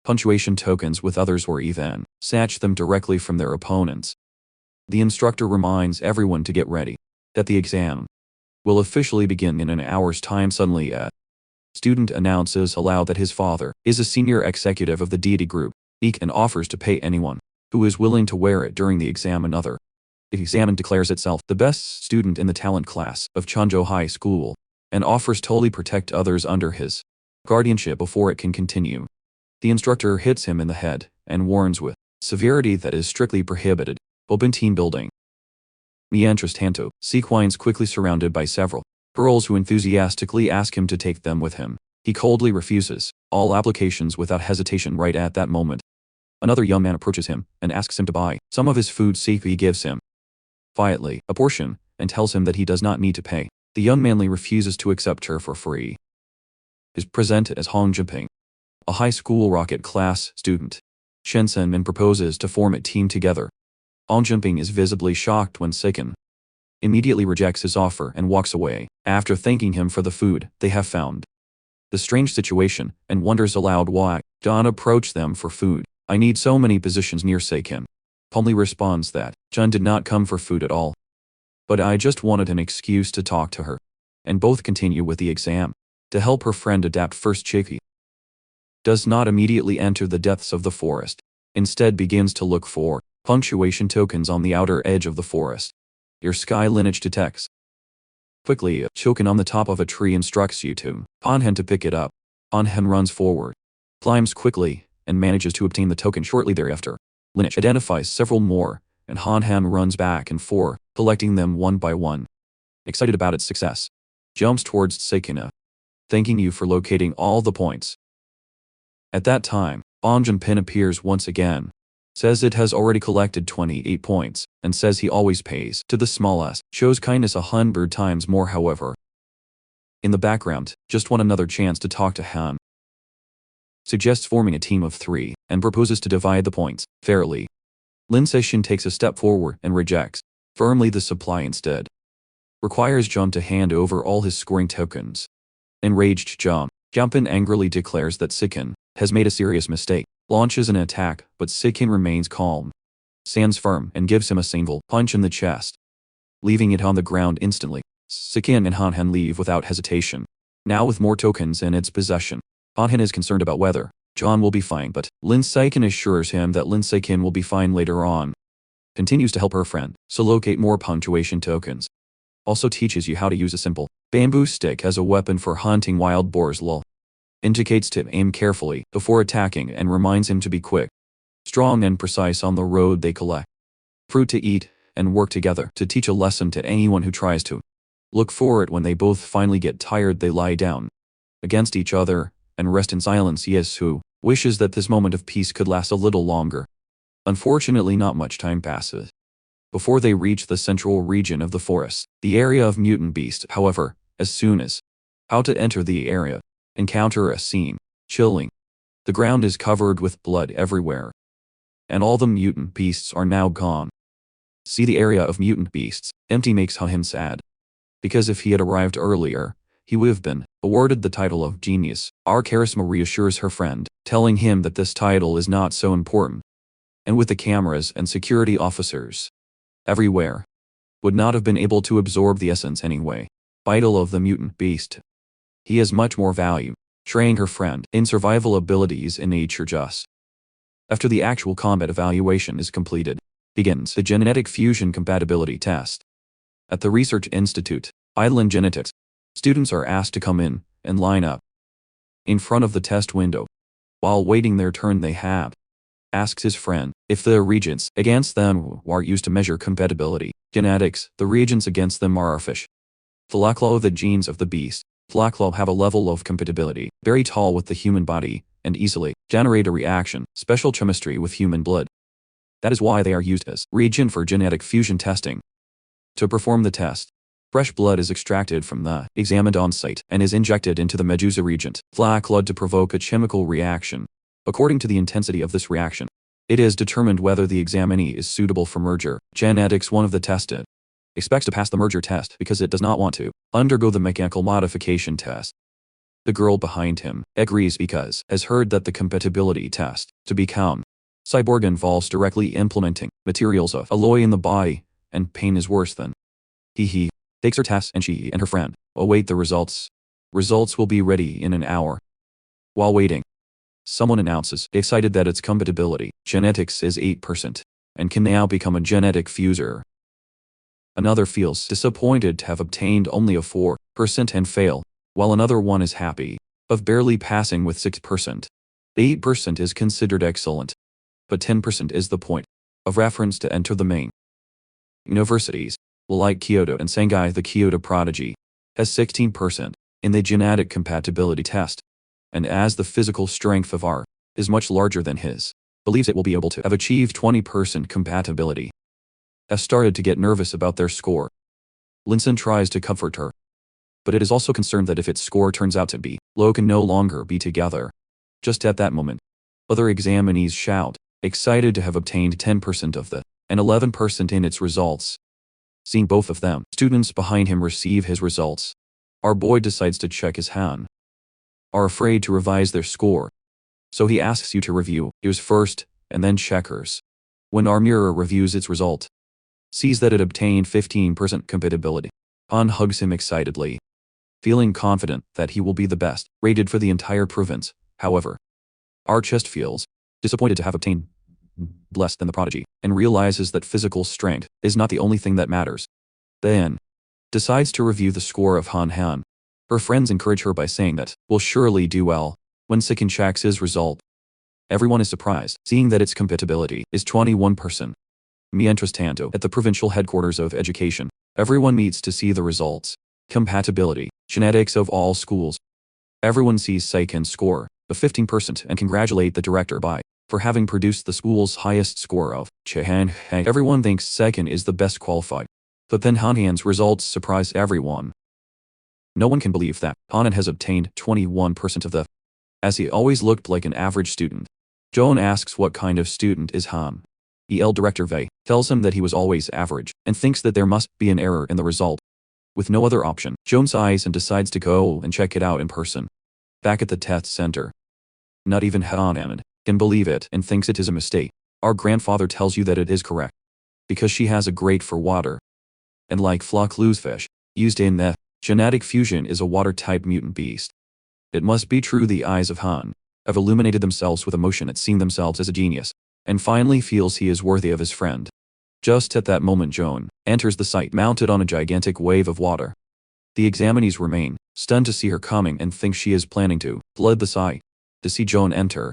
punctuation tokens with others or even snatch them directly from their opponents. The instructor reminds everyone to get ready, that the exam will officially begin in an hour's time. Suddenly a student announces aloud that his father is a senior executive of the deity group, and offers to pay anyone who is willing to wear it during the exam. Another examine declares itself the best student in the talent class of Chonjo High School and offers to totally protect others under his guardianship before it can continue. The instructor hits him in the head and warns with severity that is strictly prohibited. Open team building. Mientras tanto, Sequines quickly surrounded by several girls who enthusiastically ask him to take them with him. He coldly refuses all applications without hesitation. Right at that moment, another young man approaches him and asks him to buy some of his food. Sequi gives him quietly a portion and tells him that he does not need to pay. The young man refuses to accept her for free. Is presented as Hong Jinping, a high school rocket class student. Shenzhen and proposes to form a team together. Hong Jinping is visibly shocked when Sikin immediately rejects his offer and walks away, after thanking him for the food they have found. The strange situation, and wonders aloud why John approached them for food. I need so many positions near Sikin. Calmly responds that John did not come for food at all, but I just wanted an excuse to talk to her. And both continue with the exam. To help her friend adapt, first Chiki does not immediately enter the depths of the forest, instead begins to look for punctuation tokens on the outer edge of the forest. Your sky lineage detects. Quickly, a token on the top of a tree instructs you to Hanhen to pick it up. Hanhen runs forward, climbs quickly, and manages to obtain the token. Shortly thereafter, lineage identifies several more, and Hanhen runs back and forth, collecting them one by one. Excited about its success, jumps towards Sekina, thanking you for locating all the points. At that time, Onjin appears once again, says it has already collected 28 points, and says he always pays to the smallest, shows kindness 100 times more. However, in the background, just want another chance to talk to Han. Suggests forming a team of 3, and proposes to divide the points fairly. Lin Seixin takes a step forward and rejects firmly the supply instead. Requires John to hand over all his scoring tokens. Enraged John angrily declares that Sikin has made a serious mistake, launches an attack, but Sikin remains calm, stands firm, and gives him a single punch in the chest, leaving it on the ground instantly. Sikin and Hanhen leave without hesitation, now with more tokens in its possession. Hanhen is concerned about whether John will be fine, but Lin Seikin assures him that Lin Seikin will be fine later on. Continues to help her friend so locate more punctuation tokens. Also teaches you how to use a simple bamboo stick as a weapon for hunting wild boars. Indicates to aim carefully before attacking and reminds him to be quick, strong and precise on the road they collect fruit to eat and work together to teach a lesson to anyone who tries to. Look for it when they both finally get tired. They lie down against each other and rest in silence. Yesu wishes that this moment of peace could last a little longer. Unfortunately, not much time passes before they reach the central region of the forest, the area of mutant beast. However, as soon as how to enter the area, encounter a scene. Chilling. The ground is covered with blood everywhere. And all the mutant beasts are now gone. See the area of mutant beasts, empty makes him sad. Because if he had arrived earlier, he would have been awarded the title of genius. Our charisma reassures her friend, telling him that this title is not so important. And with the cameras and security officers everywhere, would not have been able to absorb the essence anyway. Vital of the mutant beast. He has much more value. Train her friend in survival abilities in nature just. After the actual combat evaluation is completed, begins the genetic fusion compatibility test. At the Research Institute, Island Genetics, students are asked to come in and line up in front of the test window. While waiting their turn, they have asks his friend if the reagents against them are used to measure compatibility. Genetics, the reagents against them are fish. Flaclo, the genes of the beast. Flaclo have a level of compatibility, very tall with the human body, and easily generate a reaction, special chemistry with human blood. That is why they are used as reagent for genetic fusion testing. To perform the test, fresh blood is extracted from the examined on-site and is injected into the medusa reagent, Flaclo, to provoke a chemical reaction. According to the intensity of this reaction, it is determined whether the examinee is suitable for merger. Genetics, one of the tested, expects to pass the merger test because it does not want to undergo the mechanical modification test. The girl behind him agrees because has heard that the compatibility test to become cyborg involves directly implementing materials of alloy in the body, and pain is worse than. He takes her test and she and her friend await the results. Results will be ready in an hour. While waiting, someone announces, excited, that its compatibility genetics is 8% and can now become a genetic fuser. Another feels disappointed to have obtained only a 4% and fail, while another one is happy of barely passing with 6%. 8% is considered excellent, but 10% is the point of reference to enter the main universities. Like Kyoto and Shanghai, the Kyoto prodigy has 16% in the genetic compatibility test, and as the physical strength of R is much larger than his, believes it will be able to have achieved 20% compatibility. Has started to get nervous about their score. Linson tries to comfort her, but it is also concerned that if its score turns out to be low, can no longer be together. Just at that moment, other examinees shout, excited to have obtained 10% of the and 11% in its results. Seeing both of them, students behind him receive his results. Our boy decides to check his hand. Are afraid to revise their score, so he asks you to review yours first and then check hers. When our mirror reviews its result, sees that it obtained 15% compatibility, Han hugs him excitedly, feeling confident that he will be the best rated for the entire province. However, our chest feels disappointed to have obtained less than the prodigy, and realizes that physical strength is not the only thing that matters. Then, decides to review the score of Han Han. Her friends encourage her by saying that will surely do well. When Sikin checks his result, everyone is surprised, seeing that its compatibility is 21%. Mientras tanto, at the provincial headquarters of education, everyone meets to see the results. Compatibility, genetics of all schools. Everyone sees Sikin's score of 15% and congratulate the director for having produced the school's highest score of Chehan. Everyone thinks Sikin is the best qualified, but then Hanhan's results surprise everyone. No one can believe that Hanan has obtained 21% of the, as he always looked like an average student. Joan asks what kind of student is Han. EL director Vei tells him that he was always average and thinks that there must be an error in the result. With no other option, Joan sighs and decides to go and check it out in person. Back at the test center, not even Hanan can believe it and thinks it is a mistake. Our grandfather tells you that it is correct, because she has a grate for water. And like Flaclo's fish, used in the genetic fusion, is a water-type mutant beast. It must be true the eyes of Han have illuminated themselves with emotion at seeing themselves as a genius, and finally feels he is worthy of his friend. Just at that moment, Joan enters the site mounted on a gigantic wave of water. The examinees remain stunned to see her coming and think she is planning to flood the site. To see Joan enter,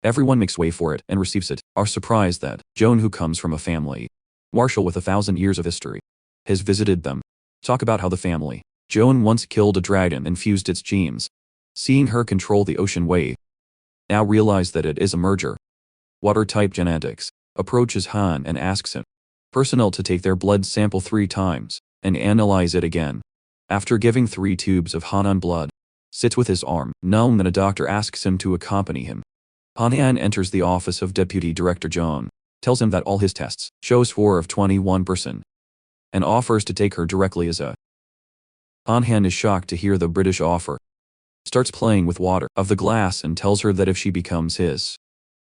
everyone makes way for it and receives it, are surprised that Joan, who comes from a family martial with 1,000 years of history, has visited them. Talk about how the family Joan once killed a dragon and fused its genes. Seeing her control the ocean wave, now realize that it is a merger. Water-type genetics approaches Han and asks him personnel to take their blood sample 3 times and analyze it again. After giving 3 tubes of Hanan blood, sits with his arm numb, and a doctor asks him to accompany him. Han enters the office of Deputy Director Joan, tells him that all his tests show score of 21%, and offers to take her directly as a. Han is shocked to hear the British offer, starts playing with water of the glass and tells her that if she becomes his,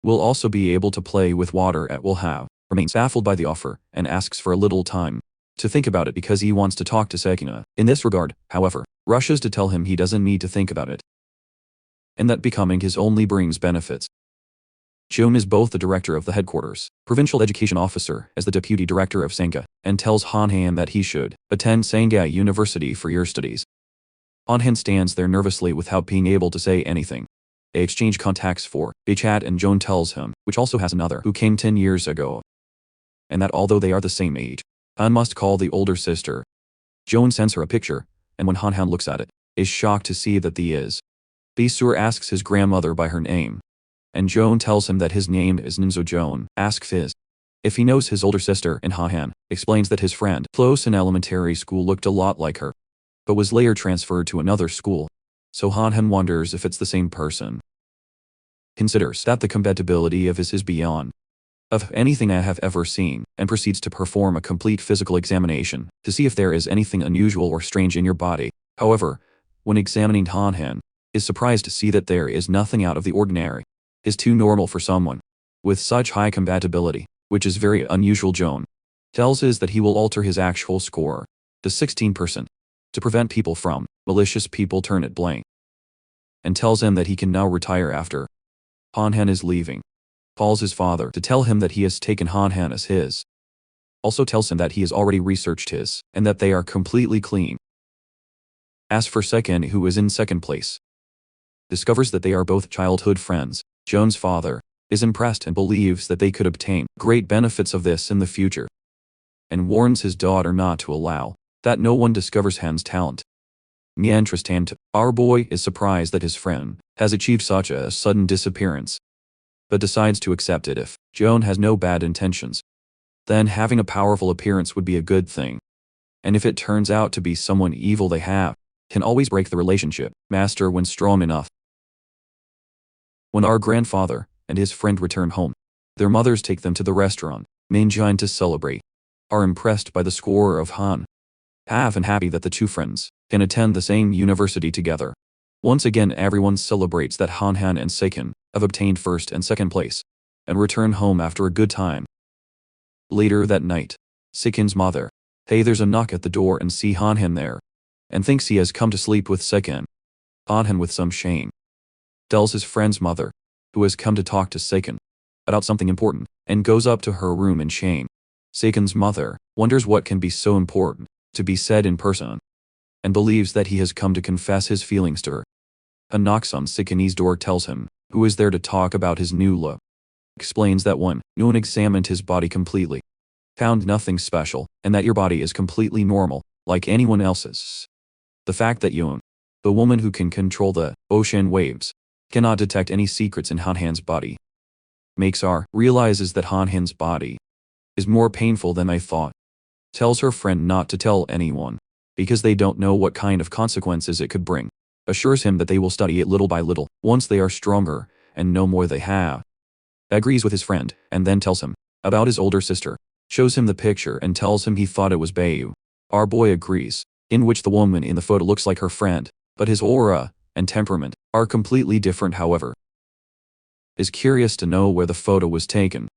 will also be able to play with water at will have, remains baffled by the offer and asks for a little time to think about it because he wants to talk to Sekina. In this regard, however, rushes to tell him he doesn't need to think about it, and that becoming his only brings benefits. Joan is both the director of the headquarters, provincial education officer, as the deputy director of Sangha, and tells Han that he should attend Sangha University for year studies. Han stands there nervously without being able to say anything. They exchange contacts for a chat, and Joan tells him, which also has another who came 10 years ago, and that although they are the same age, Han must call the older sister. Joan sends her a picture, and when Han looks at it, is shocked to see that the is. Asura asks his grandmother by her name, and Joan tells him that his name is Ninzo. Joan asks his if he knows his older sister, and Han explains that his friend close in elementary school looked a lot like her, but was later transferred to another school, so Han wonders if it's the same person. Considers that the compatibility of his is beyond of anything I have ever seen, and proceeds to perform a complete physical examination to see if there is anything unusual or strange in your body. However, when examining Han is surprised to see that there is nothing out of the ordinary, is too normal for someone with such high compatibility, which is very unusual. Joan tells us that he will alter his actual score to 16% to prevent people from malicious people turn it blank, and tells him that he can now retire after Han is leaving. Calls his father to tell him that he has taken Han as his. Also tells him that he has already researched his, and that they are completely clean. As for Sekin, who is in second place, discovers that they are both childhood friends. Joan's father is impressed and believes that they could obtain great benefits of this in the future, and warns his daughter not to allow that no one discovers Han's talent. Mientras tanto, our boy is surprised that his friend has achieved such a sudden disappearance, but decides to accept it if Joan has no bad intentions. Then having a powerful appearance would be a good thing, and if it turns out to be someone evil, they can always break the relationship master when strong enough. When our grandfather and his friend return home, their mothers take them to the restaurant Manhwa to celebrate, are impressed by the score of Han and happy that the two friends can attend the same university together. Once again, everyone celebrates that Han and Sekin have obtained first and second place, and return home after a good time. Later that night, Sekin's mother hears a knock at the door and see Han there, and thinks he has come to sleep with Sekin. Han, with some shame, tells his friend's mother, who has come to talk to Sekin about something important, and goes up to her room in shame. Sekin's mother wonders what can be so important to be said in person, and believes that he has come to confess his feelings to her. A knocks on Sekin's door, tells him who is there to talk about his new look. Explains that one examined his body completely, found nothing special, and that your body is completely normal, like anyone else's. The fact that Yoon, the woman who can control the ocean waves, cannot detect any secrets in Han's body, makes our realizes that Han's body is more painful than I thought. Tells her friend not to tell anyone, because they don't know what kind of consequences it could bring. Assures him that they will study it little by little, once they are stronger, and know more they have. Agrees with his friend, and then tells him about his older sister. Shows him the picture and tells him he thought it was Bayu. Our boy agrees, in which the woman in the photo looks like her friend, but his aura and temperament are completely different. However, is curious to know where the photo was taken.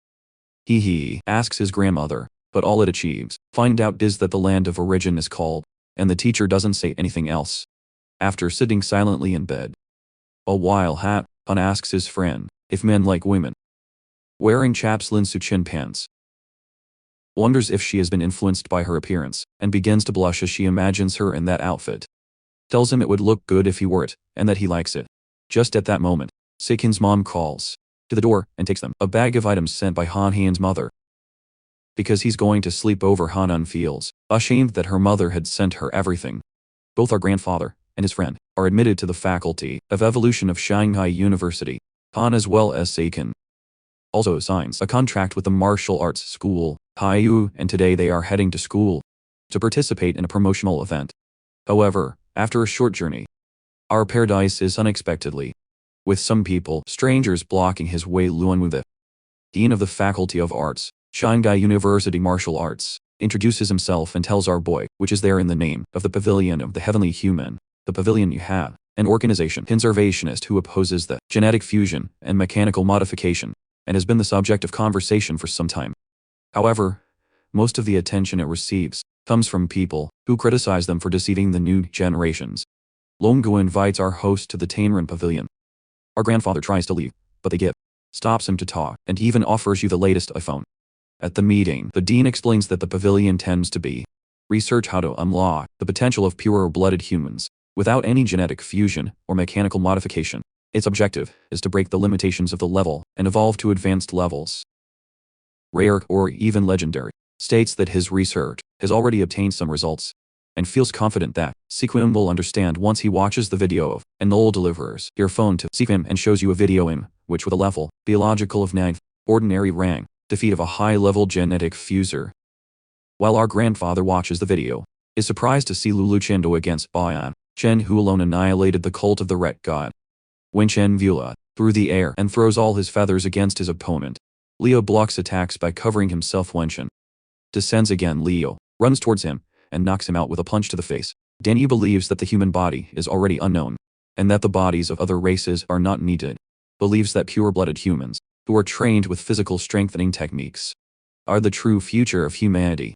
He asks his grandmother, but all it achieves find out is that the land of origin is called, and the teacher doesn't say anything else. After sitting silently in bed a while, Han asks his friend if men like women wearing chaps Linsuchin pants. Wonders if she has been influenced by her appearance, and begins to blush as she imagines her in that outfit. Tells him it would look good if he wore it, and that he likes it. Just at that moment, Sekin's mom calls to the door and takes them a bag of items sent by Han's mother. Because he's going to sleep over, Han feels ashamed that her mother had sent her everything. Both our grandfather and his friend are admitted to the Faculty of Evolution of Shanghai University. Han, as well as Sekin, also signs a contract with the martial arts school, Haiyu, and today they are heading to school to participate in a promotional event. However, after a short journey, Our paradise is unexpectedly, with some people, strangers blocking his way. Luan, the dean of the Faculty of Arts, Shanghai University Martial Arts, introduces himself and tells our boy, which is there in the name of the Pavilion of the Heavenly Human, the Pavilion you have, an organization conservationist who opposes the genetic fusion and mechanical modification, and has been the subject of conversation for some time. However, most of the attention it receives comes from people who criticize them for deceiving the new generations. Longo invites our host to the Tainran Pavilion. Our grandfather tries to leave, but they stops him to talk, and even offers you the latest iPhone. At the meeting, the dean explains that the pavilion tends to be research how to unlock the potential of purer-blooded humans without any genetic fusion or mechanical modification. Its objective is to break the limitations of the level and evolve to advanced levels. Rare or even legendary states that his research has already obtained some results and feels confident that Sequim will understand once he watches the video of and Noel delivers your phone to Sequim and shows you a video in which with a level biological of 9th ordinary rank defeat of a high-level genetic fuser. While our grandfather watches the video, is surprised to see Lulu Chendo against Bayan Chen, who alone annihilated the cult of the Ret God. When Chen Vula through the air and throws all his feathers against his opponent, Leo blocks attacks by covering himself. When Chen descends again, Leo runs towards him and knocks him out with a punch to the face. Danny believes that the human body is already unknown, and that the bodies of other races are not needed. Believes that pure-blooded humans, who are trained with physical strengthening techniques, are the true future of humanity.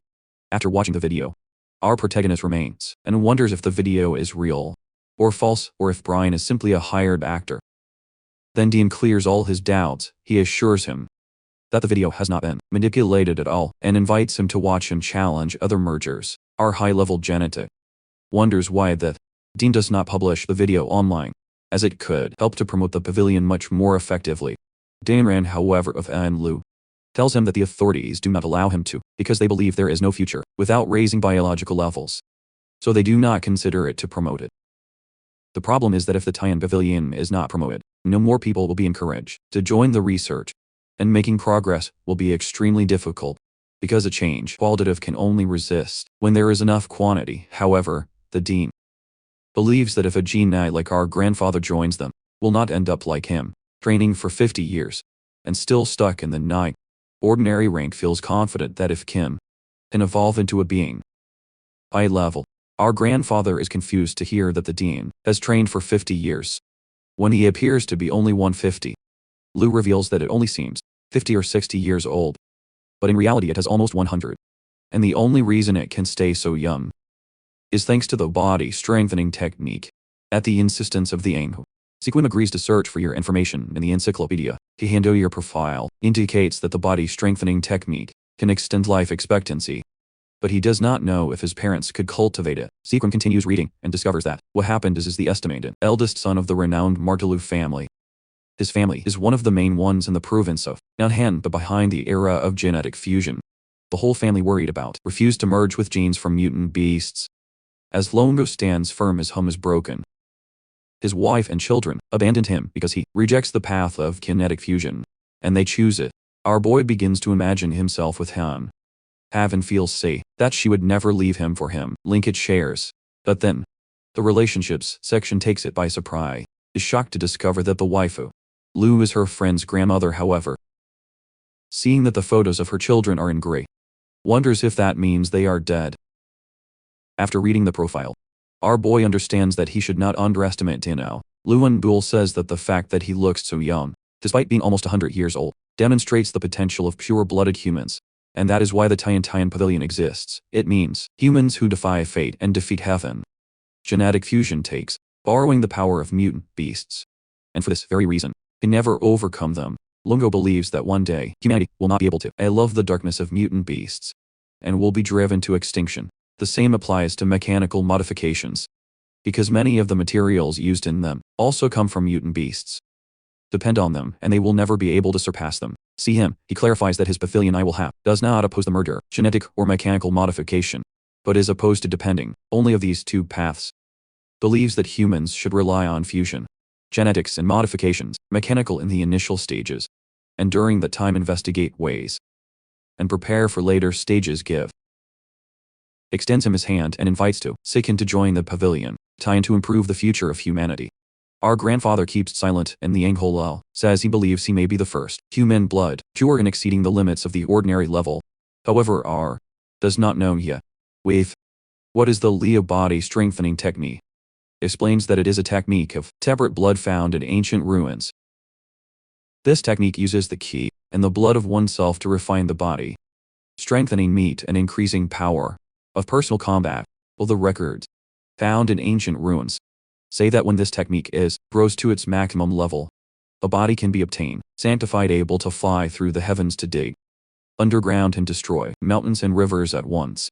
After watching the video, our protagonist remains and wonders if the video is real or false, or if Brian is simply a hired actor. Then Dean clears all his doubts. He assures him that the video has not been manipulated at all and invites him to watch him challenge other mergers. Our high-level genetic wonders why that Dean does not publish the video online, as it could help to promote the pavilion much more effectively. Danran, however, of Anlu tells him that the authorities do not allow him to, because they believe there is no future without raising biological levels. So they do not consider it to promote it. The problem is that if the Tian Pavilion is not promoted, no more people will be encouraged to join the research, and making progress will be extremely difficult, because a change qualitative can only resist when there is enough quantity. However, the dean believes that if a genie like our grandfather joins them, will not end up like him, training for 50 years, and still stuck in the 9th ordinary rank. Feels confident that if Kim can evolve into a being high level, our grandfather is confused to hear that the dean has trained for 50 years, when he appears to be only 150. Lou reveals that it only seems 50 or 60 years old, but in reality it has almost 100. And the only reason it can stay so young is thanks to the body strengthening technique. At the insistence of the Ainhu, Sequim agrees to search for your information in the encyclopedia. Hihando, your profile indicates that the body strengthening technique can extend life expectancy, but he does not know if his parents could cultivate it. Sequim continues reading and discovers that what happened is the estimated eldest son of the renowned Martelu family. His family is one of the main ones in the province of Nanhan, but behind the era of genetic fusion. The whole family, worried about, refused to merge with genes from mutant beasts. As Longo stands firm, his home is broken. His wife and children abandoned him because he rejects the path of kinetic fusion, and they choose it. Our boy begins to imagine himself with Han. Haven feels say that she would never leave him for him. Linkage shares. But then, the relationships section takes it by surprise. Is shocked to discover that the waifu, Lou, is her friend's grandmother. However, seeing that the photos of her children are in gray, wonders if that means they are dead. After reading the profile, our boy understands that he should not underestimate Dino. Luan Bull says that the fact that he looks so young, despite being almost 100 years old, demonstrates the potential of pure-blooded humans, and that is why the Tian Pavilion exists. It means humans who defy fate and defeat heaven. Genetic fusion takes borrowing the power of mutant beasts, and for this very reason, can never overcome them. Longo believes that one day, humanity will not be able to love the darkness of mutant beasts, and will be driven to extinction. The same applies to mechanical modifications, because many of the materials used in them also come from mutant beasts. Depend on them, and they will never be able to surpass them. See him, he clarifies that his pavilion I will have does not oppose the merger, genetic or mechanical modification, but is opposed to depending only of these two paths. Believes that humans should rely on fusion, genetics and modifications, mechanical in the initial stages, and during that time investigate ways, and prepare for later stages. Extends him his hand and invites to Sikin to join the pavilion. trying to improve the future of humanity. Our grandfather keeps silent, and the Yahello says he believes he may be the first human blood pure in exceeding the limits of the ordinary level. However, R does not know yet. With what is the Leo body strengthening technique? Explains that it is a technique of separate blood found in ancient ruins. This technique uses the ki and the blood of oneself to refine the body, strengthening meat and increasing power of personal combat. Well, the records found in ancient ruins say that when this technique grows to its maximum level, a body can be obtained, sanctified, able to fly through the heavens to dig underground and destroy mountains and rivers at once,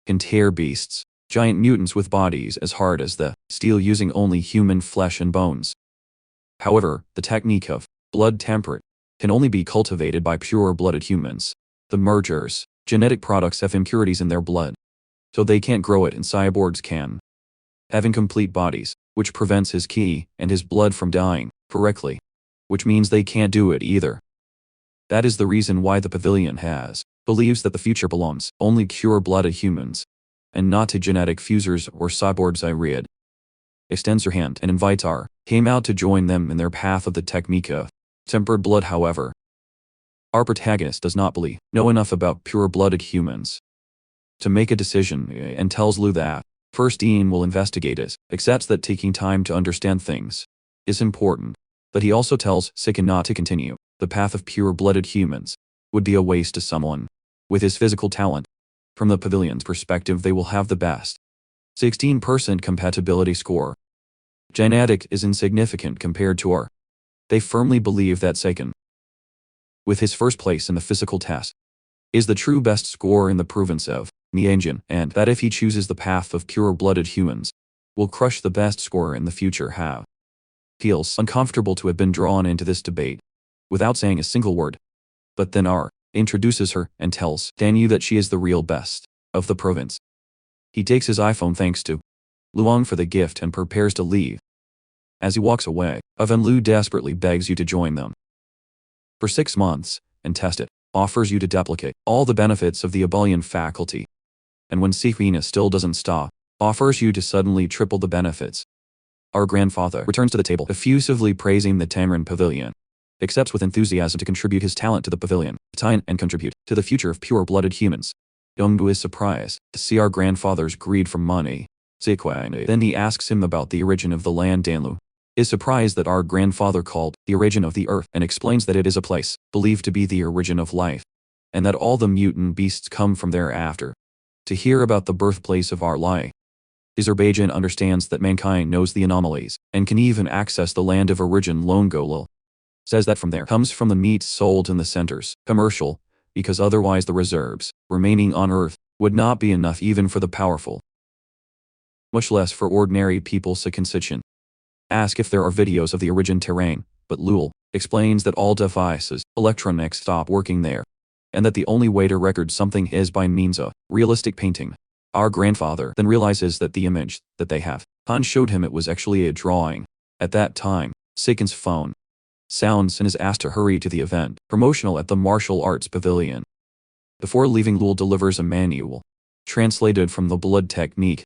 can tear beasts, giant mutants with bodies as hard as the steel using only human flesh and bones. However, the technique of blood temperate can only be cultivated by pure-blooded humans. The mergers, genetic products have impurities in their blood, so they can't grow it, and cyborgs can. Having complete bodies, which prevents his ki and his blood from dying correctly, which means they can't do it either. That is the reason why the pavilion believes that the future belongs only pure-blooded humans, and not to genetic fusers or cyborgs. Iread extends her hand and invites R came out to join them in their path of the technique of tempered blood. However, our protagonist does not know enough about pure-blooded humans to make a decision, and tells Lu that first Dean will investigate it, accepts that taking time to understand things is important, but he also tells Sikin not to continue the path of pure-blooded humans would be a waste to someone with his physical talent. From the pavilion's perspective, they will have the best 16% compatibility score. Genetic is insignificant compared to our. They firmly believe that Sikin, with his first place in the physical test, is the true best score in the province of Mianjin, and that if he chooses the path of pure-blooded humans, will crush the best score in the future. Feels uncomfortable to have been drawn into this debate without saying a single word. But then R introduces her and tells Danyu that she is the real best of the province. He takes his iPhone thanks to Luong for the gift and prepares to leave. As he walks away, Avan Lu desperately begs you to join them for 6 months and test it, offers you to duplicate all the benefits of the Abelian faculty, and when Sifina still doesn't stop, offers you to suddenly triple the benefits. Our grandfather returns to the table, effusively praising the Tamrin Pavilion, accepts with enthusiasm to contribute his talent to the pavilion, and contribute to the future of pure-blooded humans. Dongbu is surprised to see our grandfather's greed for money. Then he asks him about the origin of the land. Danlu is surprised that our grandfather called the origin of the earth and explains that it is a place believed to be the origin of life, and that all the mutant beasts come from thereafter. To hear about the birthplace of our life, Azerbaijan understands that mankind knows the anomalies and can even access the land of origin. Longolil says that from there comes from the meat sold in the centers, commercial, because otherwise the reserves remaining on Earth would not be enough even for the powerful, much less for ordinary people. Sikin ask if there are videos of the origin terrain, but Lul explains that all devices, electronics stop working there, and that the only way to record something is by means of realistic painting. Our grandfather then realizes that the image that they have Han showed him, it was actually a drawing. At that time, Sikin's phone sounds and is asked to hurry to the event promotional at the martial arts pavilion. Before leaving, Lul delivers a manual translated from the blood technique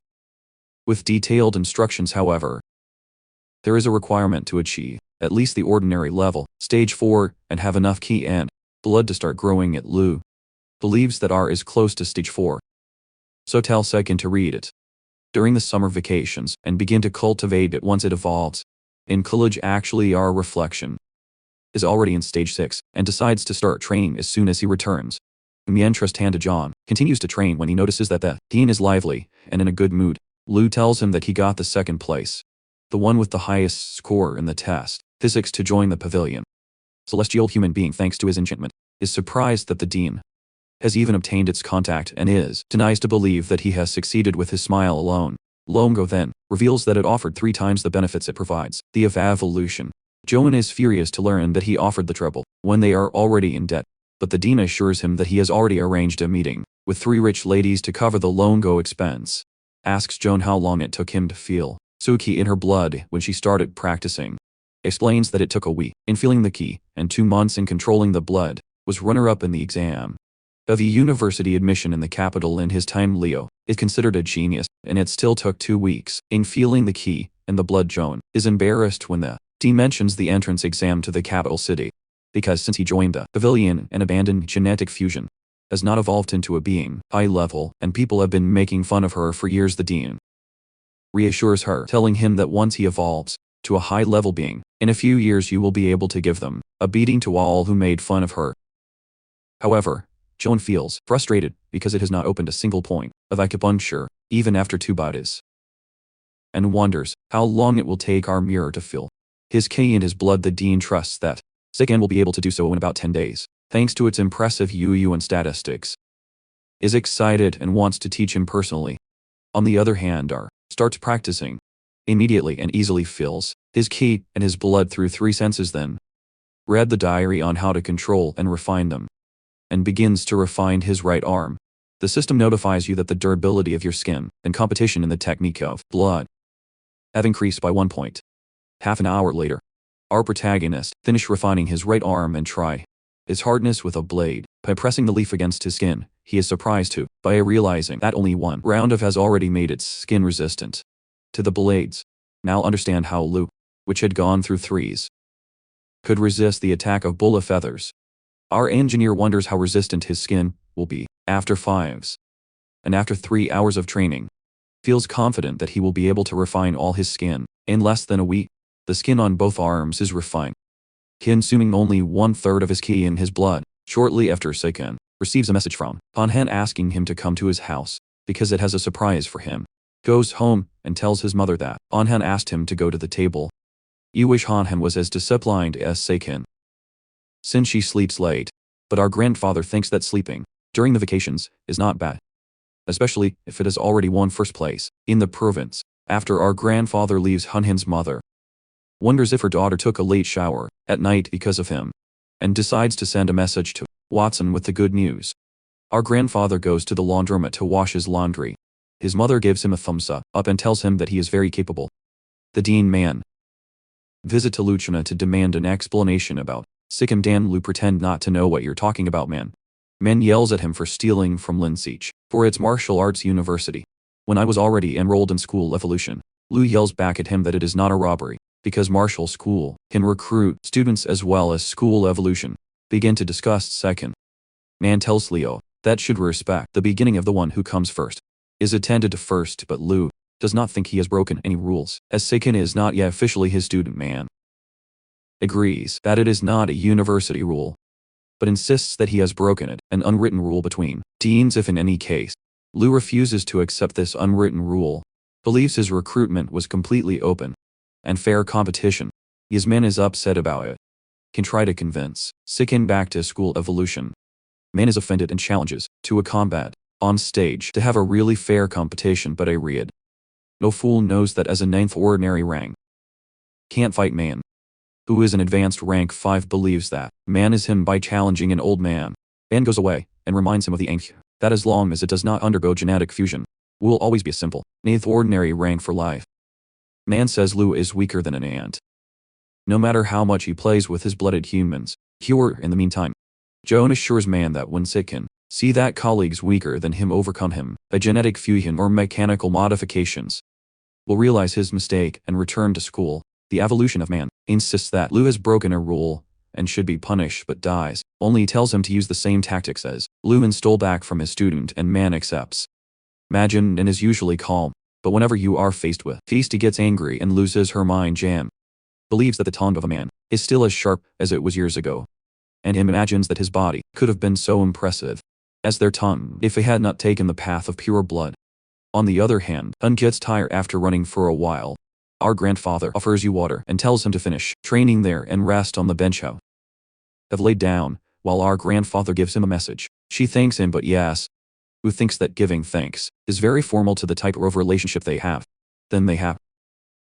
with detailed instructions. However, there is a requirement to achieve at least the ordinary level, stage 4, and have enough ki and blood to start growing it. Lu believes that R is close to stage 4, so tell Sikin to read it during the summer vacations and begin to cultivate it once it evolves. In college, actually, our reflection is already in stage 6 and decides to start training as soon as he returns. Mientras Tanda John continues to train when he notices that the dean is lively and in a good mood. Lu tells him that he got the second place, the one with the highest score in the test, physics, to join the pavilion. Celestial human being, thanks to his enchantment, is surprised that the dean has even obtained its contact and denies to believe that he has succeeded with his smile alone. Longo then reveals that it offered 3 times the benefits it provides, the of evolution. Joan is furious to learn that he offered the treble when they are already in debt, but the dean assures him that he has already arranged a meeting with 3 rich ladies to cover the Longo expense. Asks Joan how long it took him to feel Suki in her blood when she started practicing. Explains that it took a week in feeling the ki and 2 months in controlling the blood, was runner-up in the exam. of university admission in the capital in his time. Leo is considered a genius, and it still took 2 weeks in feeling the key and the blood. Joan is embarrassed when the dean mentions the entrance exam to the capital city, because since he joined the pavilion and abandoned genetic fusion, has not evolved into a being high level, and people have been making fun of her for years. The dean reassures her, telling him that once he evolves to a high level being, in a few years you will be able to give them a beating to all who made fun of her. However, Joan feels frustrated because it has not opened a single point of acupuncture, even after 2 bites, and wonders how long it will take our mirror to fill his ki in his blood. The dean trusts that Sikan will be able to do so in about 10 days, thanks to its impressive UU and statistics, is excited and wants to teach him personally. On the other hand, starts practicing immediately and easily fills his ki and his blood through 3 senses, then read the diary on how to control and refine them, and begins to refine his right arm. The system notifies you that the durability of your skin and competition in the technique of blood have increased by 1 point. Half an hour later, our protagonist finished refining his right arm and try his hardness with a blade. By pressing the leaf against his skin, he is surprised by realizing that only 1 round of has already made its skin resistant to the blades. Now understand how Lu, which had gone through 3s, could resist the attack of bullet feathers. Our engineer wonders how resistant his skin will be after 5s, and after 3 hours of training, feels confident that he will be able to refine all his skin in less than a week. The skin on both arms is refined, consuming only 1/3 of his ki in his blood. Shortly after, Sikan receives a message from Hanhan asking him to come to his house because it has a surprise for him. Goes home and tells his mother that Hanhan asked him to go to the table. You wish Hanhan was as disciplined as Sikan, since she sleeps late. But our grandfather thinks that sleeping during the vacations is not bad, especially if it has already won first place in the province. After our grandfather leaves, Hanhan's mother wonders if her daughter took a late shower at night because of him, and decides to send a message to Watson with the good news. Our grandfather goes to the laundromat to wash his laundry. His mother gives him a thumbs up and tells him that he is very capable. The dean man visit to Luchina to demand an explanation about Sikkim. Dan Lu pretend not to know what you're talking about, man. Man yells at him for stealing from Linsich for its martial arts university. When I was already enrolled in school evolution, Lu yells back at him that it is not a robbery, because martial school can recruit students as well as school evolution. Begin to discuss. Second man tells Leo that should respect the beginning of the one who comes first is attended to first, but Lu does not think he has broken any rules, as Sikan is not yet officially his student. Man agrees that it is not a university rule, but insists that he has broken it, an unwritten rule between deans. If in any case Lu refuses to accept this unwritten rule, believes his recruitment was completely open and fair competition. His man is upset about it, can try to convince Sikan back to school evolution. Man is offended and challenges to a combat on stage to have a really fair competition, but I read. No fool knows that as a 9th ordinary rank can't fight man, who is an advanced rank 5 believes that man is him by challenging an old man. Man goes away and reminds him of the Ankh, that as long as it does not undergo genetic fusion, will always be a simple 9th ordinary rank for life. Man says Lu is weaker than an ant, no matter how much he plays with his blooded humans. Cure. In the meantime, Joan assures man that when Sikan see that colleagues weaker than him overcome him by genetic fusion or mechanical modifications, will realize his mistake and return to school. The evolution of man insists that Lu has broken a rule and should be punished, but dies. Only tells him to use the same tactics as Lu and stole back from his student, and man accepts. Majin and is usually calm, but whenever you are faced with Feast, he gets angry and loses her mind. Jam believes that the tongue of a man is still as sharp as it was years ago, and imagines that his body could have been so impressive as their tongue if he had not taken the path of pure blood. On the other hand, Un gets tired after running for a while. Our grandfather offers you water and tells him to finish training there and rest on the bench have laid down, while our grandfather gives him a message. She thanks him, but yes, who thinks that giving thanks is very formal to the type of relationship they have. Then they have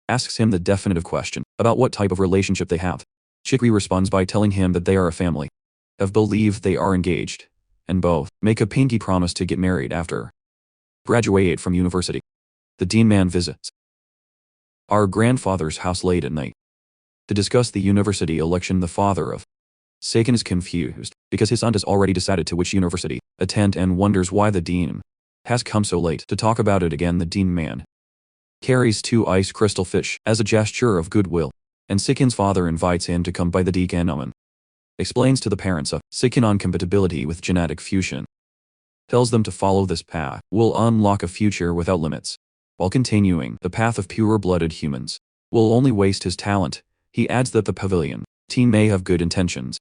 asks him the definitive question about what type of relationship they have. Chikri responds by telling him that they are a family, have believed they are engaged, and both make a pinky promise to get married after graduate from university. The dean man visits our grandfather's house late at night to discuss the university election. The father of Seiken is confused, because his son has already decided to which university attend and wonders why the dean has come so late to talk about it again. The dean man carries 2 ice crystal fish as a gesture of goodwill, and Seiken's father invites him to come by the decan explains to the parents of Seiken on compatibility with genetic fusion. Tells them to follow this path will unlock a future without limits. While continuing the path of pure-blooded humans will only waste his talent. He adds that the pavilion team may have good intentions,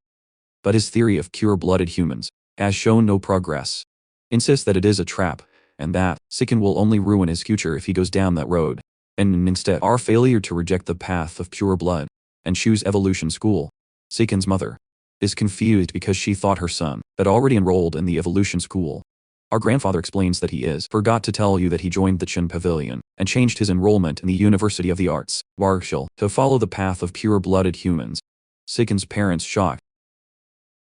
but his theory of pure-blooded humans has shown no progress. Insists that it is a trap, and that Seiken will only ruin his future if he goes down that road, and instead our failure to reject the path of pure blood and choose evolution school. Seiken's mother is confused because she thought her son had already enrolled in the evolution school. Our grandfather explains that he forgot to tell you that he joined the Chin Pavilion and changed his enrollment in the University of the Arts, Warshall, to follow the path of pure-blooded humans. Seiken's parents shocked,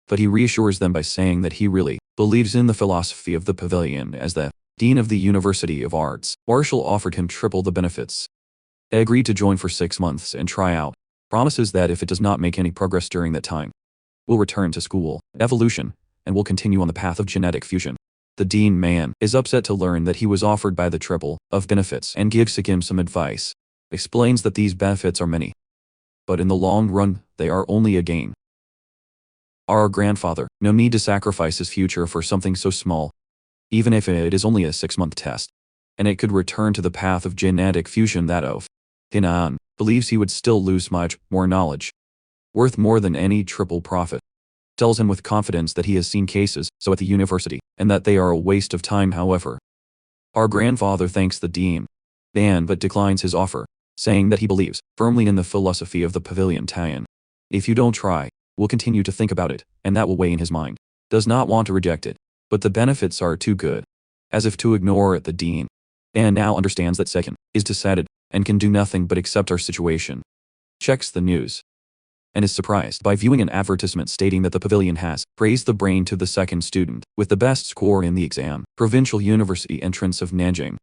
but he reassures them by saying that he really believes in the philosophy of the pavilion. As the dean of the University of Arts, Warshall offered him triple the benefits. They agreed to join for 6 months and try out. Promises that if it does not make any progress during that time, will return to school, evolution, and will continue on the path of genetic fusion. The dean man is upset to learn that he was offered by the triple of benefits and gives Seiken some advice. Explains that these benefits are many, but in the long run, they are only a gain. Our grandfather, no need to sacrifice his future for something so small, even if it is only a 6-month test, and it could return to the path of genetic fusion. That of Hinan believes he would still lose much more knowledge, worth more than any triple profit. Tells him with confidence that he has seen cases so at the university, and that they are a waste of time. However, our grandfather thanks the dean but declines his offer, saying that he believes firmly in the philosophy of the pavilion Tian. If you don't try, will continue to think about it, and that will weigh in his mind. Does not want to reject it, but the benefits are too good. As if to ignore it, the dean now understands that Seiken is decided and can do nothing but accept our situation. Checks the news and is surprised by viewing an advertisement stating that the pavilion has praised the brain to the second student with the best score in the exam, Provincial University entrance of Nanjing,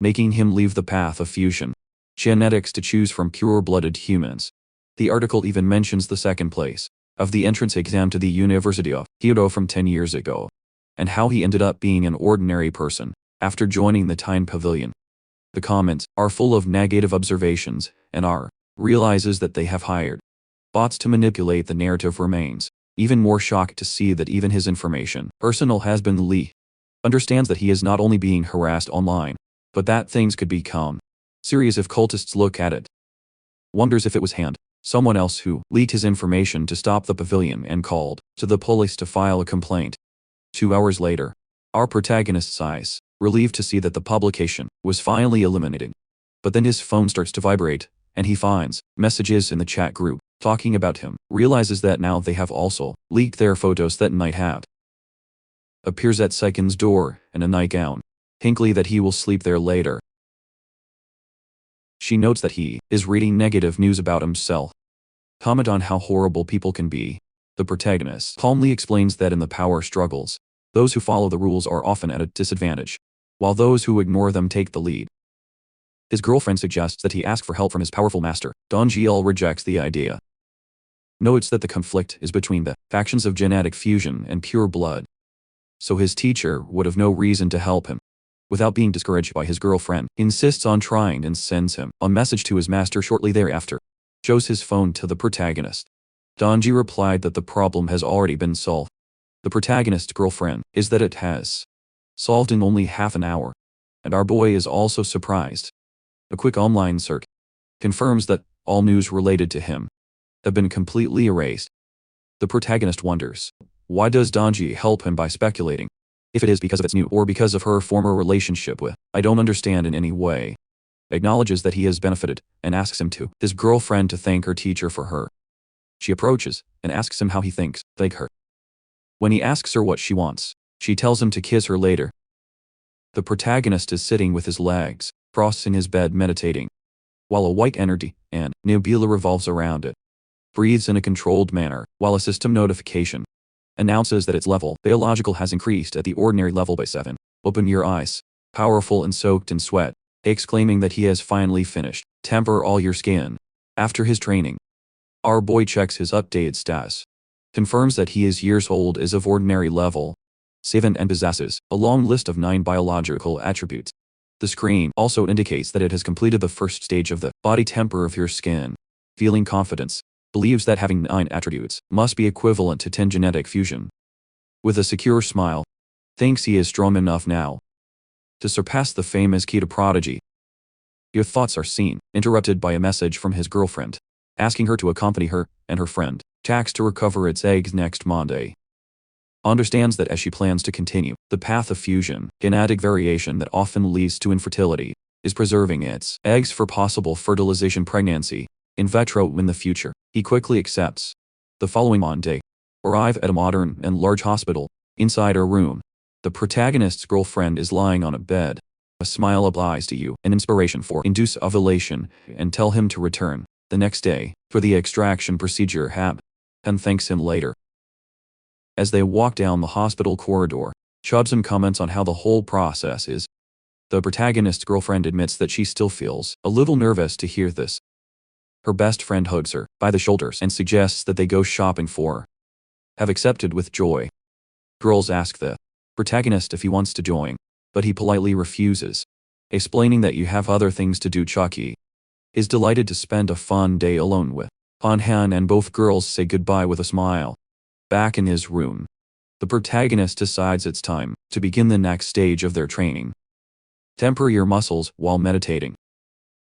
making him leave the path of fusion genetics to choose from pure-blooded humans. The article even mentions the second place of the entrance exam to the University of Kyoto from 10 years ago, and how he ended up being an ordinary person after joining the Tyne Pavilion. The comments are full of negative observations, and realizes that they have hired bots to manipulate the narrative. Remains even more shocked to see that even his information personal has been leaked. Understands that he is not only being harassed online, but that things could become serious if cultists look at it. Wonders if it was someone else who leaked his information to stop the pavilion and called to the police to file a complaint. 2 hours later, our protagonist sighs, relieved to see that the publication was finally eliminated. But then his phone starts to vibrate, and he finds messages in the chat group talking about him. Realizes that now they have also leaked their photos that night have. Appears at Seiken's door in a nightgown, hinting that he will sleep there later. She notes that he is reading negative news about himself. Comment on how horrible people can be. The protagonist calmly explains that in the power struggles, those who follow the rules are often at a disadvantage, while those who ignore them take the lead. His girlfriend suggests that he ask for help from his powerful master. Dronzer rejects the idea. Notes that the conflict is between the factions of genetic fusion and pure blood, so his teacher would have no reason to help him. Without being discouraged by his girlfriend, insists on trying and sends him a message to his master shortly thereafter. Shows his phone to the protagonist. Dronzer replied that the problem has already been solved. The protagonist's girlfriend is that it has solved in only half an hour, and our boy is also surprised. A quick online search confirms that all news related to him have been completely erased. The protagonist wonders, why does Dronzer help him by speculating? If it is because of its new or because of her former relationship with, I don't understand in any way. Acknowledges that he has benefited and asks his girlfriend to thank her teacher for her. She approaches and asks him how he thinks thank her. When he asks her what she wants, she tells him to kiss her later. The protagonist is sitting with his legs crossed in his bed meditating, while a white energy and nebula revolves around it. Breathes in a controlled manner, while a system notification announces that its level biological has increased at the ordinary level by 7. Open your eyes. Powerful and soaked in sweat, exclaiming that he has finally finished. Temper all your skin. After his training, our boy checks his updated status. confirms that he is years old, is of ordinary level, 7 and possesses a long list of 9 biological attributes. The screen also indicates that it has completed the first stage of the body temper of your skin. Feeling confidence, believes that having 9 attributes must be equivalent to 10 genetic fusion. With a secure smile, thinks he is strong enough now to surpass the famous Kita prodigy. Your thoughts are seen, interrupted by a message from his girlfriend, asking her to accompany her and her friend, Jax, to recover its eggs next Monday. Understands that as she plans to continue the path of fusion, genetic variation that often leads to infertility, is preserving its eggs for possible fertilization pregnancy in vitro in the future. He quickly accepts. The following Monday, arrive at a modern and large hospital. Inside her room, the protagonist's girlfriend is lying on a bed. A smile applies to you, an inspiration for induce ovulation, and tell him to return the next day for the extraction procedure. And thanks him later. As they walk down the hospital corridor, Chubson comments on how the whole process is. The protagonist's girlfriend admits that she still feels a little nervous to hear this. Her best friend hugs her by the shoulders and suggests that they go shopping for. Have accepted with joy. Girls ask the protagonist if he wants to join, but he politely refuses, explaining that you have other things to do. Chucky is delighted to spend a fun day alone with Han, and both girls say goodbye with a smile. Back in his room, the protagonist decides it's time to begin the next stage of their training. Temper your muscles while meditating.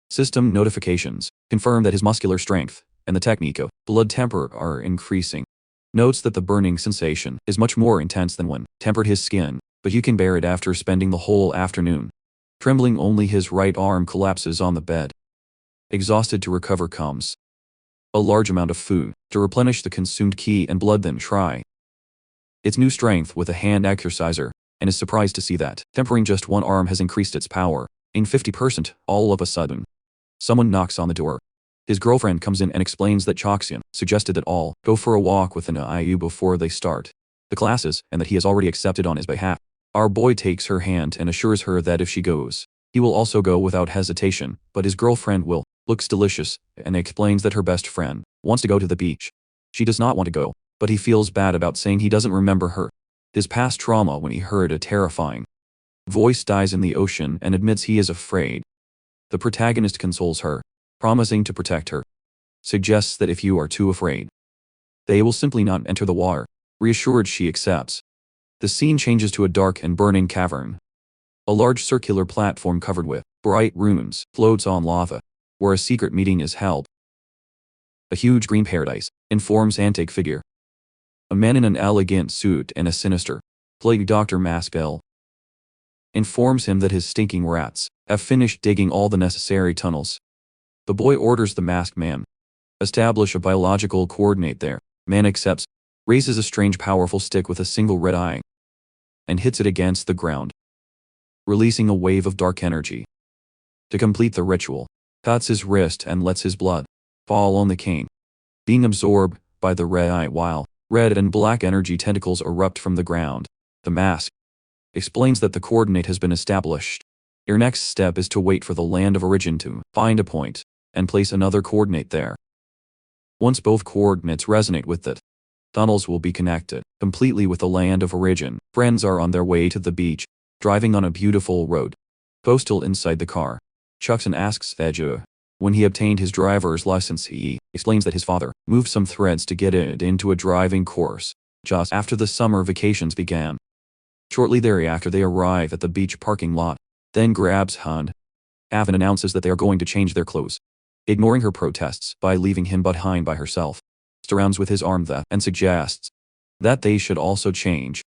System notifications confirm that his muscular strength and the technique of blood temper are increasing. Notes that the burning sensation is much more intense than when tempered his skin, but you can bear it after spending the whole afternoon. Trembling, only his right arm collapses on the bed. Exhausted to recover comes a large amount of food to replenish the consumed ki and blood, then try its new strength with a hand exerciser, and is surprised to see that tempering just one arm has increased its power in 50% all of a sudden. Someone knocks on the door. His girlfriend comes in and explains that Choxian suggested that all go for a walk with an IU before they start the classes, and that he has already accepted on his behalf. Our boy takes her hand and assures her that if she goes, he will also go without hesitation, but his girlfriend will. Looks delicious, and explains that her best friend wants to go to the beach. She does not want to go, but he feels bad about saying he doesn't remember her. His past trauma when he heard a terrifying voice dies in the ocean, and admits he is afraid. The protagonist consoles her, promising to protect her. Suggests that if you are too afraid, they will simply not enter the water. Reassured, she accepts. The scene changes to a dark and burning cavern. A large circular platform covered with bright runes floats on lava, where a secret meeting is held. A huge green paradise informs antique figure. A man in an elegant suit and a sinister, plague Dr. Maskell, informs him that his stinking rats have finished digging all the necessary tunnels. The boy orders the masked man establish a biological coordinate there. Man accepts, raises a strange powerful stick with a single red eye, and hits it against the ground, releasing a wave of dark energy. To complete the ritual, cuts his wrist and lets his blood fall on the cane, being absorbed by the red eye while red and black energy tentacles erupt from the ground. The mask explains that the coordinate has been established. Your next step is to wait for the land of origin to find a point and place another coordinate there. Once both coordinates resonate with it, tunnels will be connected completely with the land of origin. Friends are on their way to the beach, driving on a beautiful road. Postal inside the car. Chuckson asks Edge. When he obtained his driver's license, he explains that his father moved some threads to get it into a driving course just after the summer vacations began. Shortly thereafter, they arrive at the beach parking lot, then grabs Hund. Avon announces that they are going to change their clothes, ignoring her protests by leaving him behind by herself. Surrounds with his arm and suggests that they should also change,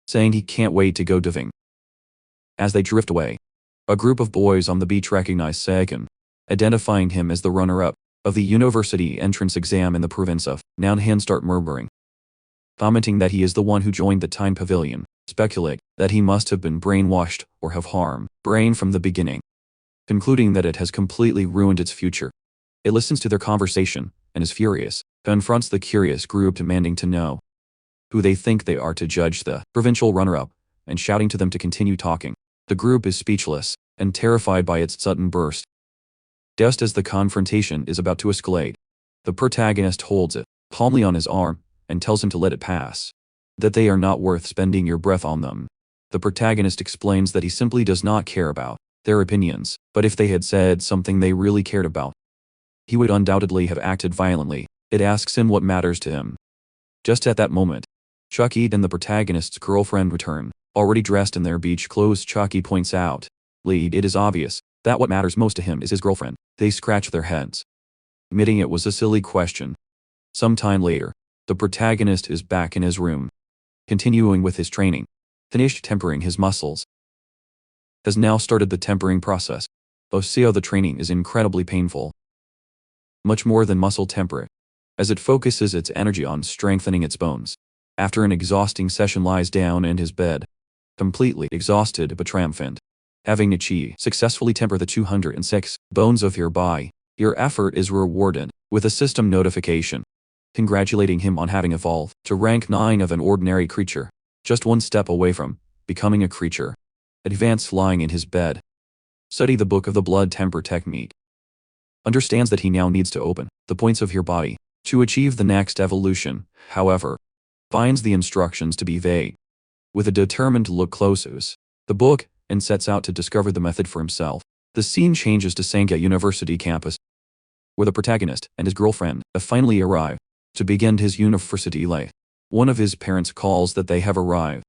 saying he can't wait to go diving. As they drift away, a group of boys on the beach recognize Sagan, identifying him as the runner-up of the university entrance exam in the province of Nanhan. Start murmuring, commenting that he is the one who joined the Time Pavilion, speculate that he must have been brainwashed or have harmed brain from the beginning, concluding that it has completely ruined its future. It listens to their conversation and is furious, confronts the curious group demanding to know who they think they are to judge the provincial runner-up, and shouting to them to continue talking. The group is speechless and terrified by its sudden burst. Just as the confrontation is about to escalate, the protagonist holds it calmly on his arm and tells him to let it pass. That they are not worth spending your breath on them. The protagonist explains that he simply does not care about their opinions, but if they had said something they really cared about, he would undoubtedly have acted violently. It asks him what matters to him. Just at that moment, Chucky and the protagonist's girlfriend return, already dressed in their beach clothes. Chucky points out, it is obvious that what matters most to him is his girlfriend. They scratch their heads, admitting it was a silly question. Some time later, the protagonist is back in his room, continuing with his training. Finished tempering his muscles. Has now started the tempering process. The training is incredibly painful. Much more than muscle temper, as it focuses its energy on strengthening its bones. After an exhausting session lies down in his bed, completely exhausted but triumphant. Having achieved successfully temper the 206 bones of your body, your effort is rewarded with a system notification, congratulating him on having evolved to rank 9 of an ordinary creature, just one step away from becoming a creature. Advanced lying in his bed. Study the book of the blood temper technique. Understands that he now needs to open the points of your body to achieve the next evolution, however, finds the instructions to be vague. With a determined look closes the book and sets out to discover the method for himself. The scene changes to Sangha University campus, where the protagonist and his girlfriend have finally arrived to begin his university life. One of his parents calls that they have arrived.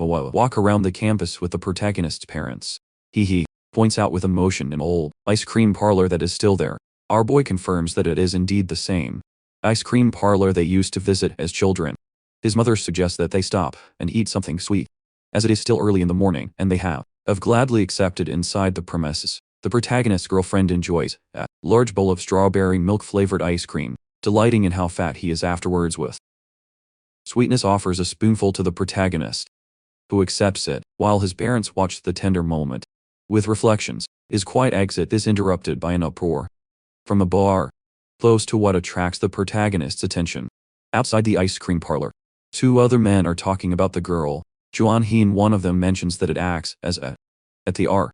Walk around the campus with the protagonist's parents. He points out with emotion an old ice cream parlor that is still there. Our boy confirms that it is indeed the same ice cream parlor they used to visit as children. His mother suggests that they stop and eat something sweet, as it is still early in the morning, and they have gladly accepted inside the premises. The protagonist's girlfriend enjoys a large bowl of strawberry milk-flavored ice cream, delighting in how fat he is afterwards with. Sweetness offers a spoonful to the protagonist, who accepts it, while his parents watch the tender moment. With reflections, his quiet exit is interrupted by an uproar from a bar, close to what attracts the protagonist's attention. Outside the ice cream parlor, 2 other men are talking about the girl. Juan-Heen, one of them, mentions that it acts as a at the R,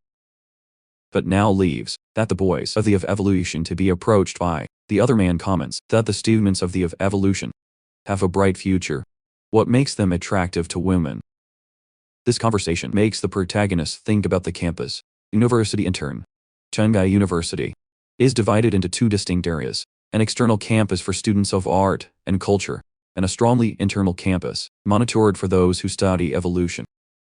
but now leaves that the boys of the evolution to be approached by. The other man comments that the students of the evolution have a bright future. What makes them attractive to women? This conversation makes the protagonist think about the campus. University intern. Shanghai University is divided into 2 distinct areas: an external campus for students of art and culture, and a strongly internal campus, monitored for those who study evolution,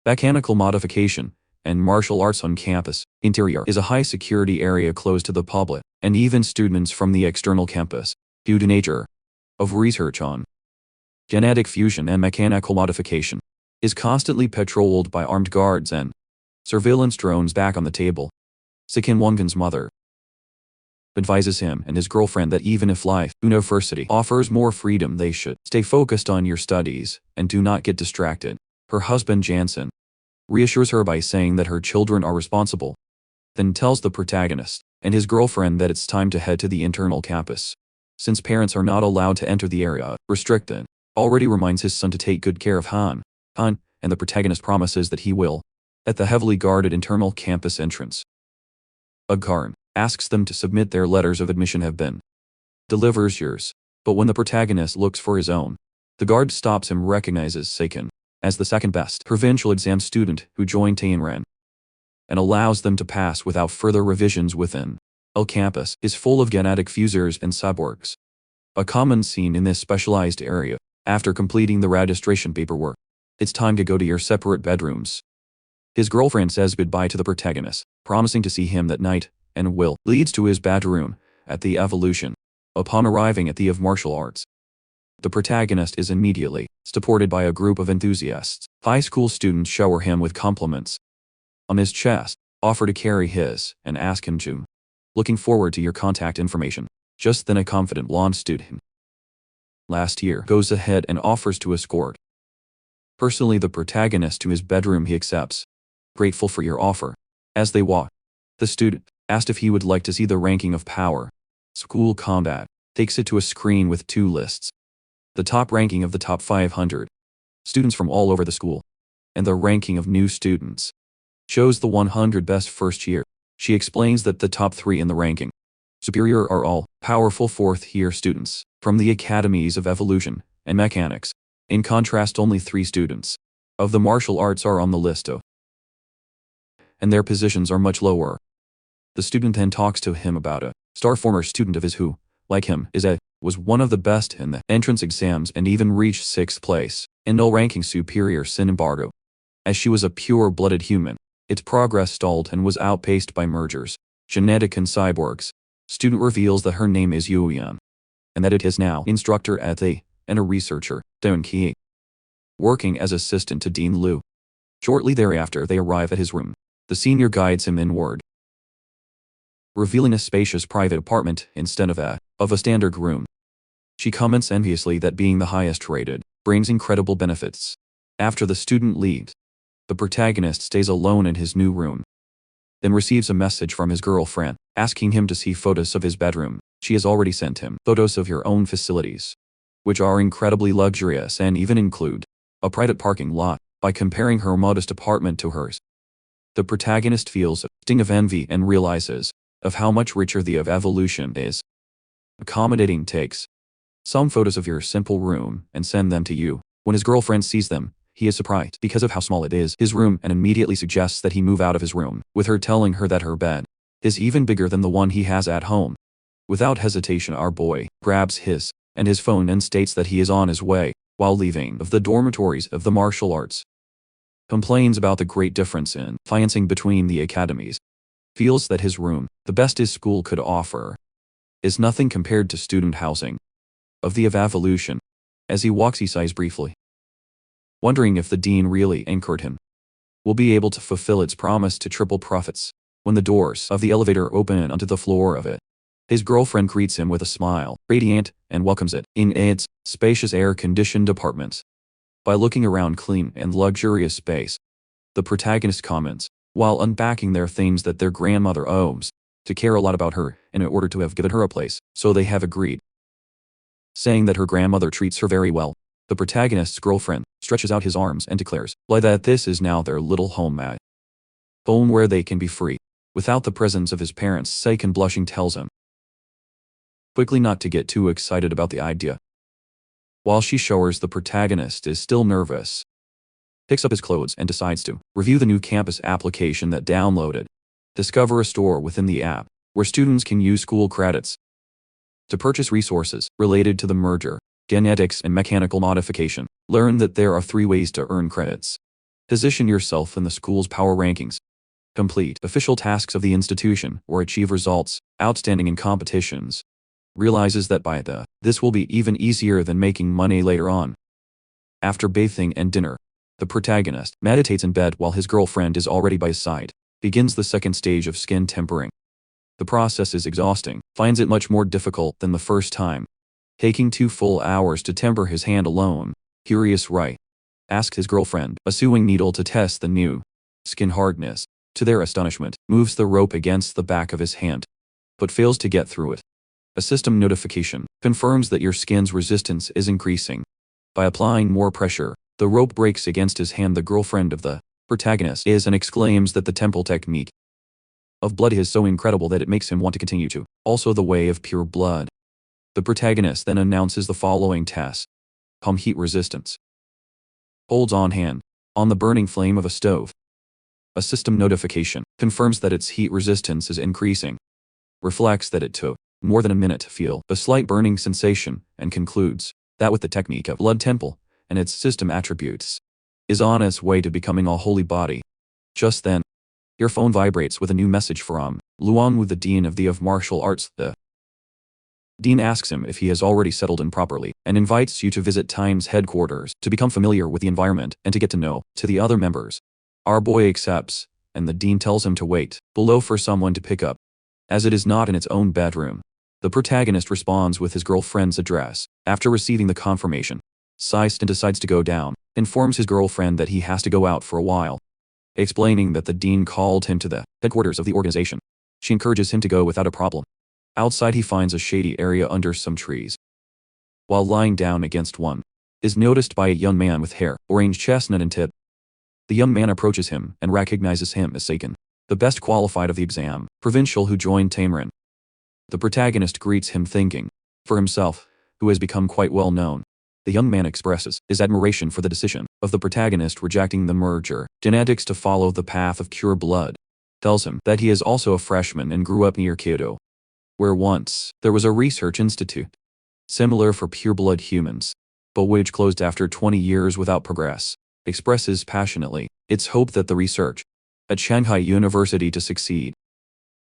mechanical modification, and martial arts. On campus interior is a high-security area closed to the public, and even students from the external campus, due to nature of research on genetic fusion and mechanical modification, is constantly patrolled by armed guards and surveillance drones. Back on the table, Sekin Wongan's mother advises him and his girlfriend that even if life university offers more freedom, they should stay focused on your studies and do not get distracted. Her husband Jansen reassures her by saying that her children are responsible, then tells the protagonist and his girlfriend that it's time to head to the internal campus, since parents are not allowed to enter the area. Restricted already reminds his son to take good care of Han, and the protagonist promises that he will. At the heavily guarded internal campus entrance, Agkarn asks them to submit their letters of admission have been delivers yours. But when the protagonist looks for his own, the guard stops him, recognizes Seiken as the second best provincial exam student who joined Tianren, and allows them to pass without further revisions. Within, El campus is full of genetic fusers and cyborgs, a common scene in this specialized area. After completing the registration paperwork, it's time to go to your separate bedrooms. His girlfriend says goodbye to the protagonist, promising to see him that night, and Will leads to his bedroom at the evolution. Upon arriving at the of martial arts, the protagonist is immediately supported by a group of enthusiasts. High school students shower him with compliments on his chest, offer to carry his, and ask him to. Looking forward to your contact information. Just then a confident blonde student last year goes ahead and offers to escort personally the protagonist to his bedroom. He accepts, grateful for your offer. As they walk, the student asked if he would like to see the ranking of power. School combat takes it to a screen with 2 lists. The top ranking of the top 500 students from all over the school, and the ranking of new students shows the 100 best first year. She explains that the top 3 in the ranking superior are all powerful 4th-year students from the academies of evolution and mechanics. In contrast, only 3 students of the martial arts are on the list, and their positions are much lower. The student then talks to him about a former student of his who, like him, was one of the best in the entrance exams and even reached 6th place in all ranking superior sin embargo. As she was a pure-blooded human, its progress stalled and was outpaced by mergers, genetic and cyborgs. Student reveals that her name is Yuyan, and that it is now instructor at the, and a researcher, Don Ki, working as assistant to Dean Liu. Shortly thereafter they arrive at his room. The senior guides him inward, revealing a spacious private apartment instead of a standard room. She comments enviously that being the highest rated brings incredible benefits. After the student leaves, the protagonist stays alone in his new room, then receives a message from his girlfriend, asking him to see photos of his bedroom. She has already sent him photos of your own facilities, which are incredibly luxurious and even include a private parking lot. By comparing her modest apartment to hers, the protagonist feels a sting of envy and realizes of how much richer the of evolution is. Accommodating takes some photos of your simple room and send them to you. When his girlfriend sees them, he is surprised because of how small it is, his room, and immediately suggests that he move out of his room, with her telling her that her bed is even bigger than the one he has at home. Without hesitation, our boy grabs his phone and states that he is on his way, while leaving of the dormitories of the martial arts. Complains about the great difference in financing between the academies. Feels that his room, the best his school could offer, is nothing compared to student housing of the evolution. As he walks, he sighs briefly, wondering if the dean really anchored him will be able to fulfill its promise to triple profits. When the doors of the elevator open onto the floor of it, his girlfriend greets him with a smile, radiant, and welcomes it in its spacious air-conditioned apartment. By looking around clean and luxurious space, the protagonist comments, while unpacking their things, that their grandmother owes to care a lot about her in order to have given her a place, so they have agreed, saying that her grandmother treats her very well. The protagonist's girlfriend stretches out his arms and declares that this is now their little home where they can be free, without the presence of his parents. Seiken, blushing, tells him quickly not to get too excited about the idea. While she showers, the protagonist is still nervous, picks up his clothes and decides to review the new campus application that downloaded. Discover a store within the app where students can use school credits to purchase resources related to the merger, genetics, and mechanical modification. Learn that there are 3 ways to earn credits. Position yourself in the school's power rankings. Complete official tasks of the institution or achieve results outstanding in competitions. Realizes that this will be even easier than making money later on. After bathing and dinner, the protagonist meditates in bed while his girlfriend is already by his side. Begins the second stage of skin tempering. The process is exhausting, finds it much more difficult than the first time, taking 2 full hours to temper his hand alone. Curious, right? Asks his girlfriend, a sewing needle to test the new skin hardness. To their astonishment, moves the rope against the back of his hand, but fails to get through it. A system notification confirms that your skin's resistance is increasing. By applying more pressure, the rope breaks against his hand. The girlfriend of the protagonist and exclaims that the temple technique of blood is so incredible that it makes him want to continue to. Also the way of pure blood. The protagonist then announces the following test. Heat resistance. Holds on hand, on the burning flame of a stove. A system notification confirms that its heat resistance is increasing. Reflects that it took more than a minute to feel a slight burning sensation, and concludes that with the technique of blood temple and its system attributes, is on its way to becoming a holy body. Just then, your phone vibrates with a new message from Luangwu, the dean of the martial arts. The dean asks him if he has already settled in properly, and invites you to visit Time's headquarters to become familiar with the environment and to get to know the other members. Our boy accepts, and the dean tells him to wait below for someone to pick up, as it is not in its own bedroom. The protagonist responds with his girlfriend's address. After receiving the confirmation, sighs and decides to go down, informs his girlfriend that he has to go out for a while, explaining that the dean called him to the headquarters of the organization. She encourages him to go without a problem. Outside, he finds a shady area under some trees. While lying down against one, is noticed by a young man with hair, orange, chestnut, and tip. The young man approaches him and recognizes him as Seiken, the best qualified of the exam provincial who joined Tamarin. The protagonist greets him, thinking for himself, who has become quite well known. The young man expresses his admiration for the decision of the protagonist rejecting the merger genetics to follow the path of pure blood. Tells him that he is also a freshman and grew up near Kyoto, where once there was a research institute similar for pure-blood humans, but which closed after 20 years without progress. Expresses passionately its hope that the research at Shanghai University to succeed.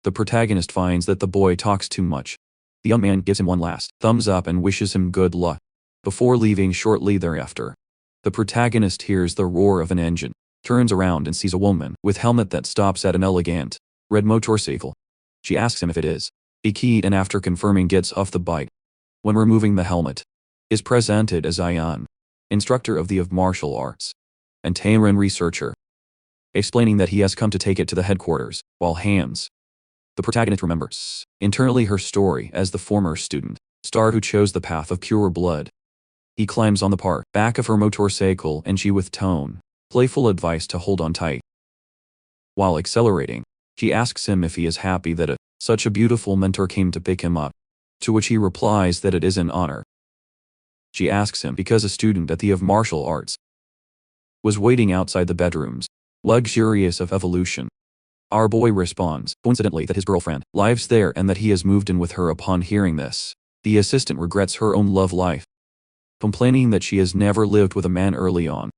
The protagonist finds that the boy talks too much. The young man gives him one last thumbs up and wishes him good luck. Before leaving shortly thereafter, the protagonist hears the roar of an engine, turns around and sees a woman with helmet that stops at an elegant red motorcycle. She asks him if it is a key and after confirming gets off the bike. When removing the helmet, is presented as Ion, instructor of martial arts, and Taerin researcher, explaining that he has come to take it to the headquarters, while Hans, the protagonist, remembers internally her story as the former student star who chose the path of pure blood. He climbs on the back of her motorcycle and she with playful advice to hold on tight. While accelerating, she asks him if he is happy that such a beautiful mentor came to pick him up, to which he replies that it is an honor. She asks him because a student at the of martial arts was waiting outside the bedrooms, luxurious of evolution. Our boy responds, coincidentally, that his girlfriend lives there and that he has moved in with her. Upon hearing this, the assistant regrets her own love life, complaining that she has never lived with a man early on.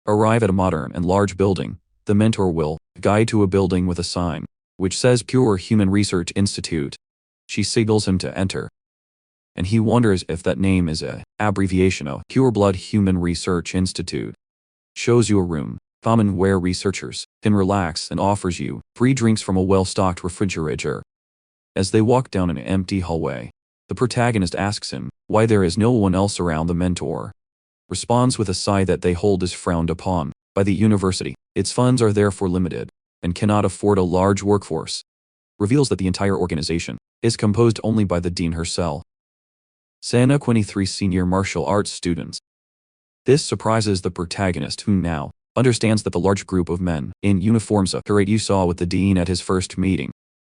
Arrive at a modern and large building. The mentor will guide to a building with a sign which says Pure Human Research Institute. She signals him to enter, and he wonders if that name is a abbreviation of Pure Blood Human Research Institute. Shows you a room common where researchers can relax and offers you free drinks from a well-stocked refrigerator. As they walk down an empty hallway, the protagonist asks him why there is no one else around. The mentor responds with a sigh that they hold is frowned upon by the university. Its funds are therefore limited and cannot afford a large workforce. Reveals that the entire organization is composed only by the dean herself. Sana 23 senior martial arts students. This surprises the protagonist, who now understands that the large group of men in uniforms you saw with the dean at his first meeting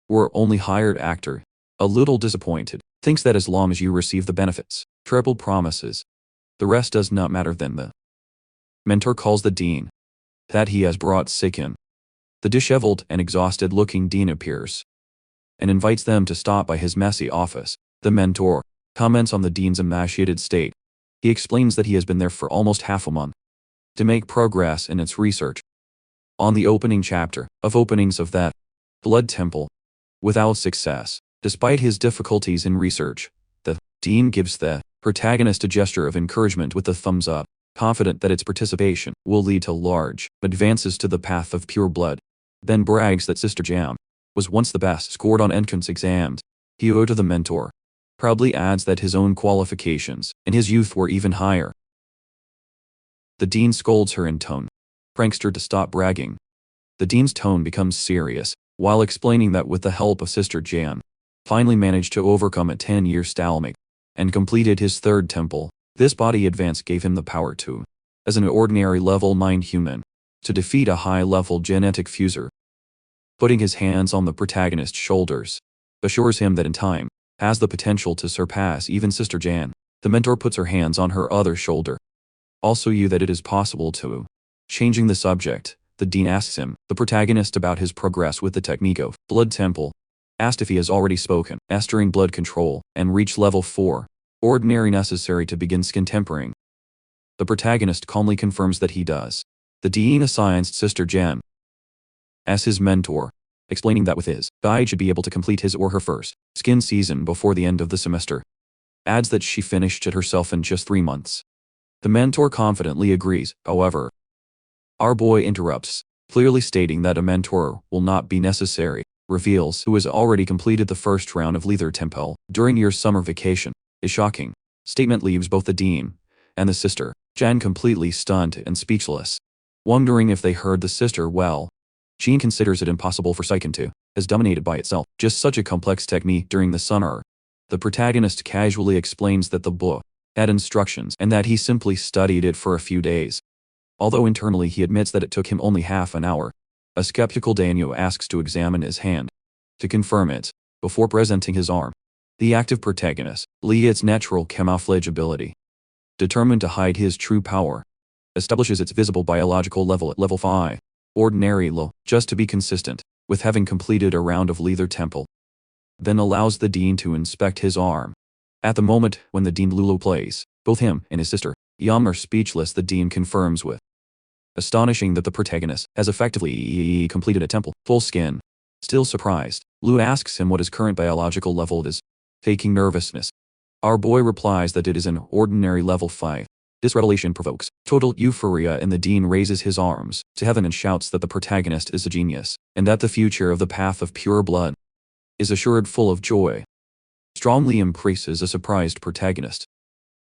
were only hired actor. A little disappointed, thinks that as long as you receive the benefits, triple promises, the rest does not matter. Then the mentor calls the dean that he has brought sick in. The disheveled and exhausted-looking dean appears and invites them to stop by his messy office. The mentor comments on the dean's emaciated state. He explains that he has been there for almost half a month to make progress in its research on the opening chapter of openings of that blood temple without success. Despite his difficulties in research, the dean gives the protagonist a gesture of encouragement with the thumbs up, confident that its participation will lead to large advances to the path of pure blood. Then brags that Sister Jam was once the best scored on entrance exams. He owed to the mentor. Proudly adds that his own qualifications in his youth were even higher. The dean scolds her in tone, prankster to stop bragging. The dean's tone becomes serious, while explaining that with the help of Sister Jan, finally managed to overcome a 10-year stalemate, and completed his third temple. This body advance gave him the power to, as an ordinary level 9 human, to defeat a high-level genetic fuser. Putting his hands on the protagonist's shoulders, assures him that in time, has the potential to surpass even Sister Jan. The mentor puts her hands on her other shoulder. Also you that it is possible to. Changing the subject, the dean asks him, the protagonist, about his progress with the technique of blood temple. Asked if he has already spoken, mastering blood control, and reached level 4, ordinary necessary to begin skin tempering. The protagonist calmly confirms that he does. The dean assigns Sister Jen as his mentor, explaining that with his guide should be able to complete his or her first skin season before the end of the semester. Adds that she finished it herself in just 3 months. The mentor confidently agrees, however. Our boy interrupts, clearly stating that a mentor will not be necessary. Reveals who has already completed the first round of Leather Temple during your summer vacation. A shocking statement leaves both the dean and the sister Jan completely stunned and speechless, wondering if they heard the sister well. Jean considers it impossible for Saiken to, as dominated by itself, just such a complex technique during the summer. The protagonist casually explains that the book had instructions and that he simply studied it for a few days. Although internally he admits that it took him only half an hour. A skeptical Daniel asks to examine his hand to confirm it before presenting his arm. The active protagonist, Lee, its natural camouflage ability, determined to hide his true power. Establishes its visible biological level at level 5. Ordinary low, just to be consistent, with having completed a round of Leather Temple. Then allows the Dean to inspect his arm. At the moment when the Dean Lulu plays, both him and his sister, Yam, are speechless. The Dean confirms with astonishing that the protagonist has effectively completed a temple, full skin. Still surprised, Lu asks him what his current biological level is, faking nervousness. Our boy replies that it is an ordinary level 5. This revelation provokes total euphoria, and the Dean raises his arms to heaven and shouts that the protagonist is a genius, and that the future of the path of pure blood is assured. Full of joy, strongly embraces a surprised protagonist,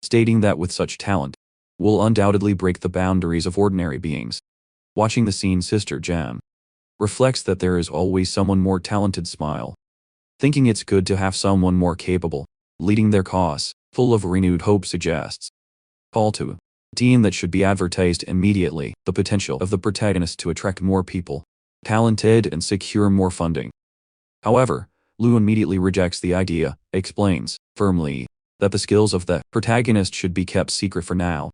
stating that with such talent, will undoubtedly break the boundaries of ordinary beings. Watching the scene, Sister Jam reflects that there is always someone more talented. Smile, thinking it's good to have someone more capable leading their cause. Full of renewed hope, suggests call to Dean that should be advertised immediately the potential of the protagonist to attract more people, talented, and secure more funding. However, Lu immediately rejects the idea, explains firmly that the skills of the protagonist should be kept secret for now,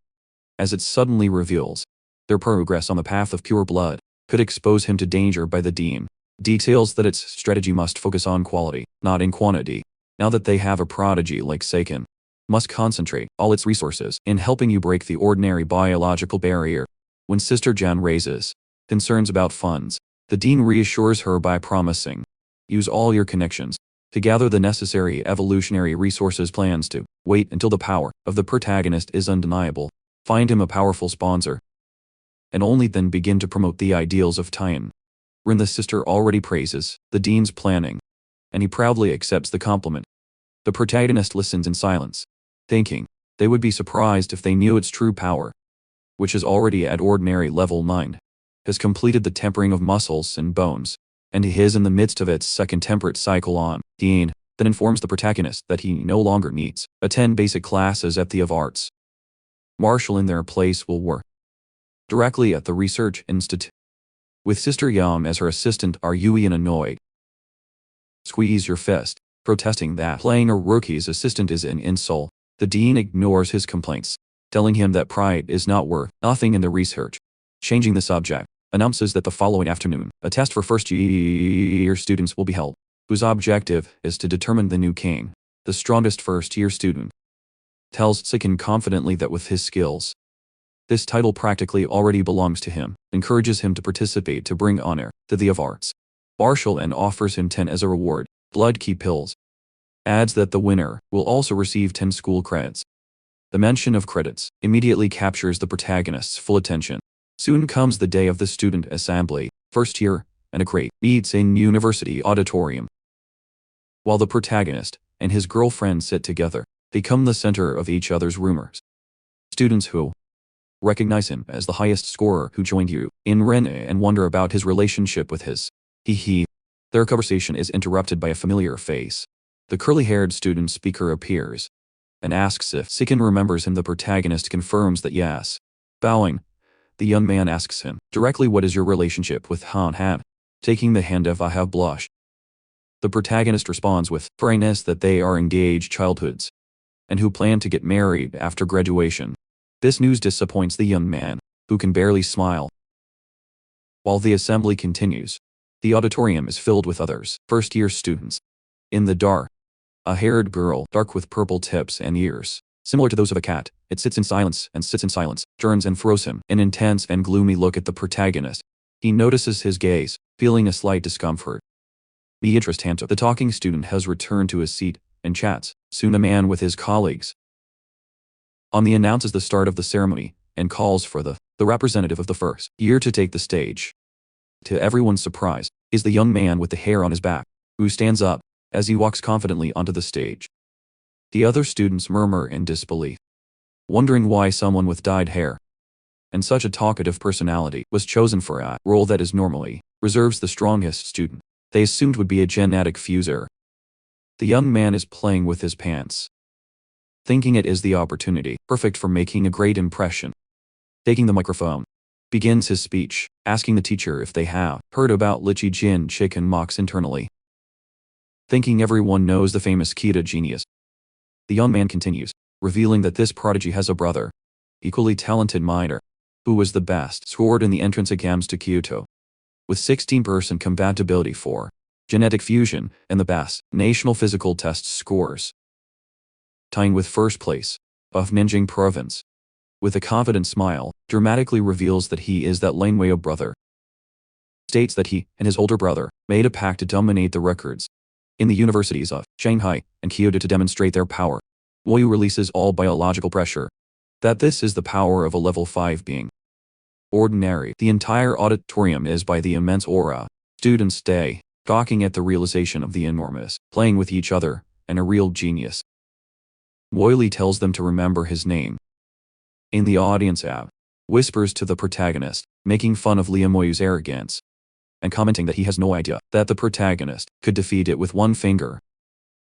as it suddenly reveals their progress on the path of pure blood could expose him to danger. By the Dean details that its strategy must focus on quality, not in quantity. Now that they have a prodigy like Seiken, must concentrate all its resources in helping you break the ordinary biological barrier. When Sister Jan raises concerns about funds, the Dean reassures her by promising, use all your connections to gather the necessary evolutionary resources. Plans to wait until the power of the protagonist is undeniable, find him a powerful sponsor, and only then begin to promote the ideals of Tian. Rin, the sister, already praises the Dean's planning, and he proudly accepts the compliment. The protagonist listens in silence, thinking they would be surprised if they knew its true power, which is already at ordinary level 9, has completed the tempering of muscles and bones, and he is in the midst of its second temperate cycle. On Dean then informs the protagonist that he no longer needs attend basic classes at the of Arts. Marshall in their place will work directly at the Research Institute, with Sister Yam as her assistant. Are Yui and annoyed? Squeeze your fist, protesting that playing a rookie's assistant is an insult. The Dean ignores his complaints, telling him that pride is not worth nothing in the research. Changing the subject, announces that the following afternoon, a test for first-year students will be held, whose objective is to determine the new king. The strongest first-year student tells Seiken confidently that with his skills, this title practically already belongs to him, encourages him to participate to bring honor to the of Arts. Marshall and offers him 10 as a reward, blood key pills. Adds that the winner will also receive 10 school credits. The mention of credits immediately captures the protagonist's full attention. Soon comes the day of the student assembly, first year, and a crate meets in university auditorium. While the protagonist and his girlfriend sit together, become the center of each other's rumors. Students who recognize him as the highest scorer who joined you in Ren and wonder about his relationship with his he. Their conversation is interrupted by a familiar face. The curly-haired student speaker appears and asks if Seiken remembers him. The protagonist confirms that yes. Bowing, the young man asks him directly, what is your relationship with Han Han? Taking the hand of I have blushed. The protagonist responds with frankness that they are engaged childhoods and who plan to get married after graduation. This news disappoints the young man, who can barely smile. While the assembly continues, the auditorium is filled with others, first-year students. In the dark, a haired girl, dark with purple tips and ears, similar to those of a cat, it sits in silence, turns and throws him an intense and gloomy look at the protagonist. He notices his gaze, feeling a slight discomfort. The interest Hanto, the talking student, has returned to his seat and chats, soon a man with his colleagues. Oni announces the start of the ceremony and calls for the representative of the first year to take the stage. To everyone's surprise, is the young man with the hair on his back, who stands up as he walks confidently onto the stage. The other students murmur in disbelief, wondering why someone with dyed hair and such a talkative personality was chosen for a role that is normally reserves the strongest student they assumed would be a genetic fuser. The young man is playing with his pants, thinking it is the opportunity perfect for making a great impression. Taking the microphone, begins his speech, asking the teacher if they have heard about Lichi Jin Chicken mocks internally. Thinking everyone knows the famous Kita genius, the young man continues, revealing that this prodigy has a brother, equally talented minor, who was the best scored in the entrance exams to Kyoto, with 16% compatibility for genetic fusion and the best national physical test scores, tying with first place of Nanjing province. With a confident smile, dramatically reveals that he is that Lin Weiyo brother. States that he and his older brother made a pact to dominate the records in the universities of Shanghai and Kyoto to demonstrate their power. Weiyo releases all biological pressure. That this is the power of a level 5 being. Ordinary. The entire auditorium is by the immense aura. Students stay, gawking at the realization of the enormous, playing with each other, and a real genius. Woily tells them to remember his name. In the audience app, whispers to the protagonist, making fun of Liam Woyu's arrogance, and commenting that he has no idea that the protagonist could defeat it with one finger.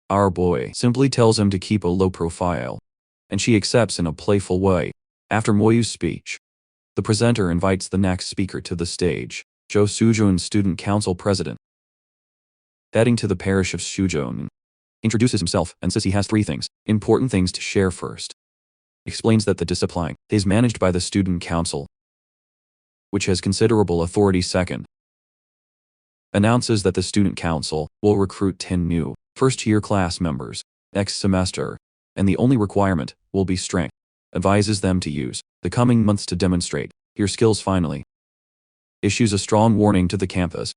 Our boy simply tells him to keep a low profile, and she accepts in a playful way. After Moyu's speech, the presenter invites the next speaker to the stage, Jo Sujun, student council president. Heading to the parish of Sujun, introduces himself and says he has 3 important things to share first. Explains that the discipline is managed by the student council, which has considerable authority. Second, announces that the student council will recruit 10 new first-year class members next semester, and the only requirement will be strength. Advises them to use the coming months to demonstrate your skills. Finally, issues a strong warning to the campus.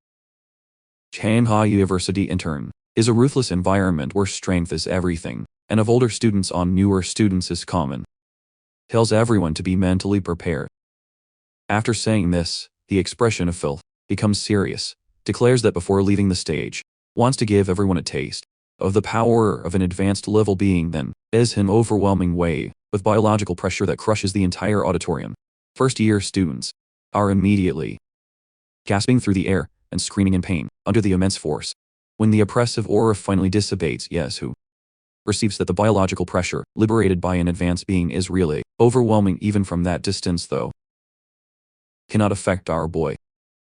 Shanghai University intern is a ruthless environment where strength is everything, and of older students on newer students is common. Tells everyone to be mentally prepared. After saying this, the expression of filth becomes serious, declares that before leaving the stage, wants to give everyone a taste of the power of an advanced level being, then is an overwhelming way with biological pressure that crushes the entire auditorium. First-year students are immediately gasping through the air and screaming in pain under the immense force. When the oppressive aura finally dissipates, Yesu perceives that the biological pressure liberated by an advanced being is really overwhelming. Even from that distance, though, cannot affect our boy,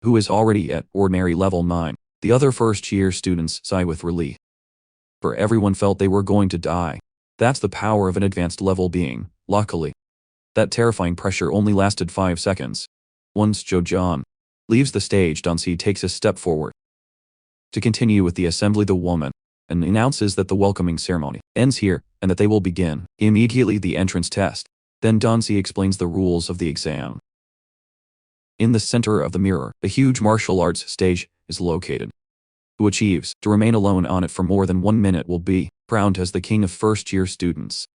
who is already at ordinary level 9. The other first-year students sigh with relief, for everyone felt they were going to die. That's the power of an advanced level being. Luckily, that terrifying pressure only lasted 5 seconds. Once Jo John leaves the stage, Dansi takes a step forward to continue with the assembly. The woman and announces that the welcoming ceremony ends here and that they will begin immediately the entrance test. Then Dansi explains the rules of the exam. In the center of the mirror, a huge martial arts stage is located. Who achieves to remain alone on it for more than 1 minute will be crowned as the king of first-year students,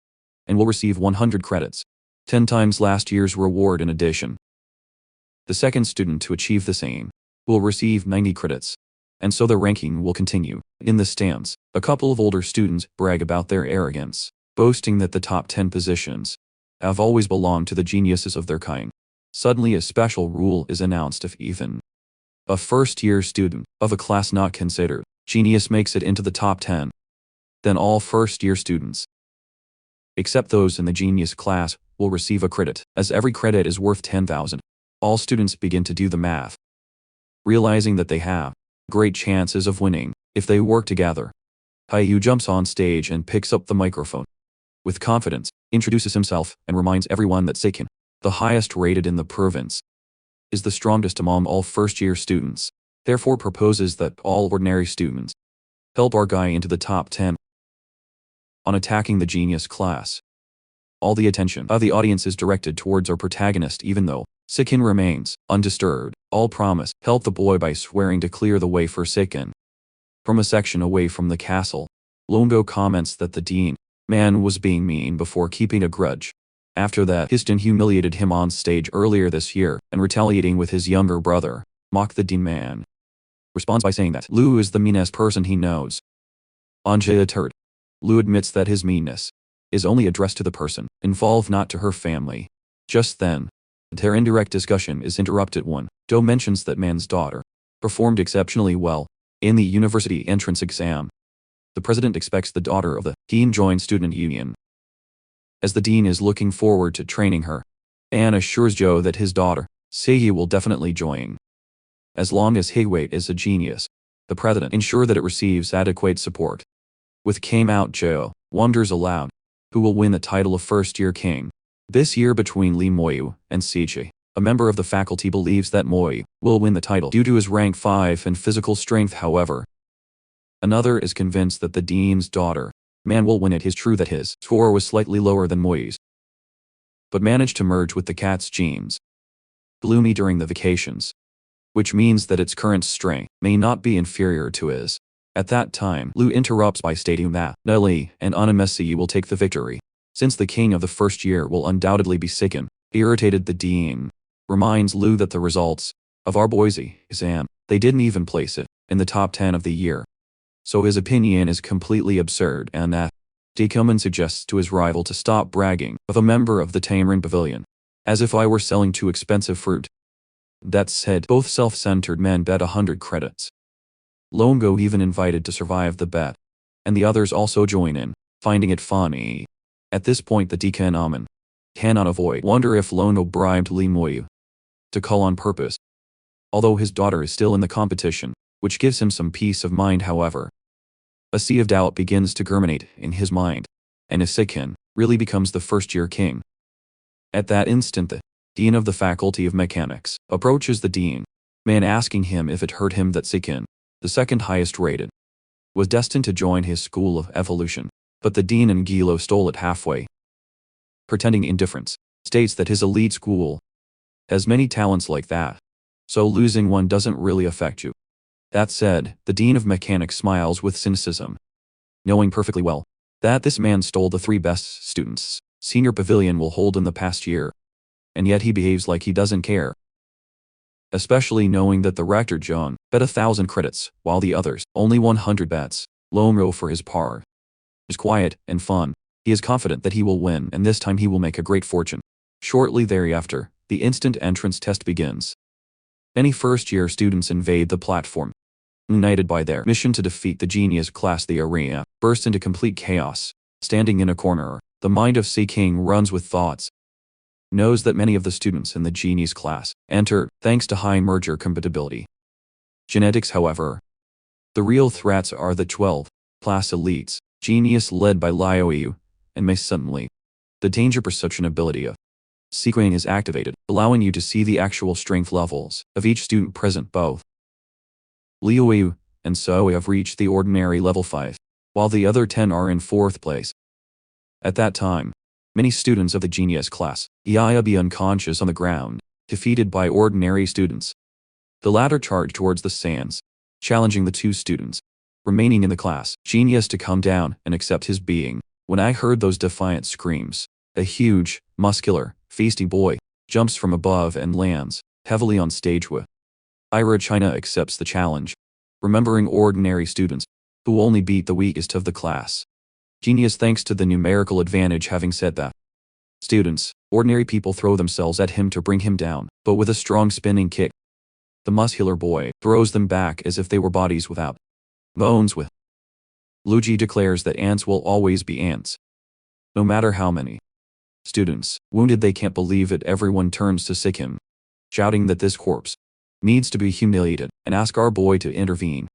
and will receive 100 credits, 10 times last year's reward in addition. The second student to achieve the same will receive 90 credits, and so the ranking will continue. In the stands, a couple of older students brag about their arrogance, boasting that the top 10 positions have always belonged to the geniuses of their kind. Suddenly a special rule is announced: if even a first-year student of a class not considered genius makes it into the top 10, then all first-year students, except those in the genius class, will receive a credit, as every credit is worth 10,000. All students begin to do the math, realizing that they have great chances of winning if they work together. Hayu jumps on stage and picks up the microphone. With confidence, introduces himself and reminds everyone that Seikin, the highest rated in the province, is the strongest among all first-year students. Therefore proposes that all ordinary students help our guy into the top 10. On attacking the genius class, all the attention of the audience is directed towards our protagonist. Even though Seikin remains undisturbed, all promise help the boy by swearing to clear the way for Seikin. From a section away from the castle, Longo comments that the dean man was being mean before keeping a grudge. After that, Histon humiliated him on stage earlier this year, and retaliating with his younger brother, mocked the dean man. Responds by saying that Lu is the meanest person he knows. Anja turd. Lu admits that his meanness is only addressed to the person involved, not to her family. Just then, their indirect discussion is interrupted when Do mentions that man's daughter performed exceptionally well in the university entrance exam. The president expects the daughter of the dean join student union, as the dean is looking forward to training her, and assures Joe that his daughter, Seiyi, will definitely join. As long as Heiwei is a genius, the president ensures that it receives adequate support. With came out, Joe wonders aloud who will win the title of first-year king. This year between Li Moyu and Sichi, a member of the faculty believes that Moyu will win the title due to his rank 5 and physical strength. However, another is convinced that the dean's daughter, Man, will win. It is true that his score was slightly lower than Moyu's, but managed to merge with the cat's genes. Gloomy during the vacations, which means that its current strength may not be inferior to his. At that time, Lu interrupts by stating that Nelly and Anamesi will take the victory, since the king of the first year will undoubtedly be Sikin. Irritated, the dean reminds Lu that the results of our boys' exam, they didn't even place it in the top 10 of the year. So his opinion is completely absurd, and that Dekoman suggests to his rival to stop bragging of a member of the Tamarin Pavilion, as if I were selling too expensive fruit. That said, both self-centered men bet 100 credits. Longo even invited to survive the bet, and the others also join in, finding it funny. At this point the Dekoman cannot avoid wonder if Longo bribed Li Moyu to call on purpose. Although his daughter is still in the competition, which gives him some peace of mind. However, a sea of doubt begins to germinate in his mind, and Isikin really becomes the first-year king. At that instant the dean of the Faculty of Mechanics approaches the dean, Man, asking him if it hurt him that Sikin, the second highest rated, was destined to join his school of evolution, but the dean and Gilo stole it halfway. Pretending indifference, states that his elite school has many talents like that, so losing one doesn't really affect you. That said, the dean of mechanics smiles with cynicism, knowing perfectly well that this man stole the 3 best students senior pavilion will hold in the past year, and yet he behaves like he doesn't care. Especially knowing that the rector John bet 1,000 credits, while the others only 100 bets. Lomro, for his part, is quiet and fun. He is confident that he will win, and this time he will make a great fortune. Shortly thereafter, the instant entrance test begins. Many first-year students invade the platform. United by their mission to defeat the genius class, the arena bursts into complete chaos. Standing in a corner, the mind of C. King runs with thoughts. Knows that many of the students in the genius class enter thanks to high merger compatibility. Genetics, however. The real threats are the 12 class elites, genius led by Liu, and may suddenly. The danger perception ability of Sequing is activated, allowing you to see the actual strength levels of each student present. Both Liu and So have reached the ordinary level 5, while the other 10 are in 4th place. At that time, many students of the genius class be unconscious on the ground, defeated by ordinary students. The latter charge towards the sands, challenging the 2 students remaining in the class genius to come down and accept his being. When I heard those defiant screams, a huge, muscular, feisty boy jumps from above and lands heavily on stage with Ira. China accepts the challenge, remembering ordinary students who only beat the weakest of the class. Genius thanks to the numerical advantage. Having said that, students, ordinary people throw themselves at him to bring him down, but with a strong spinning kick, the muscular boy throws them back as if they were bodies without bones. With Luigi declares that ants will always be ants, no matter how many students wounded. They can't believe it. Everyone turns to Sikin, shouting that this corpse needs to be humiliated and ask our boy to intervene.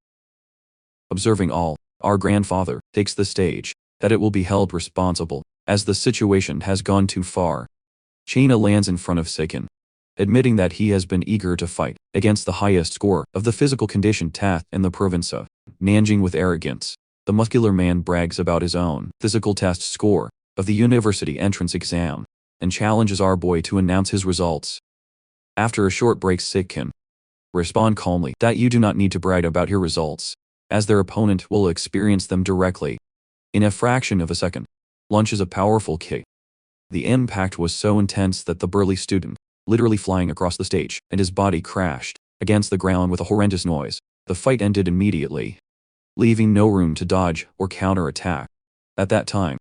Observing all, our grandfather takes the stage, that it will be held responsible, as the situation has gone too far. China lands in front of Sikin, admitting that he has been eager to fight against the highest score of the physical condition test in the province of Nanjing. With arrogance, the muscular man brags about his own physical test score of the university entrance exam, and challenges our boy to announce his results. After a short break, Sikin respond calmly that you do not need to brag about your results, as their opponent will experience them directly. In a fraction of a second, launches a powerful kick. The impact was so intense that the burly student, literally flying across the stage, and his body crashed against the ground with a horrendous noise. The fight ended immediately, leaving no room to dodge or counter-attack. At that time,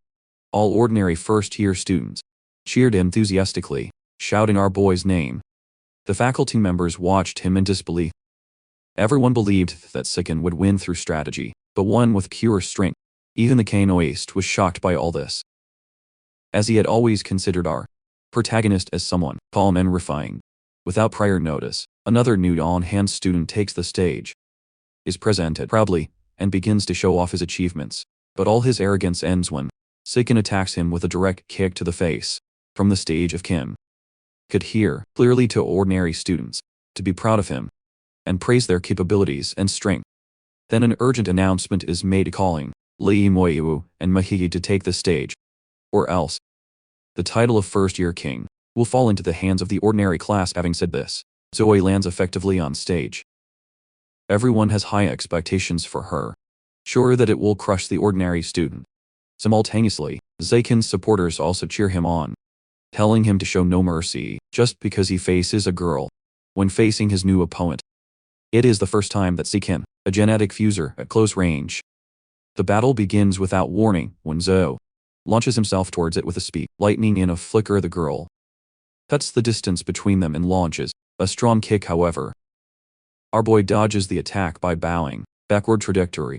all ordinary first-year students cheered enthusiastically, shouting our boy's name. The faculty members watched him in disbelief. Everyone believed that Sikin would win through strategy, but one with pure strength. Even the Kanoist was shocked by all this, as he had always considered our protagonist as someone calm and refined. Without prior notice, another new on-hand student takes the stage, is presented proudly, and begins to show off his achievements. But all his arrogance ends when Seiken attacks him with a direct kick to the face. From the stage of Kim could hear clearly to ordinary students to be proud of him and praise their capabilities and strength. Then an urgent announcement is made calling Lee Moyu and Mahigi to take the stage, or else the title of first-year king will fall into the hands of the ordinary class. Having said this, Zoe lands effectively on stage. Everyone has high expectations for her, sure that it will crush the ordinary student. Simultaneously, Seiken's supporters also cheer him on, telling him to show no mercy just because he faces a girl when facing his new opponent. It is the first time that Seiken, a genetic fuser at close range. The battle begins without warning when Zoe launches himself towards it with a speed lightning in a flicker. The girl cuts the distance between them and launches a strong kick. However, our boy dodges the attack by bowing backward trajectory.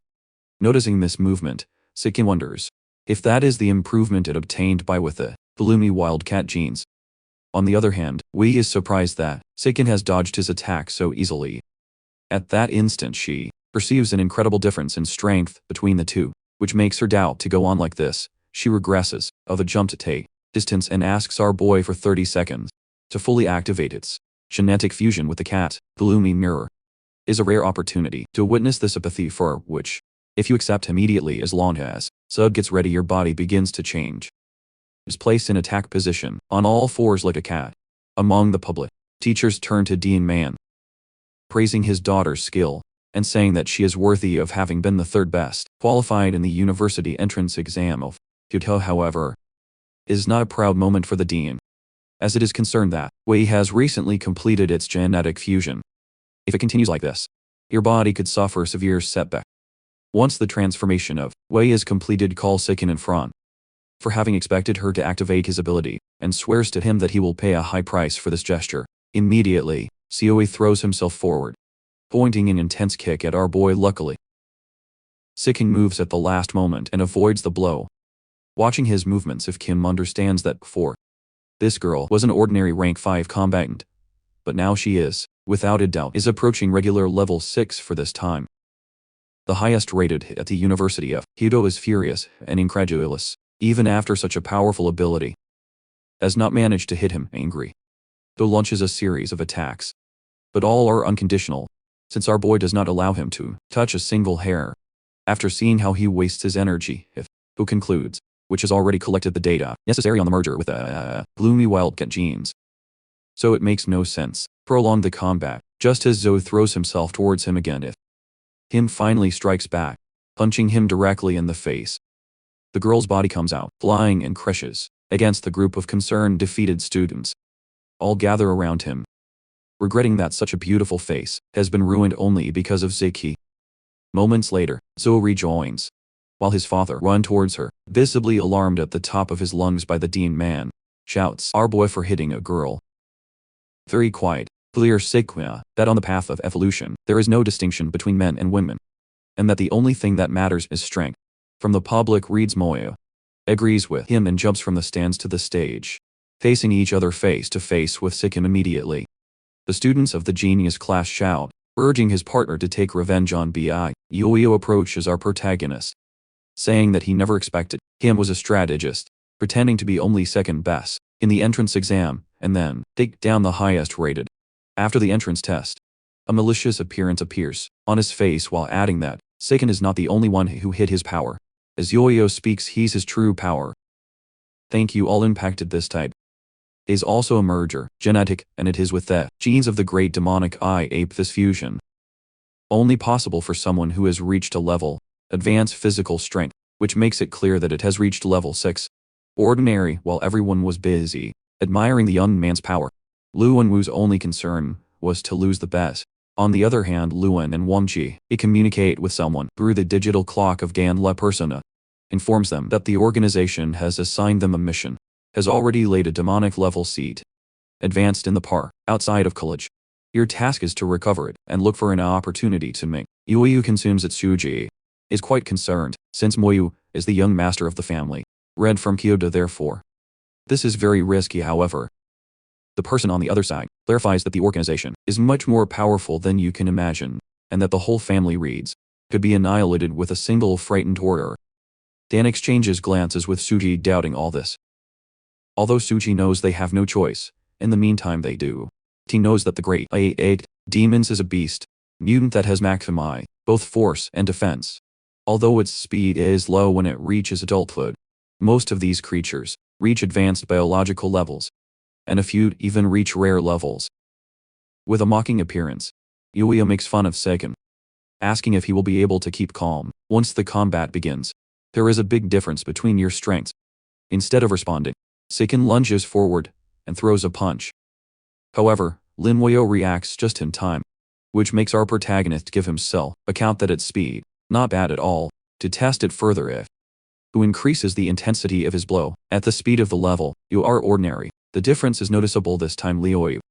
Noticing this movement, Seiken wonders if that is the improvement it obtained by with the Bloomy Wildcat genes. On the other hand, Wei is surprised that Seiken has dodged his attack so easily. At that instant she perceives an incredible difference in strength between the two, which makes her doubt to go on like this. She regresses of a jump to take distance and asks our boy for 30 seconds to fully activate its genetic fusion with the cat. Bloomy Mirror is a rare opportunity to witness the sympathy for which, if you accept immediately as long as Sub gets ready, your body begins to change. Is placed in attack position, on all fours like a cat. Among the public, teachers turn to Dean Man, praising his daughter's skill, and saying that she is worthy of having been the third best qualified in the university entrance exam of Kyoto. However, it is not a proud moment for the dean, as it is concerned that Wei has recently completed its genetic fusion. If it continues like this, your body could suffer a severe setback. Once the transformation of Wei is completed, calls Seiken in front for having expected her to activate his ability, and swears to him that he will pay a high price for this gesture. Immediately, Zoe throws himself forward, pointing an intense kick at our boy. Luckily, Seiken moves at the last moment and avoids the blow. Watching his movements, if Kim understands that before, this girl was an ordinary rank 5 combatant, but now she is, without a doubt, is approaching regular level 6 for this time. The highest rated at the University of Kyoto is furious and incredulous, even after such a powerful ability, has not managed to hit him. Angry, though launches a series of attacks, but all are unconditional, since our boy does not allow him to touch a single hair. After seeing how he wastes his energy, who concludes, which has already collected the data necessary on the merger with Bloomy Wildcat genes. So it makes no sense prolong the combat, just as Zoe throws himself towards him again. Him finally strikes back, punching him directly in the face. The girl's body comes out, flying and crashes against the group of concerned defeated students. All gather around him, regretting that such a beautiful face has been ruined only because of Zeki. Moments later, Zoe rejoins, while his father runs towards her, visibly alarmed at the top of his lungs by the Dean Man, shouts our boy for hitting a girl. Very quiet, clear Sequia that on the path of evolution, there is no distinction between men and women, and that the only thing that matters is strength. From the public reads Moya, agrees with him and jumps from the stands to the stage, facing each other face to face with Seiken immediately. The students of the genius class shout, urging his partner to take revenge on Bi. Yoyo approaches our protagonist, saying that he never expected him was a strategist, pretending to be only second best in the entrance exam, and then take down the highest rated. After the entrance test, a malicious appearance appears on his face while adding that Seiken is not the only one who hid his power. As Yoyo speaks, he's his true power. Thank you all impacted this type. Is also a merger, genetic, and it is with the genes of the great demonic eye ape this fusion. Only possible for someone who has reached a level, advanced physical strength, which makes it clear that it has reached level 6. Ordinary, while everyone was busy admiring the young man's power, Luan Wu's only concern was to lose the best. On the other hand, Luan and Wangji communicate with someone through the digital clock of Gan La Persona, informs them that the organization has assigned them a mission, has already laid a demonic level seat, advanced in the par, outside of college. Your task is to recover it and look for an opportunity to make. Yuyu consumes its Shuji, is quite concerned, since Moyu is the young master of the family, read from Kyoto therefore. This is very risky. However, the person on the other side clarifies that the organization is much more powerful than you can imagine, and that the whole family reads could be annihilated with a single frightened order. Dan exchanges glances with Suji, doubting all this. Although Suji knows they have no choice, in the meantime they do. He knows that the great eight demons is a beast, mutant that has maximi, both force and defense. Although its speed is low when it reaches adulthood, most of these creatures reach advanced biological levels, and a few even reach rare levels. With a mocking appearance, Yuya makes fun of Seiken, asking if he will be able to keep calm once the combat begins. There is a big difference between your strengths. Instead of responding, Seiken lunges forward and throws a punch. However, Lin Moyo reacts just in time, which makes our protagonist give himself a count that its speed, not bad at all, to test it further if who increases the intensity of his blow. At the speed of the level, you are ordinary. The difference is noticeable this time. Liu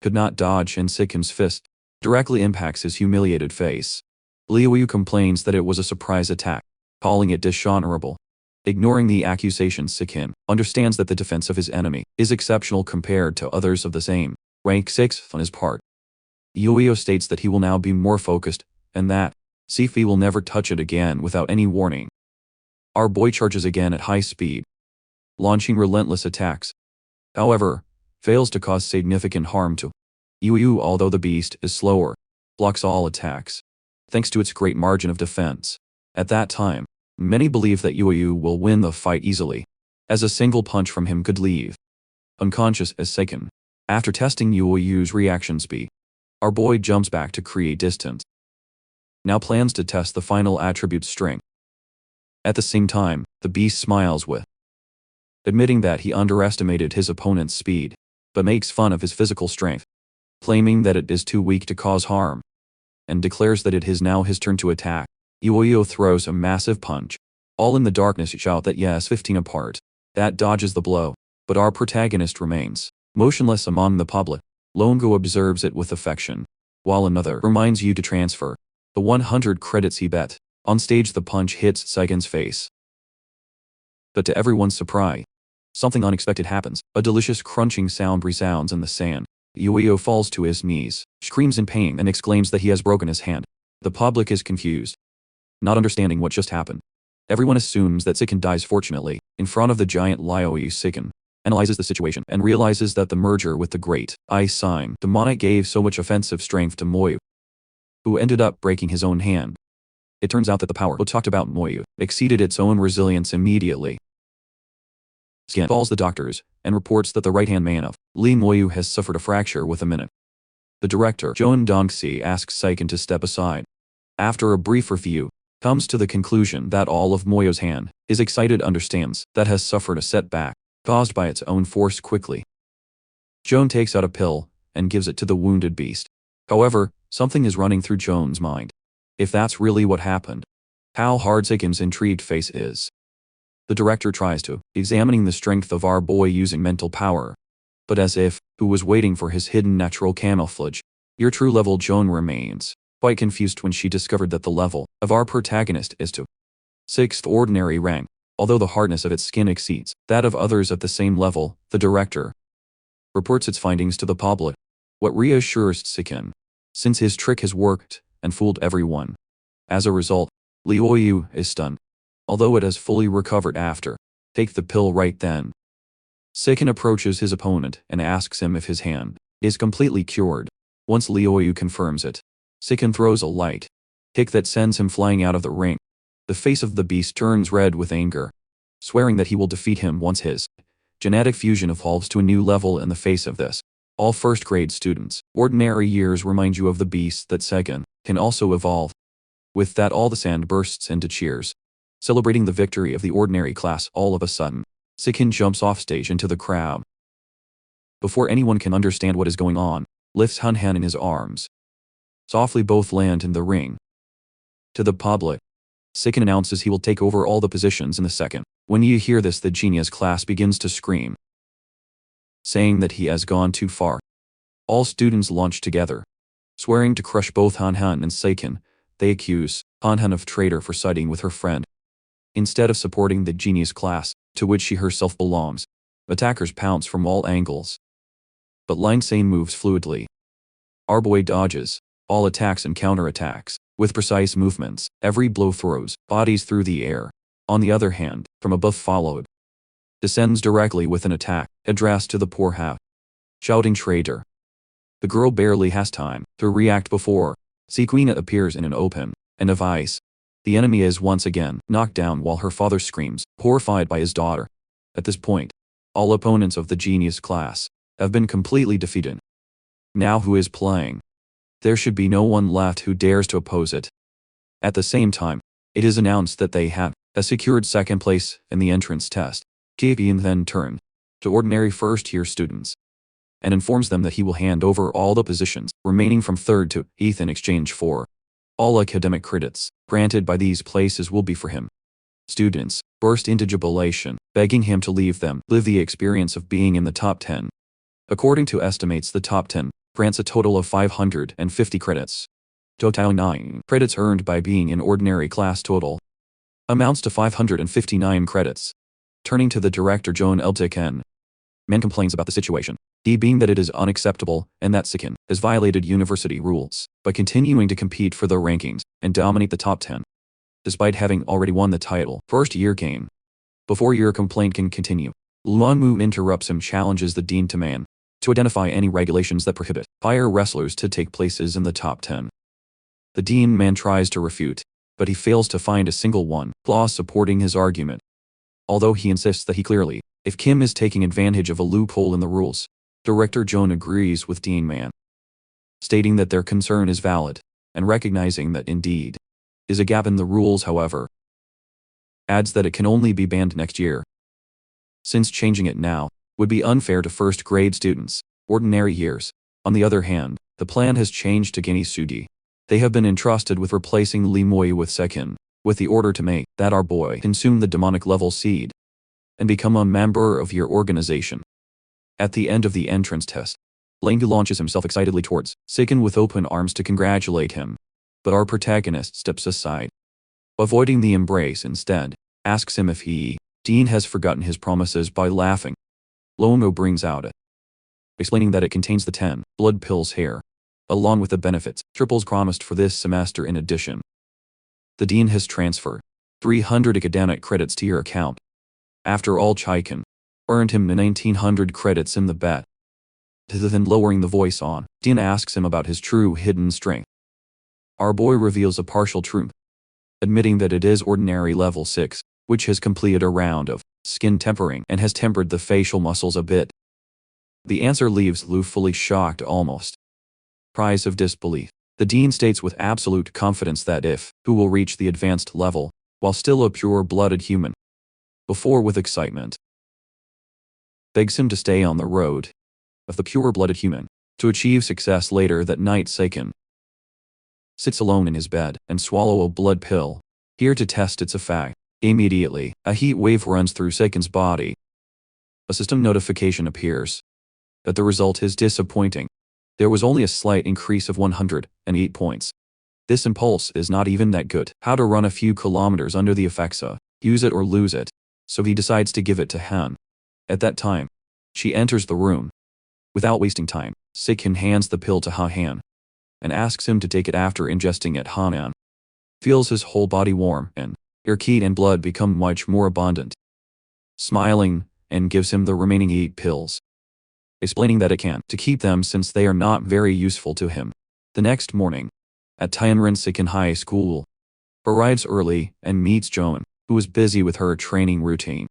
could not dodge and Seiken's fist directly impacts his humiliated face. Liu complains that it was a surprise attack, calling it dishonorable. Ignoring the accusations, Seiken understands that the defense of his enemy is exceptional compared to others of the same rank. 6 on his part, Yuya states that he will now be more focused, and that Sifi will never touch it again without any warning. Our boy charges again at high speed, launching relentless attacks. However, fails to cause significant harm to Yuya. Although the beast is slower, blocks all attacks, thanks to its great margin of defense. At that time, many believe that Yuya will win the fight easily, as a single punch from him could leave unconscious as Seiken. After testing Yuya's reaction speed, our boy jumps back to create distance. Now plans to test the final attribute, strength. At the same time, the beast smiles with admitting that he underestimated his opponent's speed, but makes fun of his physical strength, claiming that it is too weak to cause harm, and declares that it is now his turn to attack. Yuya throws a massive punch. All in the darkness shout that yes, 15 apart. That dodges the blow, but our protagonist remains motionless among the public. Longo observes it with affection, while another reminds you to transfer the 100 credits he bet. On stage, the punch hits Seiken's face. But to everyone's surprise, something unexpected happens. A delicious crunching sound resounds in the sand. Yuya falls to his knees, screams in pain and exclaims that he has broken his hand. The public is confused, not understanding what just happened. Everyone assumes that Seiken dies. Fortunately, in front of the giant Liu, Seiken analyzes the situation and realizes that the merger with the great eye sign demonic gave so much offensive strength to Moyu, who ended up breaking his own hand. It turns out that the power talked about Moyu exceeded its own resilience immediately. Seiken calls the doctors and reports that the right-hand man of Lee Moyu has suffered a fracture with a minute. The director, Joan Dongxi, asks Seiken to step aside. After a brief review, comes to the conclusion that all of Moyo's hand is excited, understands that has suffered a setback caused by its own force quickly. Joan takes out a pill and gives it to the wounded beast. However, something is running through Joan's mind. If that's really what happened, how hard Seiken's intrigued face is. The director tries to examining the strength of our boy using mental power, but as if who was waiting for his hidden natural camouflage. Your true level. Joan remains quite confused when she discovered that the level of our protagonist is to 6th ordinary rank. Although the hardness of its skin exceeds that of others at the same level, the director reports its findings to the public. What reassures Seiken, since his trick has worked and fooled everyone. As a result, Liu is stunned, although it has fully recovered after take the pill right then. Seiken approaches his opponent and asks him if his hand is completely cured. Once Liu confirms it, Seiken throws a light kick that sends him flying out of the ring. The face of the beast turns red with anger, swearing that he will defeat him once his genetic fusion evolves to a new level. In the face of this, all first-grade students' ordinary years remind you of the beast that Seiken can also evolve. With that, all the sand bursts into cheers, celebrating the victory of the ordinary class. All of a sudden, Seiken jumps off stage into the crowd. Before anyone can understand what is going on, lifts Han in his arms. Softly both land in the ring. To the public, Seiken announces he will take over all the positions in the second. When you hear this, the genius class begins to scream, saying that he has gone too far. All students launch together, swearing to crush both Han and Seiken. They accuse Han of traitor for siding with her friend, instead of supporting the genius class, to which she herself belongs. Attackers pounce from all angles, but Line Sane moves fluidly. Our boy dodges all attacks and counterattacks with precise movements. Every blow throws bodies through the air, on the other hand, from above followed, descends directly with an attack, addressed to the poor half. Shouting traitor. The girl barely has time to react before Sequina appears in an open and a vice. The enemy is once again knocked down while her father screams, horrified by his daughter. At this point, all opponents of the genius class have been completely defeated. Now who is playing? There should be no one left who dares to oppose it. At the same time, it is announced that they have secured second place in the entrance test. Kevin then turned to ordinary first-year students and informs them that he will hand over all the positions remaining from 3rd to 8th in exchange for all academic credits granted by these places will be for him. Students burst into jubilation, begging him to leave them live the experience of being in the top 10. According to estimates, the top 10 grants a total of 550 credits. Total 9 credits earned by being in ordinary class total amounts to 559 credits. Turning to the director Joan Eltiken, Man complains about the situation, being that it is unacceptable and that Sikin has violated university rules by continuing to compete for the rankings and dominate the top 10, despite having already won the title first-year game. Before your complaint can continue, Luanmu interrupts him, challenges the dean to Man to identify any regulations that prohibit higher wrestlers to take places in the top 10. The dean Man tries to refute, but he fails to find a single one clause supporting his argument. Although he insists that he clearly, if Kim is taking advantage of a loophole in the rules, Director Joan agrees with Dean Man, stating that their concern is valid, and recognizing that indeed is a gap in the rules, however, adds that it can only be banned next year, since changing it now would be unfair to first-grade students, ordinary years. On the other hand, the plan has changed to Guinea Sudi. They have been entrusted with replacing Li Moi with Sekin, with the order to make that our boy consume the demonic level seed and become a member of your organization. At the end of the entrance test, Langu launches himself excitedly towards Sekin with open arms to congratulate him, but our protagonist steps aside, avoiding the embrace instead, asks him if Dean has forgotten his promises by laughing. Lomo brings out it, explaining that it contains the 10 blood pills here, along with the benefits triples promised for this semester in addition. The dean has transferred 300 academic credits to your account. After all, Chaikin earned him 1900 credits in the bet. Then lowering the voice on, Dean asks him about his true hidden strength. Our boy reveals a partial truth, admitting that it is ordinary level 6, which has completed a round of skin tempering and has tempered the facial muscles a bit. The answer leaves Lu fully shocked, almost cries of disbelief. The dean states with absolute confidence that if who will reach the advanced level, while still a pure-blooded human, before with excitement, begs him to stay on the road of the pure-blooded human, to achieve success later that night. Seiken sits alone in his bed and swallow a blood pill, here to test its effect. Immediately, a heat wave runs through Seiken's body. A system notification appears, but the result is disappointing. There was only a slight increase of 108 points. This impulse is not even that good. How to run a few kilometers under the effects of use it or lose it, so he decides to give it to Han. At that time, she enters the room. Without wasting time, Seiken hands the pill to Han and asks him to take it. After ingesting it, Han feels his whole body warm and air heat and blood become much more abundant. Smiling, and gives him the remaining 8 pills, explaining that it can to keep them since they are not very useful to him. The next morning, at Tianren Seiken High School, arrives early and meets Joan, who is busy with her training routine.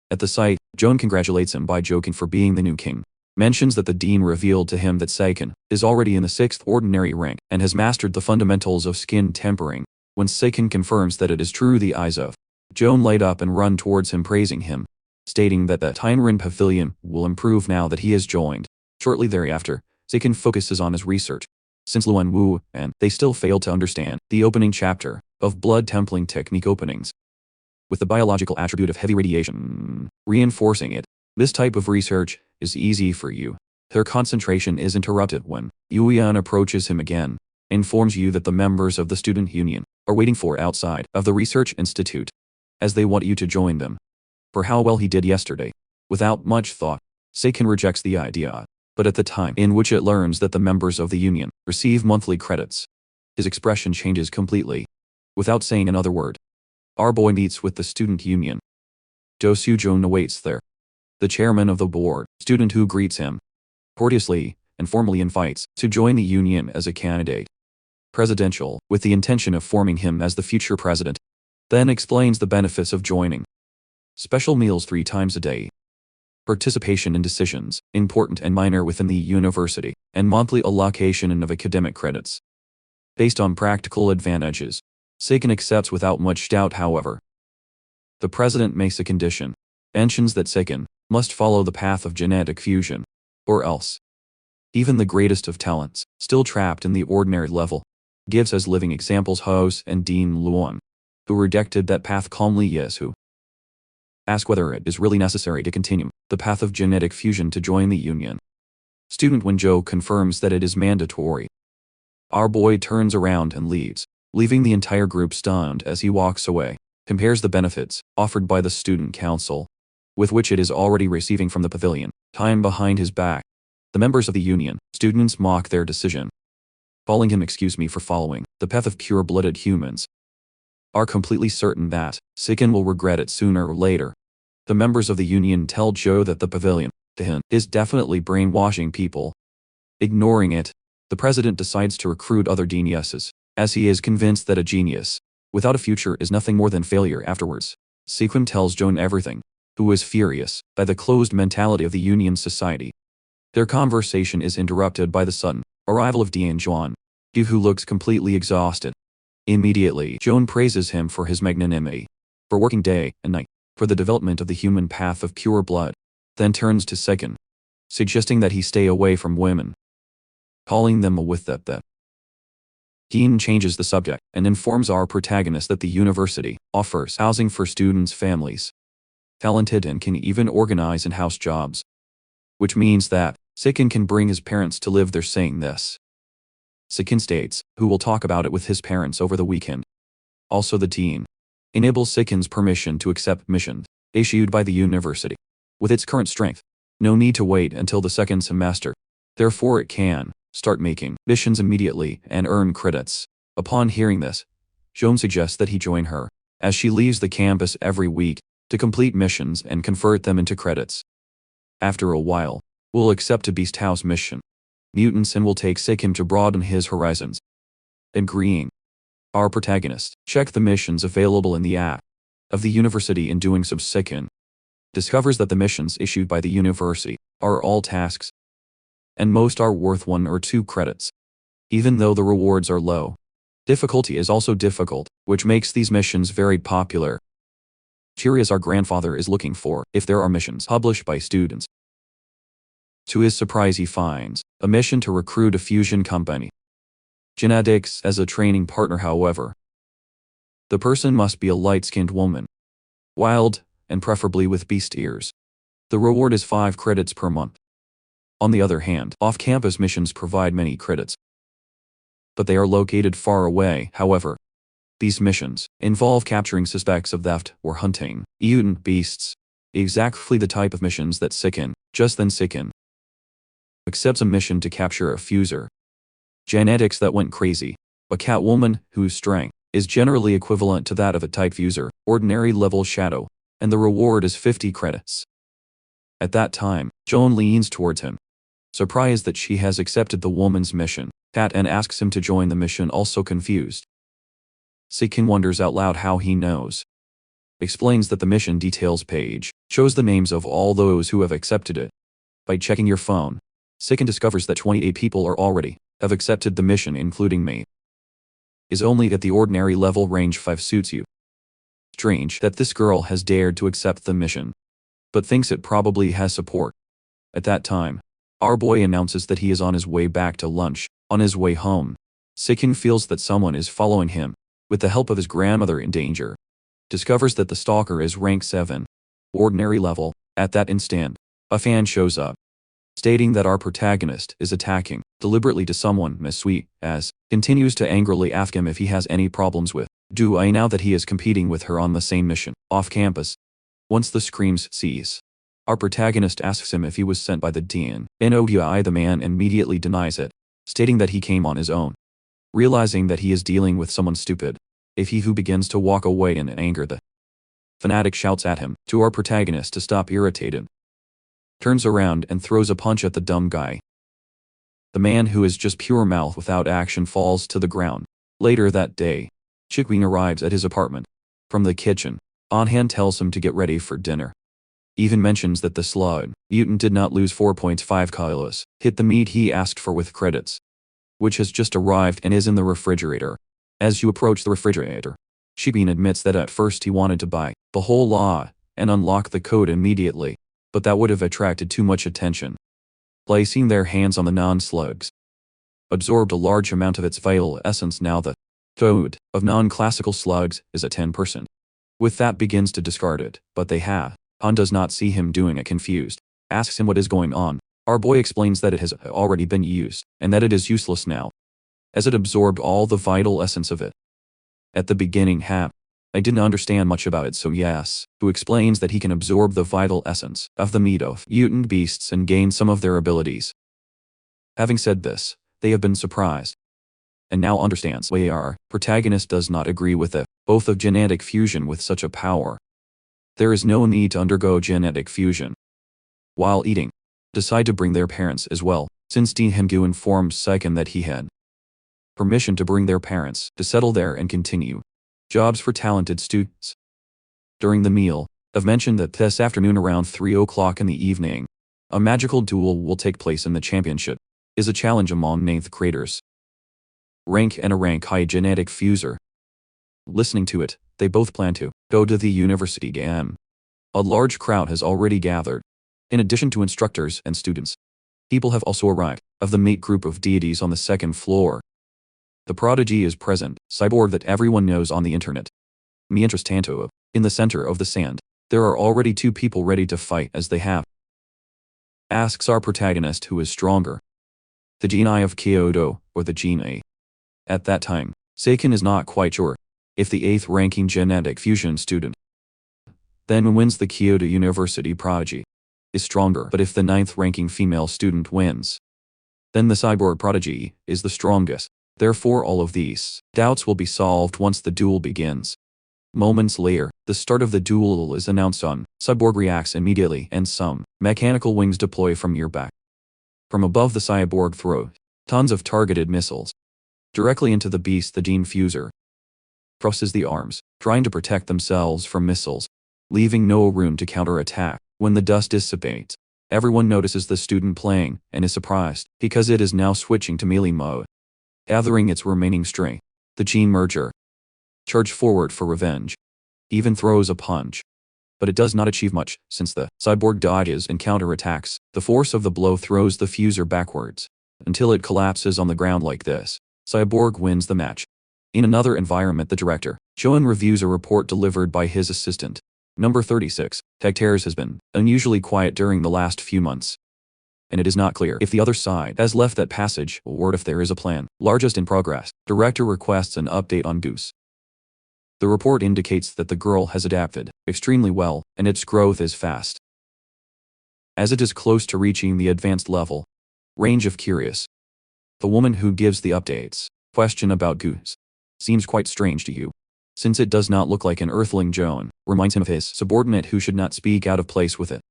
At the site, Joan congratulates him by joking for being the new king, mentions that the dean revealed to him that Seiken is already in the 6th ordinary rank and has mastered the fundamentals of skin tempering. When Seiken confirms that it is true, the eyes of Joan light up and run towards him, praising him, stating that the Tianren Pavilion will improve now that he has joined. Shortly thereafter, Seiken focuses on his research, since Luan Wu and they still fail to understand the opening chapter of blood templing technique openings, with the biological attribute of heavy radiation reinforcing it. This type of research is easy for you. Their concentration is interrupted when Yuyan approaches him again, informs you that the members of the student union are waiting for outside of the research institute, as they want you to join them. For how well he did yesterday. Without much thought, Seiken rejects the idea, but at the time in which it learns that the members of the union receive monthly credits, his expression changes completely. Without saying another word, Our boy meets with the student union. Do Soo-jung awaits there. The chairman of the board, student who greets him courteously and formally invites to join the union as a candidate presidential, with the intention of forming him as the future president. Then explains the benefits of joining. Special meals 3 times a day. Participation in decisions, important and minor within the university, and monthly allocation of academic credits. Based on practical advantages, Seiken accepts without much doubt, however. The president makes a condition, mentions that Seiken must follow the path of genetic fusion, or else. Even the greatest of talents, still trapped in the ordinary level, gives as living examples Hose and Dean Luan, who rejected that path calmly. Yes, who ask whether it is really necessary to continue the path of genetic fusion to join the union. Student Wenjo confirms that it is mandatory. Our boy turns around and leaves, leaving the entire group stunned as he walks away. Compares the benefits offered by the student council with which it is already receiving from the pavilion. Time behind his back. The members of the union, students mock their decision, calling him excuse me for following the path of pure-blooded humans. Are completely certain that Seiken will regret it sooner or later. The members of the union tell Joe that the pavilion, to him, is definitely brainwashing people. Ignoring it, the president decides to recruit other geniuses, as he is convinced that a genius without a future is nothing more than failure afterwards. Seiken tells Joan everything, who is furious by the closed mentality of the union society. Their conversation is interrupted by the sudden arrival of Dian Juan, who looks completely exhausted. Immediately, Joan praises him for his magnanimity, for working day and night, for the development of the human path of pure blood, then turns to Seiken, suggesting that he stay away from women, calling them a with that. Keen changes the subject and informs our protagonist that the university offers housing for students' families, talented and can even organize in-house jobs, which means that Seiken can bring his parents to live there. Saying this, Seiken states who will talk about it with his parents over the weekend. Also, the dean enables Seiken's permission to accept missions issued by the university. With its current strength, no need to wait until the second semester. Therefore, it can start making missions immediately and earn credits. Upon hearing this, Joan suggests that he join her, as she leaves the campus every week to complete missions and convert them into credits. After a while, will accept a Beast House mission. Mutants and will take Seiken to broaden his horizons. Agreeing, our protagonist check the missions available in the app of the university. In doing so, Seiken discovers that the missions issued by the university are all tasks, and most are worth 1 or 2 credits. Even though the rewards are low, difficulty is also difficult, which makes these missions very popular. Curious, our grandfather is looking for if there are missions published by students. To his surprise, he finds a mission to recruit a fusion company. Genetics as a training partner, however. The person must be a light-skinned woman, wild, and preferably with beast ears. The reward is 5 credits per month. On the other hand, off-campus missions provide many credits, but they are located far away. However, these missions involve capturing suspects of theft or hunting mutant beasts, exactly the type of missions that Seiken. Just then Seiken accepts a mission to capture a fuser. Genetics that went crazy, a Catwoman whose strength is generally equivalent to that of a type fuser, ordinary level shadow, and the reward is 50 credits. At that time, Joan leans towards him, surprised that she has accepted the woman's mission, and asks him to join the mission, also confused. Seiken wonders out loud how he knows. Explains that the mission details page shows the names of all those who have accepted it. By checking your phone, Seiken discovers that 28 people have accepted the mission, including me. Is only at the ordinary level, range 5 suits you. Strange that this girl has dared to accept the mission, but thinks it probably has support. At that time, our boy announces that he is on his way back to lunch. On his way home, Seiken feels that someone is following him, with the help of his grandmother in danger. Discovers that the stalker is rank 7, ordinary level. At that instant, a fan shows up, stating that our protagonist is attacking deliberately to someone Miss Sweet, as continues to angrily ask him if he has any problems with I now that he is competing with her on the same mission, off campus. Once the screams cease, our protagonist asks him if he was sent by the dean. The man immediately denies it, stating that he came on his own. Realizing that he is dealing with someone stupid, If he who begins to walk away in anger, the fanatic shouts at him, to our protagonist to stop irritated. Turns around and throws a punch at the dumb guy. The man who is just pure mouth without action falls to the ground. Later that day, Chikwing arrives at his apartment. From the kitchen, Anhan tells him to get ready for dinner. Even mentions that the slug mutant did not lose 4.5 kilos, hit the meat he asked for with credits, which has just arrived and is in the refrigerator. As you approach the refrigerator, Chikwing admits that at first he wanted to buy the whole lot and unlock the code immediately, but that would have attracted too much attention. Placing their hands on the non-slugs absorbed a large amount of its vital essence. Now the code of non-classical slugs is at 10%. With that begins to discard it, but they have. Han does not see him doing it, confused. Asks him what is going on. Our boy explains that it has already been used, and that it is useless now, as it absorbed all the vital essence of it. At the beginning I didn't understand much about it, so yes, who explains that he can absorb the vital essence of the meat of mutant beasts and gain some of their abilities. Having said this, they have been surprised, and now understands why our protagonist does not agree with it, both of genetic fusion with such a power. There is no need to undergo genetic fusion. While eating, decide to bring their parents as well, since Dean Hemgu informed Saiken that he had permission to bring their parents to settle there and continue jobs for talented students. During the meal, I've mentioned that this afternoon around 3 o'clock in the evening, a magical duel will take place in the championship. Is a challenge among 9th graders. Rank and a rank high genetic fuser. Listening to it, they both plan to go to the university game. A large crowd has already gathered. In addition to instructors and students, people have also arrived of the mate group of deities on the 2nd floor. The prodigy is present, cyborg that everyone knows on the internet. Mientras tanto, in the center of the sand, there are already 2 people ready to fight as they have. Asks our protagonist who is stronger, the Genii of Kyoto or the Genii. At that time, Seiken is not quite sure if the 8th ranking genetic fusion student then wins the Kyoto University prodigy is stronger, but if the 9th ranking female student wins, then the cyborg prodigy is the strongest. Therefore all of these doubts will be solved once the duel begins. Moments later, the start of the duel is announced on. Cyborg reacts immediately and some mechanical wings deploy from your back. From above, the cyborg throws tons of targeted missiles directly into the beast. The Gene Fuser crosses the arms, trying to protect themselves from missiles, leaving no room to counterattack. When the dust dissipates, everyone notices the student playing and is surprised because it is now switching to melee mode. Gathering its remaining strength, the Gene Merger charge forward for revenge. Even throws a punch, but it does not achieve much, since the cyborg dodges and counterattacks. The force of the blow throws the fuser backwards, until it collapses on the ground like this. Cyborg wins the match. In another environment, the director, Joan, reviews a report delivered by his assistant. Number 36, Hectares has been unusually quiet during the last few months, and it is not clear if the other side has left that passage or if there is a plan. Largest in progress. Director requests an update on Goose. The report indicates that the girl has adapted extremely well, and its growth is fast, as it is close to reaching the advanced level. Range of curious. The woman who gives the updates question about Goose seems quite strange to you, since it does not look like an earthling. Joan reminds him of his subordinate who should not speak out of place with it.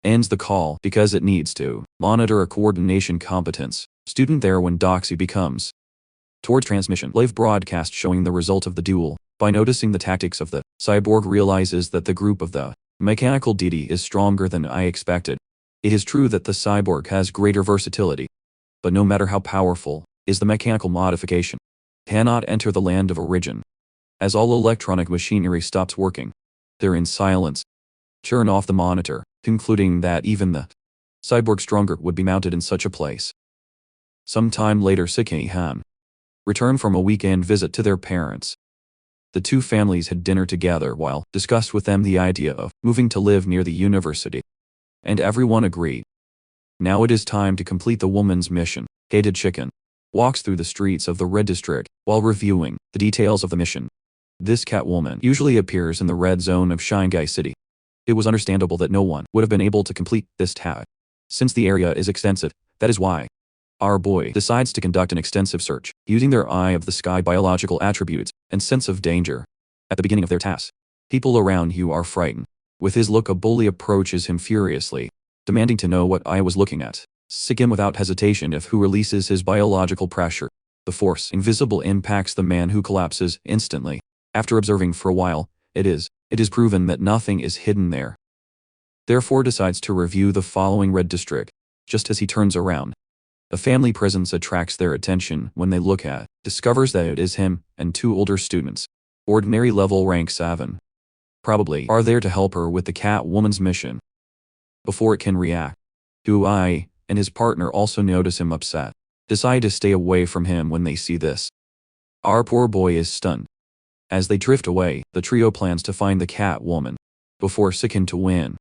Ends the call because it needs to monitor a coordination competence student there when Doxy becomes towards transmission live broadcast showing the result of the duel. By noticing the tactics of the cyborg, realizes that the group of the mechanical deity is stronger than I expected. It is true that the cyborg has greater versatility, but no matter how powerful is the mechanical modification, cannot enter the land of origin, as all electronic machinery stops working. They're in silence. Turn off the monitor, concluding that even the cyborg stronger would be mounted in such a place. Some time later, Siki Han returned from a weekend visit to their parents. The 2 families had dinner together while discussed with them the idea of moving to live near the university, and everyone agreed. Now it is time to complete the woman's mission. Hated Chicken walks through the streets of the Red District while reviewing the details of the mission. This Catwoman usually appears in the red zone of Shanghai City. It was understandable that no one would have been able to complete this task, since the area is extensive. That is why Our boy decides to conduct an extensive search, using their eye of the sky biological attributes and sense of danger. At the beginning of their task, people around you are frightened. With his look, a bully approaches him furiously, demanding to know what I was looking at. Sick him without hesitation if who releases his biological pressure. The force invisible impacts the man who collapses instantly. After observing for a while, it is proven that nothing is hidden there. Therefore decides to review the following red district. Just as he turns around, a family presence attracts their attention. When they look at, discovers that it is him and two older students, ordinary level rank 7. Probably are there to help her with the cat woman's mission. Before it can react, Hui and his partner also notice him upset, decide to stay away from him when they see this. Our poor boy is stunned. As they drift away, the trio plans to find the cat woman before Sikin to win.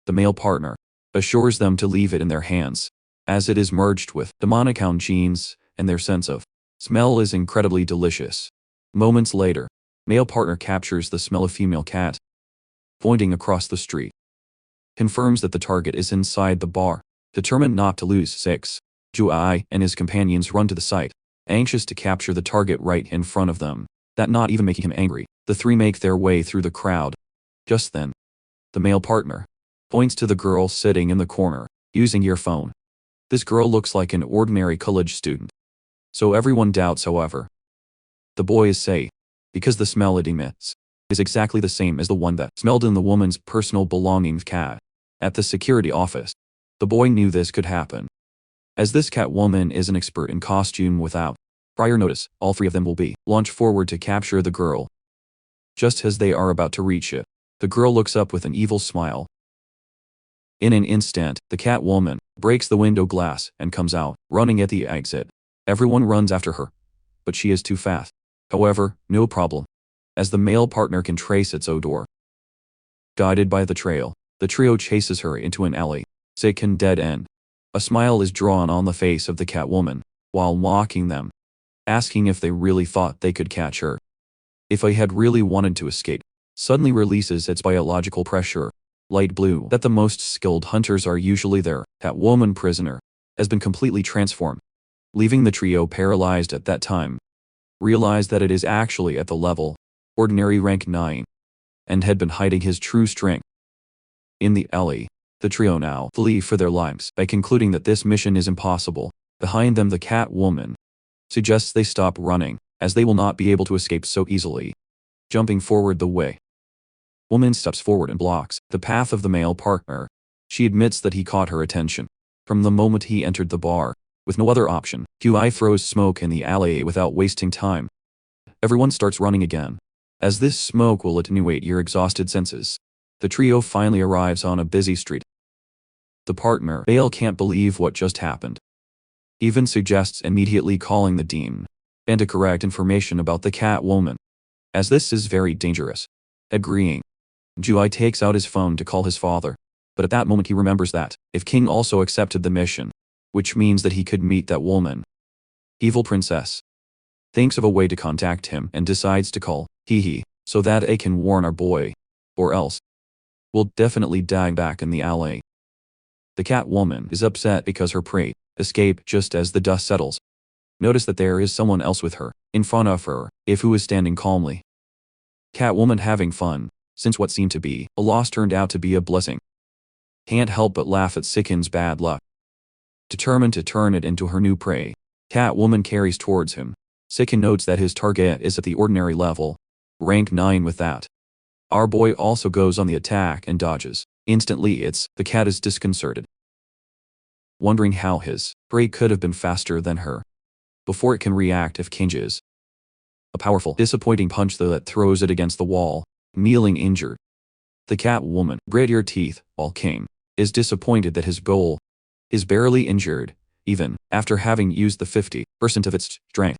The male partner assures them to leave it in their hands, as it is merged with demonic genes, and their sense of smell is incredibly delicious. Moments later, male partner captures the smell of female cat, pointing across the street. Confirms that the target is inside the bar. Determined not to lose 6, Jui and his companions run to the site, anxious to capture the target right in front of them. That not even making him angry, the three make their way through the crowd. Just then, the male partner points to the girl sitting in the corner, using earphone. This girl looks like an ordinary college student. So everyone doubts, however. The boy is safe, because the smell it emits is exactly the same as the one that smelled in the woman's personal belongings cat. At the security office, the boy knew this could happen. As this cat woman is an expert in costume without prior notice, all three of them will be launched forward to capture the girl. Just as they are about to reach it, the girl looks up with an evil smile. In an instant, the cat woman breaks the window glass and comes out, running at the exit. Everyone runs after her, but she is too fast. However, no problem, as the male partner can trace its odor. Guided by the trail, the trio chases her into an alley. Sick and dead end. A smile is drawn on the face of the cat woman, while mocking them, asking if they really thought they could catch her. If I had really wanted to escape, suddenly releases its biological pressure. Light blue that the most skilled hunters are usually there. Cat woman prisoner has been completely transformed, leaving the trio paralyzed at that time. Realized that it is actually at the level ordinary rank 9, and had been hiding his true strength. In the alley, the trio now flee for their lives by concluding that this mission is impossible. Behind them, the cat woman suggests they stop running, as they will not be able to escape so easily. Jumping forward the way, woman steps forward and blocks the path of the male partner. She admits that he caught her attention from the moment he entered the bar. With no other option, Hui throws smoke in the alley without wasting time. Everyone starts running again, as this smoke will attenuate your exhausted senses. The trio finally arrives on a busy street. The partner, Bale, can't believe what just happened. Even suggests immediately calling the dean, and to correct information about the cat woman, as this is very dangerous. Agreeing, Jui takes out his phone to call his father, but at that moment he remembers that if King also accepted the mission, which means that he could meet that woman. Evil princess thinks of a way to contact him and decides to call Hee so that it can warn our boy, or else will definitely die back in the alley. The cat woman is upset because her prey escape just as the dust settles. Notice that there is someone else with her, in front of her, who is standing calmly. Cat woman having fun, since what seemed to be a loss turned out to be a blessing. Can't help but laugh at Sikin's bad luck. Determined to turn it into her new prey, cat woman carries towards him. Sikin notes that his target is at the ordinary level, rank 9 with that. Our boy also goes on the attack and dodges. Instantly the cat is disconcerted, wondering how his prey could have been faster than her. Before it can react, if kinges a powerful, disappointing punch that throws it against the wall, kneeling injured. The cat woman, grit your teeth, while King is disappointed that his goal is barely injured, even after having used the 50% of its strength.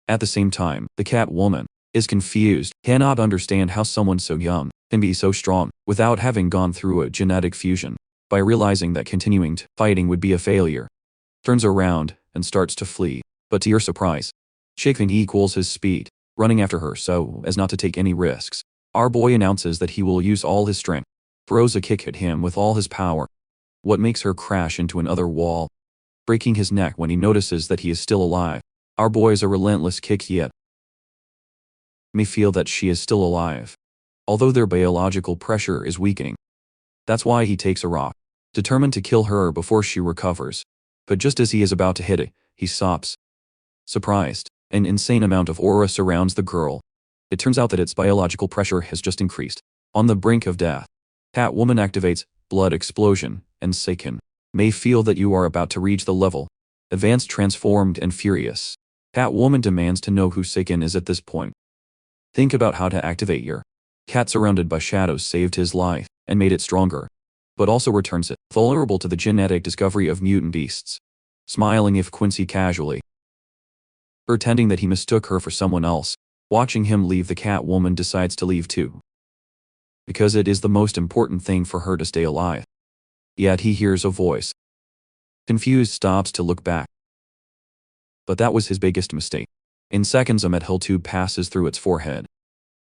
At the same time, the cat woman is confused, cannot understand how someone so young can be so strong without having gone through a genetic fusion. By realizing that continuing fighting would be a failure, turns around and starts to flee, but to your surprise, Shaking equals his speed, running after her so as not to take any risks. Our boy announces that he will use all his strength, throws a kick at him with all his power, what makes her crash into another wall. breaking his neck when he notices that he is still alive. Our boy is a relentless kick yet may feel that she is still alive, although their biological pressure is weakening. That's why he takes a rock, determined to kill her before she recovers. But just as he is about to hit it, he stops. Surprised, an insane amount of aura surrounds the girl. It turns out that its biological pressure has just increased. On the brink of death, Catwoman activates blood explosion, and Seiken may feel that you are about to reach the level. Advanced, transformed, and furious, Catwoman demands to know who Seiken is at this point. Think about how to activate your cat surrounded by shadows saved his life and made it stronger, but also returns it vulnerable to the genetic discovery of mutant beasts. Smiling if Quincy casually, pretending that he mistook her for someone else. Watching him leave, the Catwoman decides to leave too, because it is the most important thing for her to stay alive. Yet he hears a voice. Confused, stops to look back. But that was his biggest mistake. In seconds, a metal tube passes through its forehead,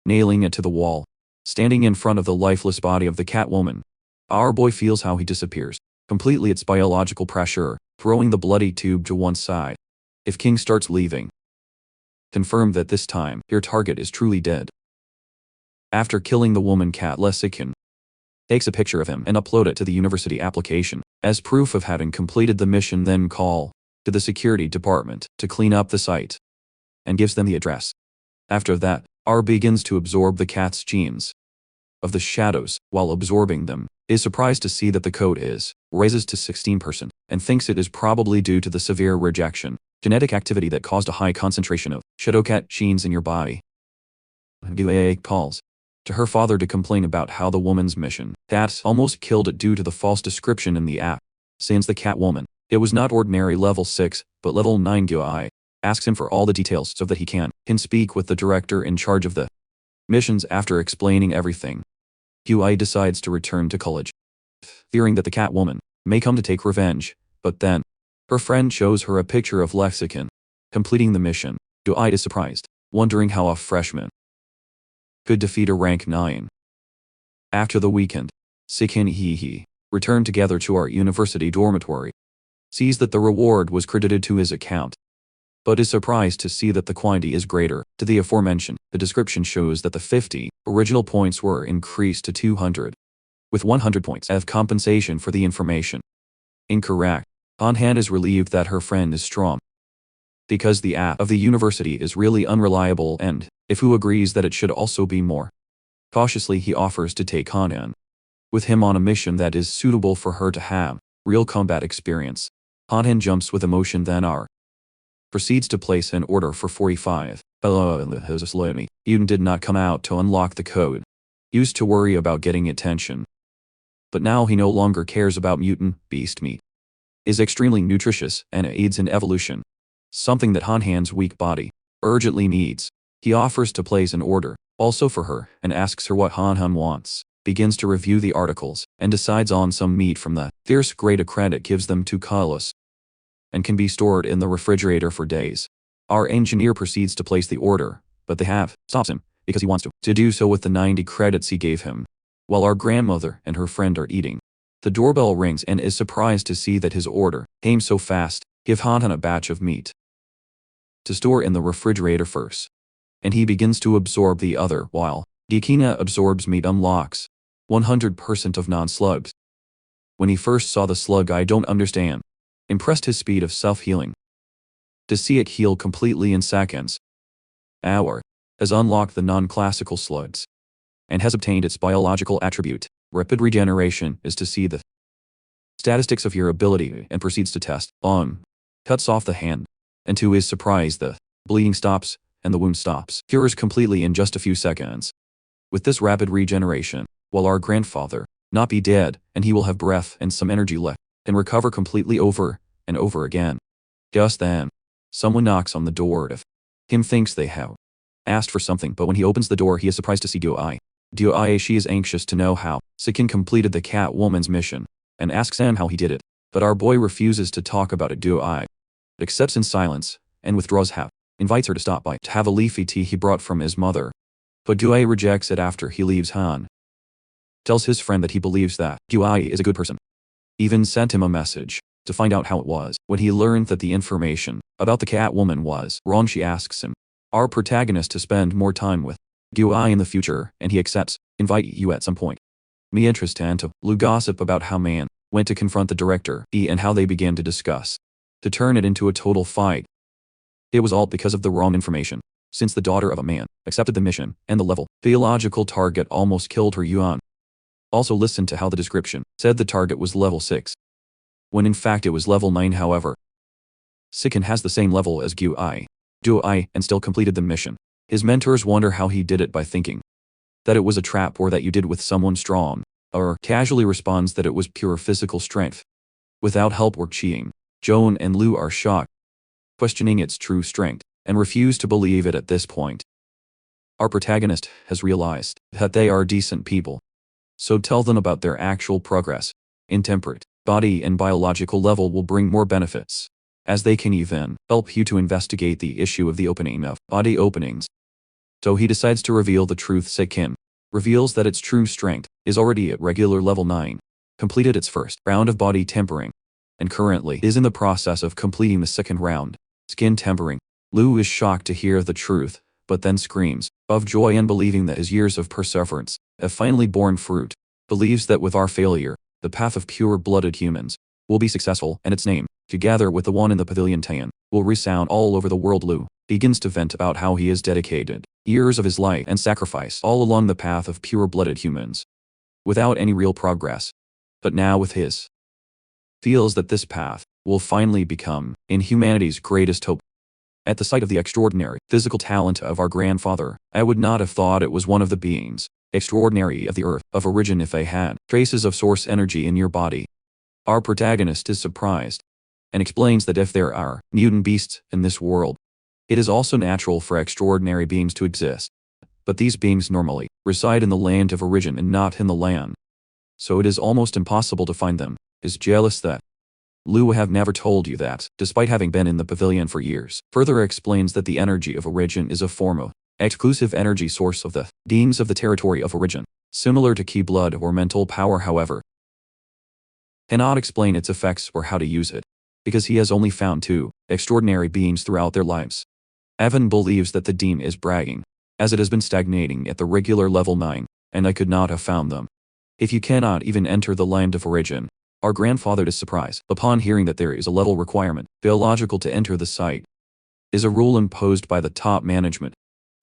nailing it to the wall. Standing in front of the lifeless body of the Catwoman, our boy feels how he disappears completely. Its biological pressure, throwing the bloody tube to one side. If King starts leaving, confirm that this time your target is truly dead. After killing the woman, Seiken takes a picture of him and upload it to the university application as proof of having completed the mission, then call to the security department to clean up the site and gives them the address. After that, R begins to absorb the cat's genes of the shadows. While absorbing them, is surprised to see that the code is raises to 16% and thinks it is probably due to the severe rejection genetic activity that caused a high concentration of Shadowcat genes in your body. Yahello calls to her father to complain about how the woman's mission that's almost killed it due to the false description in the app. Since the Catwoman, it was not ordinary level 6, but level 9. Yahello asks him for all the details so that he can speak with the director in charge of the missions. After explaining everything, Yahello decides to return to college, fearing that the Catwoman may come to take revenge, but then her friend shows her a picture of Lexicon completing the mission. Yahello is surprised, wondering how a freshman could defeat a rank 9. After the weekend, Seiken he returned together to our university dormitory, sees that the reward was credited to his account, but is surprised to see that the quantity is greater to the aforementioned. The description shows that the 50 original points were increased to 200, with 100 points of compensation for the information incorrect. Han is relieved that her friend is strong, because the app of the university is really unreliable, and if who agrees that it should also be more. Cautiously, he offers to take Han with him on a mission that is suitable for her to have real combat experience. Han jumps with emotion, then proceeds to place an order for 45. Mutant did not come out to unlock the code. Used to worry about getting attention, but now he no longer cares about mutant beast meat. Is extremely nutritious and aids in evolution, something that Han's weak body urgently needs. He offers to place an order also for her and asks her what Han wants. Begins to review the articles and decides on some meat from the fierce grade. A credit gives them to Carlos and can be stored in the refrigerator for days. Our engineer proceeds to place the order, but the stops him because he wants to do so with the 90 credits he gave him, while our grandmother and her friend are eating. The doorbell rings and is surprised to see that his order came so fast. Give Han a batch of meat to store in the refrigerator first, and he begins to absorb the other while Gikina absorbs meat. Unlocks 100% of non-slugs. When he first saw the slug, I don't understand. Impressed his speed of self-healing. To see it heal completely in seconds. Hour has unlocked the non-classical slugs and has obtained its biological attribute. Rapid regeneration is to see the statistics of your ability and proceeds to test. Cuts off the hand, and to his surprise the bleeding stops and the wound stops. Cures completely in just a few seconds. With this rapid regeneration, while our grandfather not be dead and he will have breath and some energy left, and recover completely over and over again. Just then, someone knocks on the door. If him thinks they have asked for something, but when he opens the door, he is surprised to see Yahello. She is anxious to know how Seiken completed the Catwoman's mission and asks him how he did it, but our boy refuses to talk about it. Yahello accepts in silence and withdraws. Invites her to stop by to have a leafy tea he brought from his mother, but Yahello rejects it. After he leaves, Han tells his friend that he believes that Yahello is a good person. Even sent him a message to find out how it was. When he learned that the information about the cat woman was wrong, she asks him, our protagonist, to spend more time with Gui in the future, and he accepts, invite you at some point. Me interest and to Lu gossip about how Man went to confront the director, and how they began to discuss to turn it into a total fight. It was all because of the wrong information, since the daughter of a man accepted the mission, and the level theological target almost killed her. Yuan also listened to how the description said the target was level 6, when in fact it was level 9. However, Sikin has the same level as Gui, and still completed the mission. His mentors wonder how he did it by thinking that it was a trap, or that you did with someone strong, or casually responds that it was pure physical strength without help or cheating. Joan and Lu are shocked, questioning its true strength, and refuse to believe it at this point. Our protagonist has realized that they are decent people, so tell them about their actual progress. Intemperate body and biological level will bring more benefits, as they can even help you to investigate the issue of the opening of body openings. So he decides to reveal the truth. Sikin reveals that its true strength is already at regular level 9, completed its first round of body tempering, and currently is in the process of completing the second round, skin tempering. Lu is shocked to hear the truth, but then screams of joy and believing that his years of perseverance have finally borne fruit, believes that with our failure, the path of pure-blooded humans will be successful, and its name, together with the one in the Pavilion Tan, will resound all over the world. Lu begins to vent about how he has dedicated years of his life and sacrifice all along the path of pure-blooded humans, without any real progress. But now with his, feels that this path will finally become in humanity's greatest hope. At the sight of the extraordinary physical talent of our grandfather, I would not have thought it was one of the beings extraordinary of the earth of origin if they had traces of source energy in your body. Our protagonist is surprised, and explains that if there are mutant beasts in this world, it is also natural for extraordinary beings to exist. But these beings normally reside in the land of origin and not in the land, so it is almost impossible to find them. Is jealous that Lu have never told you that, despite having been in the pavilion for years. Further explains that the energy of origin is a form of exclusive energy source of the beings of the territory of origin, similar to key blood or mental power. However, cannot explain its effects or how to use it, because he has only found 2 extraordinary beings throughout their lives. Evan believes that the Dean is bragging, as it has been stagnating at the regular level 9, and I could not have found them. If you cannot even enter the land of origin, our grandfather is surprised upon hearing that there is a level requirement, biological, to enter the site. Is a rule imposed by the top management.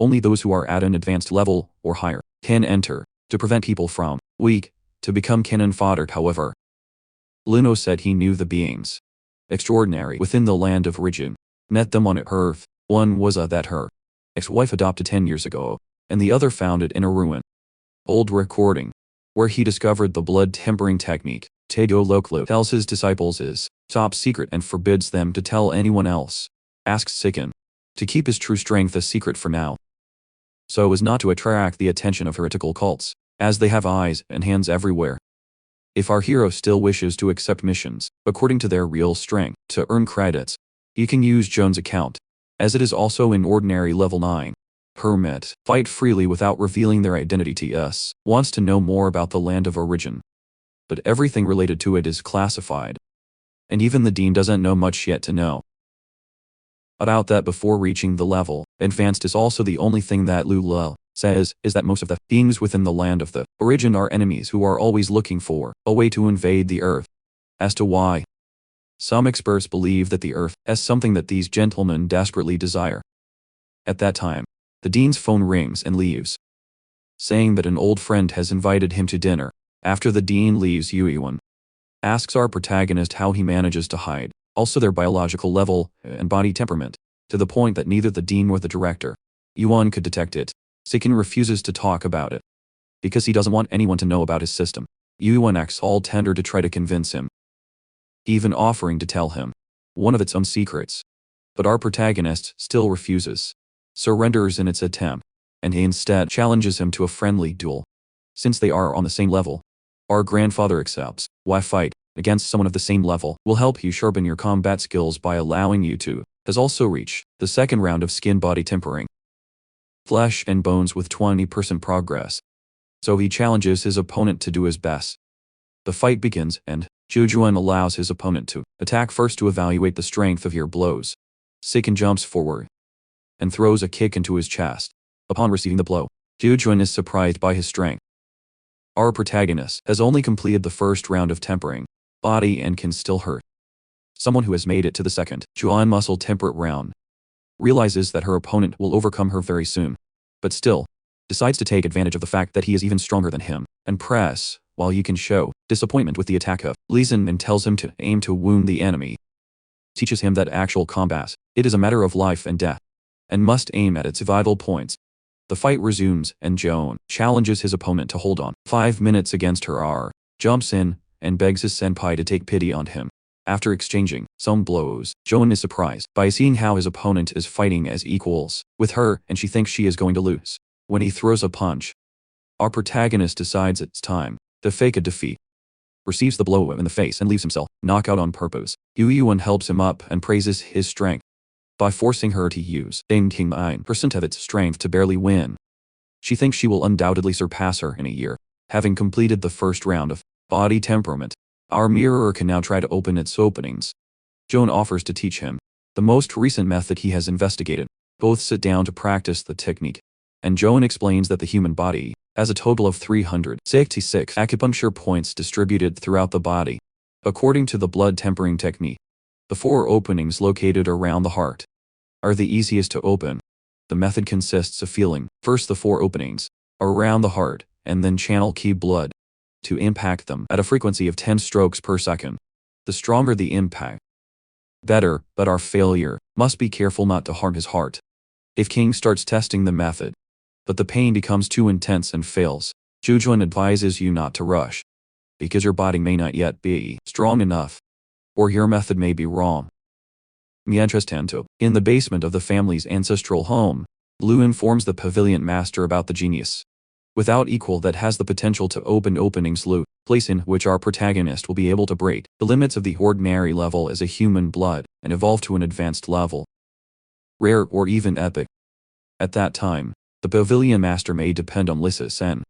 Only those who are at an advanced level or higher can enter, to prevent people from weak to become cannon fodder. However, Lino said he knew the beings extraordinary within the land of origin, met them on Earth. One was that her ex-wife adopted 10 years ago, and the other found it in a ruin. Old recording, where he discovered the blood tempering technique. Tego Loklo tells his disciples is top secret and forbids them to tell anyone else. Asks Sikin to keep his true strength a secret for now, so as not to attract the attention of heretical cults, as they have eyes and hands everywhere. If our hero still wishes to accept missions according to their real strength to earn credits, he can use Joan's account, as it is also in ordinary level 9. Permit fight freely without revealing their identity. TS wants to know more about the land of origin, but everything related to it is classified, and even the Dean doesn't know much yet to know about that before reaching the level. Advanced is also the only thing that Lula says is that most of the beings within the land of the origin are enemies who are always looking for a way to invade the earth. As to why, some experts believe that the earth has something that these gentlemen desperately desire. At that time, the Dean's phone rings and leaves, saying that an old friend has invited him to dinner. After the Dean leaves, Yuan asks our protagonist how he manages to hide also their biological level and body temperament, to the point that neither the Dean nor the director, Yuan, could detect it. Sikin refuses to talk about it, because he doesn't want anyone to know about his system. Yuan acts all tender to try to convince him, even offering to tell him one of its own secrets. But our protagonist still refuses, surrenders in its attempt, and he instead challenges him to a friendly duel. Since they are on the same level, our grandfather accepts. Why fight against someone of the same level will help you sharpen your combat skills by allowing you to has also reached the second round of skin body tempering, flesh and bones with 20% progress. So he challenges his opponent to do his best. The fight begins, and Jujuan allows his opponent to attack first to evaluate the strength of your blows. Seiken jumps forward and throws a kick into his chest. Upon receiving the blow, Jujuan is surprised by his strength. Our protagonist has only completed the first round of tempering body and can still hurt. Someone who has made it to the second Juan muscle temperate round realizes that her opponent will overcome her very soon, but still decides to take advantage of the fact that he is even stronger than him and press, while you can show disappointment with the attack of Leeson and tells him to aim to wound the enemy. Teaches him that actual combat, it is a matter of life and death, and must aim at its vital points. The fight resumes and Joan challenges his opponent to hold on 5 minutes against her R, jumps in, and begs his senpai to take pity on him. After exchanging some blows, Joan is surprised by seeing how his opponent is fighting as equals with her and she thinks she is going to lose. When he throws a punch, our protagonist decides it's time to fake a defeat. Receives the blow in the face and leaves himself knocked out on purpose. Yuan helps him up and praises his strength by forcing her to use 99% of its strength to barely win. She thinks she will undoubtedly surpass her in a year, having completed the first round of body temperament. Our mirror can now try to open its openings. Joan offers to teach him the most recent method he has investigated. Both sit down to practice the technique, and Joan explains that the human body has a total of 366 acupuncture points distributed throughout the body. According to the blood tempering technique, the 4 openings located around the heart are the easiest to open. The method consists of feeling first the 4 openings around the heart and then channel key blood to impact them at a frequency of 10 strokes per second. The stronger the impact, better, but our failure must be careful not to harm his heart. If King starts testing the method, but the pain becomes too intense and fails, Jujuan advises you not to rush, because your body may not yet be strong enough, or your method may be wrong. Mientras tanto, in the basement of the family's ancestral home, Lu informs the pavilion master about the genius without equal that has the potential to open openings Lu, place in which our protagonist will be able to break the limits of the ordinary level as a human blood and evolve to an advanced level, rare or even epic. At that time, the pavilion master may depend on Lisa Sen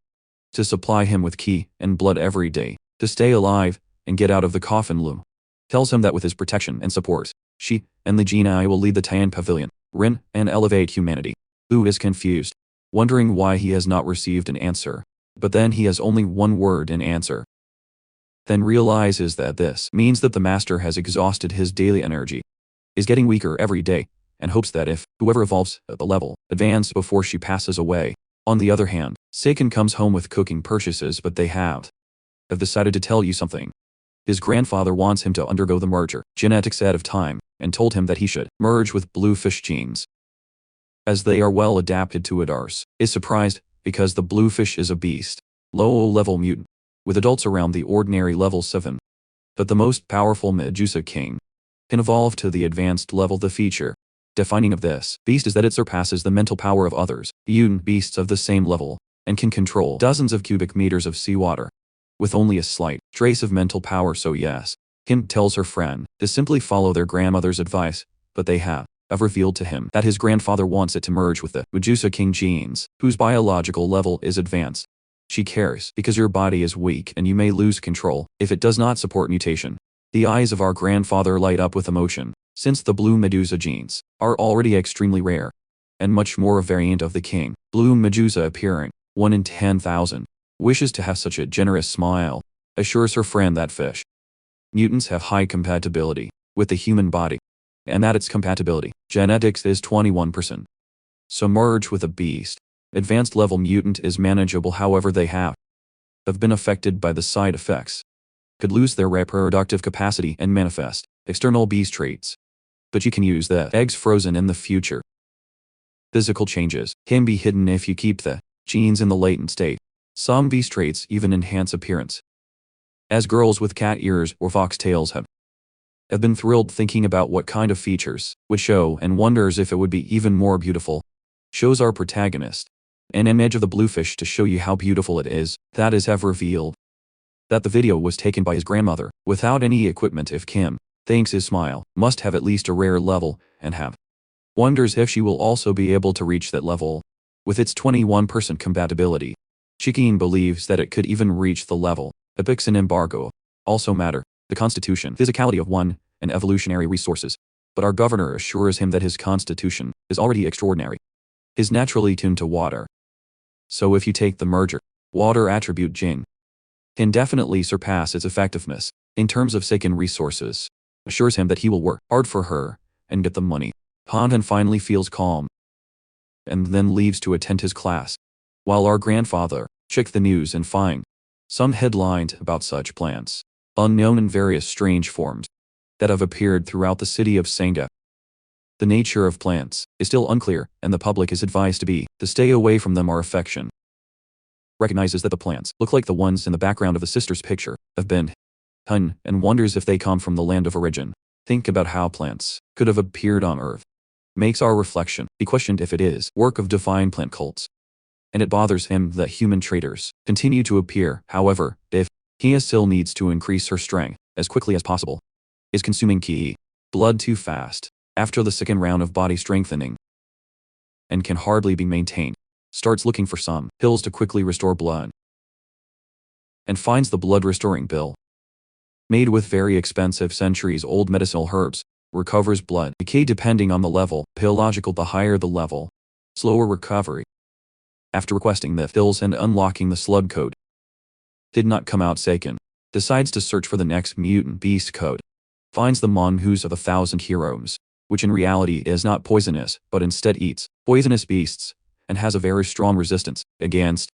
to supply him with ki and blood every day to stay alive and get out of the coffin. Lu tells him that with his protection and support, she and the genii will lead the Tian Pavilion, Rin, and elevate humanity. Lu is confused, wondering why he has not received an answer, but then he has only one word in answer. Then realizes that this means that the master has exhausted his daily energy, is getting weaker every day, and hopes that if whoever evolves at the level advance before she passes away. On the other hand, Seiken comes home with cooking purchases, but they have decided to tell you something. His grandfather wants him to undergo the merger genetics out of time, and told him that he should merge with bluefish genes, as they are well adapted to it. Ars is surprised because the bluefish is a beast, low-level mutant, with adults around the ordinary level 7. But the most powerful Medusa King can evolve to the advanced level. The feature defining of this beast is that it surpasses the mental power of others, mutant beasts of the same level, and can control dozens of cubic meters of seawater with only a slight trace of mental power. So yes, Kim tells her friend to simply follow their grandmother's advice, but they have revealed to him that his grandfather wants it to merge with the Medusa King genes, whose biological level is advanced. She cares because your body is weak and you may lose control if it does not support mutation. The eyes of our grandfather light up with emotion, since the blue Medusa genes are already extremely rare, and much more a variant of the king. Blue Medusa appearing 1 in 10,000. Wishes to have such a generous smile, assures her friend that fish mutants have high compatibility with the human body, and that its compatibility genetics is 21%. So merge with a beast. Advanced level mutant is manageable, however they have been affected by the side effects, could lose their reproductive capacity and manifest external beast traits. But you can use the eggs frozen in the future. Physical changes can be hidden if you keep the genes in the latent state. Some beast traits even enhance appearance, as girls with cat ears or fox tails have been thrilled thinking about what kind of features would show, and wonders if it would be even more beautiful. Shows our protagonist an image of the bluefish to show you how beautiful it is. That is have revealed that the video was taken by his grandmother without any equipment. If Kim thinks his smile must have at least a rare level, and wonders if she will also be able to reach that level with its 21% compatibility. Shikin believes that it could even reach the level epics and embargo also matter. the constitution, physicality of one, and evolutionary resources. But our governor assures him that his constitution is already extraordinary, is naturally tuned to water. So if you take the merger, water attribute Jing can definitely surpass its effectiveness in terms of Seiken resources, assures him that he will work hard for her and get the money. Han finally feels calm and then leaves to attend his class, while our grandfather checked the news and find some headlines about such plants, unknown in various strange forms, that have appeared throughout the city of Sanga. The nature of plants is still unclear, and the public is advised to stay away from them. Our affection recognizes that the plants look like the ones in the background of the sister's picture of Ben Hun, and wonders if they come from the land of origin. Think about how plants could have appeared on Earth. Makes our reflection be questioned if it is work of divine plant cults. And it bothers him that human traders continue to appear. However, if he still needs to increase her strength as quickly as possible, is consuming ki blood too fast after the second round of body strengthening and can hardly be maintained, starts looking for some pills to quickly restore blood and finds the blood restoring pill made with very expensive centuries-old medicinal herbs, recovers blood decay depending on the level. Pillogical, the higher the level, slower recovery. After requesting the pills and unlocking the slug code did not come out, Seiken decides to search for the next mutant beast code. Finds the Manhus of 1,000 heroes, which in reality is not poisonous, but instead eats poisonous beasts, and has a very strong resistance against